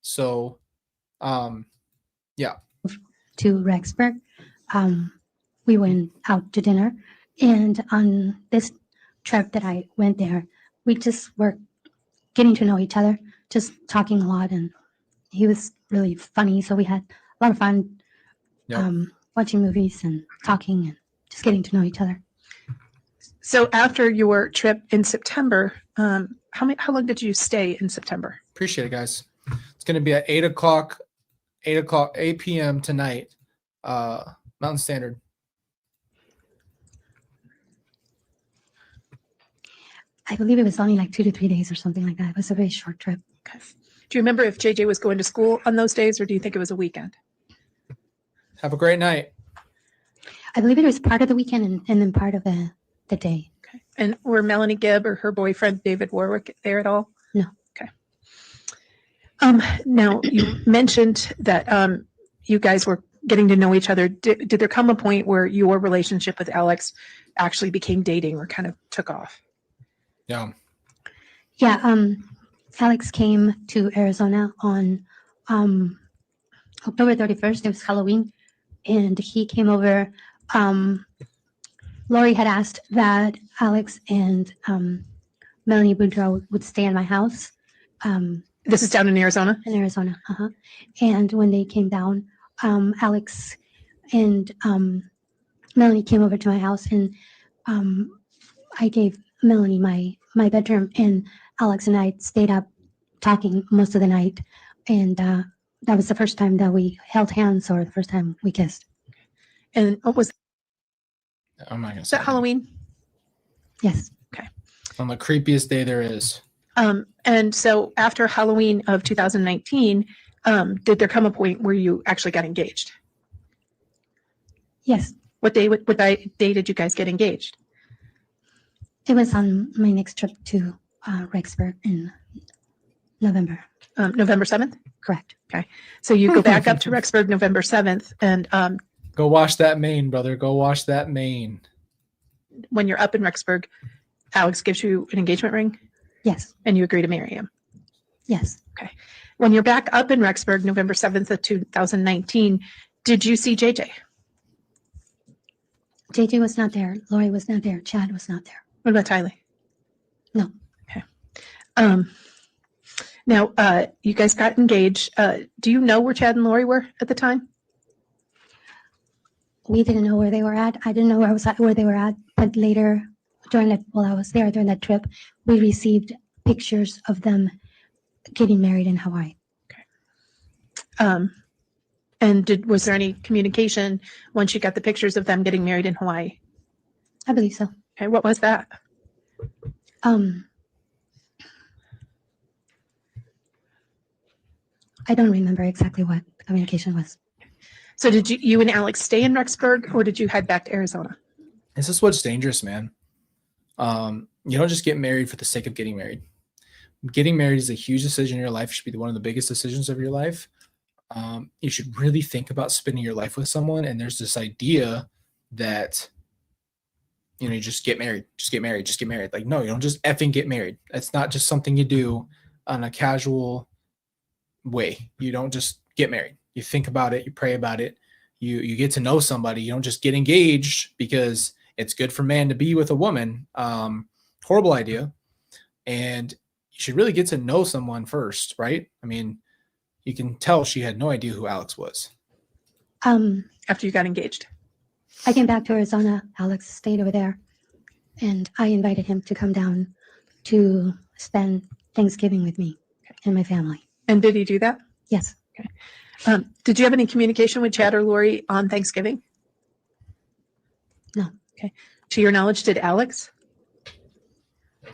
So, yeah. To Rexburg. We went out to dinner, and on this trip that I went there, we just were getting to know each other, just talking a lot, and he was really funny, so we had a lot of fun watching movies and talking and just getting to know each other. So after your trip in September, how long did you stay in September? Appreciate it, guys. It's going to be at 8 o'clock 8 p.m. tonight, Mountain Standard. I believe it was only like 2 to 3 days or something like that. It was a very short trip. Okay. Do you remember if JJ was going to school on those days, or do you think it was a weekend? Have a great night. I believe it was part of the weekend and then part of the day. Okay. And were Melanie Gibb or her boyfriend David Warwick there at all? No. Okay. Now you mentioned that you guys were getting to know each other. Did there come a point where your relationship with Alex actually became dating or kind of took off? Yeah. Yeah. Alex came to Arizona on October 31st. It was Halloween, and he came over. Lori had asked that Alex and Melanie Boudreaux would stay in my house. This is down in Arizona? In Arizona. And when they came down, Alex and Melanie came over to my house, and I gave Melanie my bedroom, and Alex and I stayed up talking most of the night. And that was the first time that we held hands, or the first time we kissed. And what was I'm not gonna that, say Halloween? Yes. on the creepiest day there is. And so after Halloween of 2019, did there come a point where you actually got engaged? Yes. What day did you guys get engaged? It was on my next trip to Rexburg in November. November 7th? Correct. So you go back up to Rexburg November 7th, and Go wash that mane, brother. Go wash that mane. when you're up in Rexburg, Alex gives you an engagement ring, Yes. and you agree to marry him. Yes. When you're back up in Rexburg November 7th of 2019, did you see JJ? JJ was not there. Lori was not there. Chad was not there. What about Tylie? No. Okay. Now, you guys got engaged. Do you know where Chad and Lori were at the time? We didn't know where they were at. I didn't know where they were at. But later, while I was there during that trip, we received pictures of them getting married in Hawaii. And was there any communication once you got the pictures of them getting married in Hawaii? I believe so. Okay, what was that? I don't remember exactly what the communication was. So did you and Alex stay in Rexburg, or did you head back to Arizona? This is what's dangerous, man. You don't just get married for the sake of getting married. Getting married is a huge decision in your life. It should be one of the biggest decisions of your life. You should really think about spending your life with someone. And there's this idea that, you just get married, just get married, just get married. Like, no, you don't just effing get married. That's not just something you do on a casual way. You don't just get married. You think about it, you pray about it, you get to know somebody. You don't just get engaged because it's good for man to be with a woman. Horrible idea. And you should really get to know someone first, right? I mean, you can tell she had no idea who Alex was. After you got engaged? I came back to Arizona. Alex stayed over there, and I invited him to come down to spend Thanksgiving with me and my family. And did he do that? Yes. Did you have any communication with Chad or Lori on Thanksgiving? No. Okay. To your knowledge, did Alex?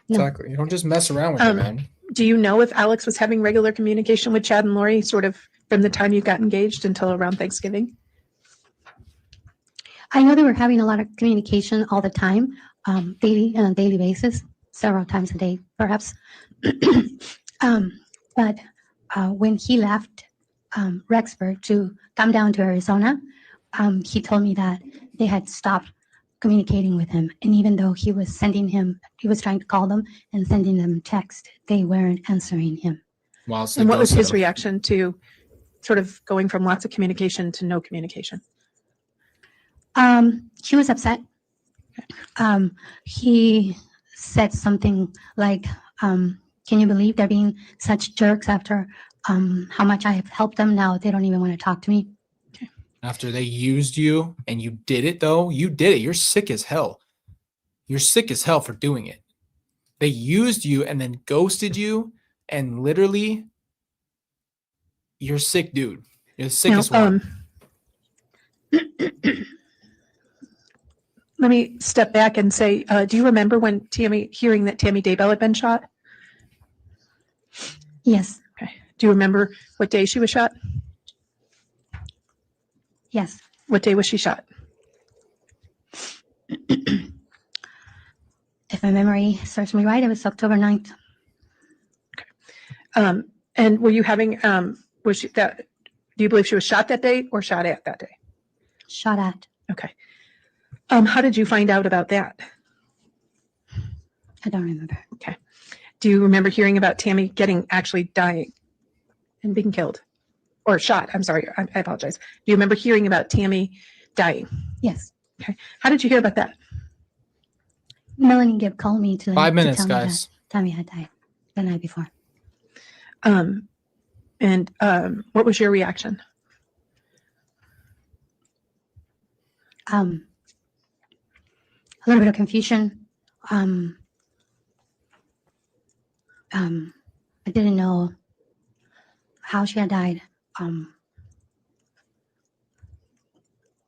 No. Exactly. You don't just mess around with it, man. Do you know if Alex was having regular communication with Chad and Lori sort of from the time you got engaged until around Thanksgiving? I know they were having a lot of communication all the time, on a daily basis, several times a day, perhaps. But when he left Rexburg to come down to Arizona, he told me that they had stopped communicating with him. And even though he was trying to call them and sending them text, they weren't answering him. Wow, so And what was ghosted his him. reaction to sort of going from lots of communication to no communication? He was upset. He said something like, can you believe they're being such jerks after how much I have helped them? Now they don't even want to talk to me. After they used you and you did it, though, you did it. You're sick as hell. You're sick as hell for doing it. They used you and then ghosted you, and literally, you're a sick dude. You're the sickest one. Let me step back and say, do you remember when hearing that Tammy Debell had been shot? Yes. Okay. Do you remember what day she was shot? Yes. What day was she shot? If my memory serves me right, it was October 9th. And were you having, was she that, do you believe she was shot that day or shot at that day? Shot at. Okay. How did you find out about that? I don't remember. Okay. Do you remember hearing about Tammy actually dying and being killed? Or shot? I'm sorry. I apologize. Do you remember hearing about Tammy dying? Yes. Okay. How did you hear about that? Melanie Gibb called me to 5 minutes, tell me guys. that Tammy had died the night before. What was your reaction? A little bit of confusion. I didn't know how she had died. I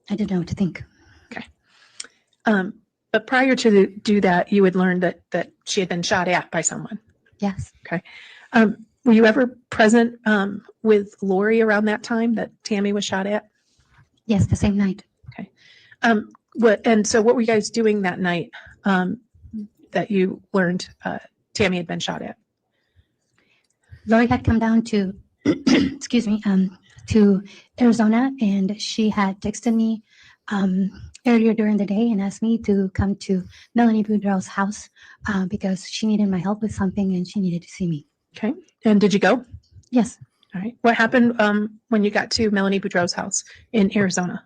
didn't know what to think. But prior to do that, you had learned that she had been shot at by someone. Yes. Were you ever present with Lori around that time that Tammy was shot at? Yes, the same night. So what were you guys doing that night that you learned Tammy had been shot at? Lori had come down to, excuse me, to Arizona, and she had texted me earlier during the day and asked me to come to Melanie Boudreaux's house because she needed my help with something and she needed to see me. Okay. And did you go? Yes. All right. What happened when you got to Melanie Boudreaux's house in Arizona?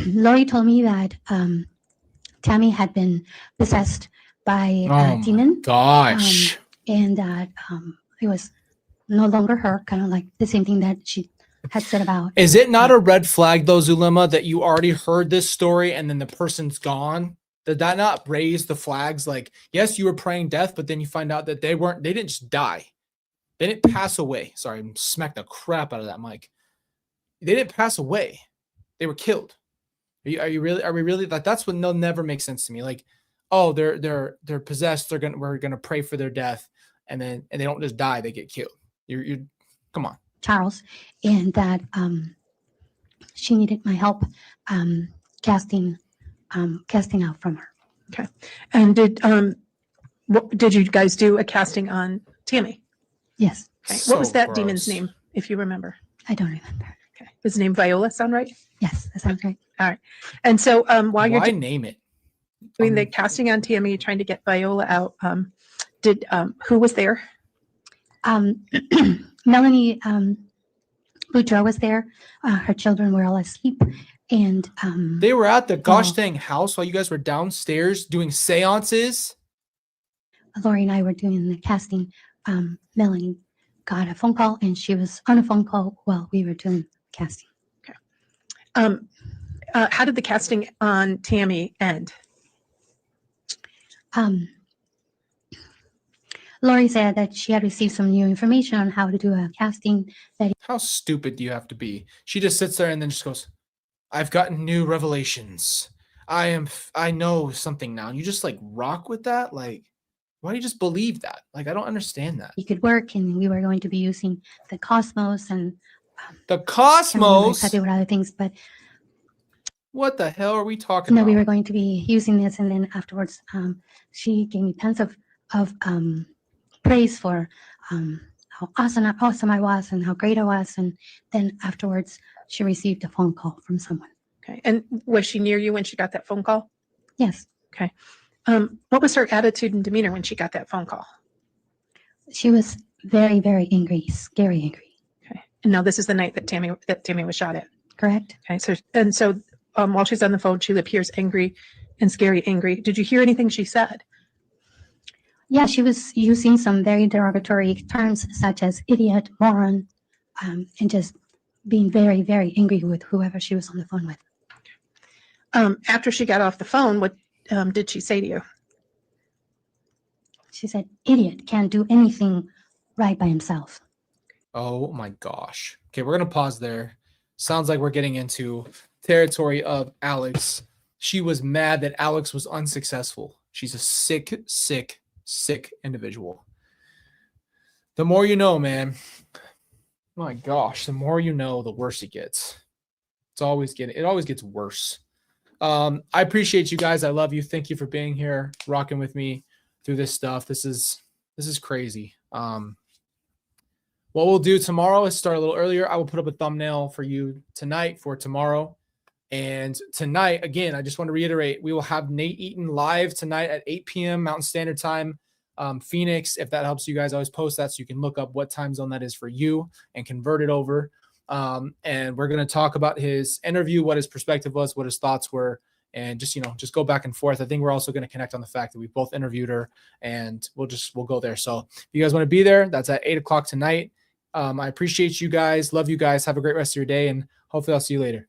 Lori told me that Tammy had been possessed by a demon. Gosh. And that it was no longer her, kind of like the same thing that she had said about. Is it not a red flag though, Zulema, that you already heard this story and then the person's gone? Did that not raise the flags? Like, yes, you were praying death, but then you find out that they didn't just die. They didn't pass away. Sorry, I smacked the crap out of that mic. They didn't pass away. They were killed. Are we really like, that's what never makes sense to me. Like, oh, they're possessed. We're gonna pray for their death, and they don't just die, they get killed. You're come on. Charles, and that she needed my help casting out from her. Okay. And did you guys do a casting on Tammy? Yes. Okay. So What was that gross. demon's name, if you remember? I don't remember. Okay. His name Viola sound right? Yes, that sounds right. All right. And so while you're Why name it? doing the casting on Tammy, trying to get Viola out, who was there? Melanie Boudreaux was there. Her children were all asleep, and They were at the gosh dang house while you guys were downstairs doing seances. Lori and I were doing the casting. Melanie got a phone call, and she was on a phone call while we were doing casting. How did the casting on Tammy end? Lori said that she had received some new information on how to do a casting. How stupid do you have to be? She just sits there and then just goes, I've gotten new revelations. I know something now. And you just like rock with that? Like, why do you just believe that? Like, I don't understand that. He could work, and we were going to be using the Cosmos and The can't remember Cosmos? exactly what other things, but What the hell are we talking no, about? we were going to be using this, and then afterwards, she gave me tons of praise for how awesome I was and how great I was, and then afterwards, she received a phone call from someone. Okay. And was she near you when she got that phone call? Yes, What was her attitude and demeanor when she got that phone call? she was very, very angry, scary angry. Okay. And now this is the night that Tammy was shot at. Correct? Okay. So while she's on the phone, she appears angry and scary angry. Did you hear anything she said? Yeah, she was using some very derogatory terms such as idiot, moron, and just being very, very angry with whoever she was on the phone with. After she got off the phone, what did she say to you? She said, idiot, can't do anything right by himself. Oh my gosh. Okay, we're gonna pause there. Sounds like we're getting into territory of Alex. She was mad that Alex was unsuccessful. She's a sick, sick, sick individual. The more you know, man. My gosh, the more you know, the worse it gets. It always gets worse. I appreciate you guys. I love you. Thank you for being here, rocking with me through this stuff. This is crazy. What we'll do tomorrow is start a little earlier. I will put up a thumbnail for you tonight for tomorrow. And tonight, again, I just want to reiterate, we will have Nate Eaton live tonight at 8 p.m. Mountain Standard Time. Phoenix, if that helps you guys, always post that so you can look up what time zone that is for you and convert it over. And we're going to talk about his interview, what his perspective was, what his thoughts were, and just go back and forth. I think we're also going to connect on the fact that we both interviewed her, and we'll go there. So if you guys want to be there, that's at 8 o'clock tonight. I appreciate you guys. Love you guys. Have a great rest of your day, and hopefully I'll see you later.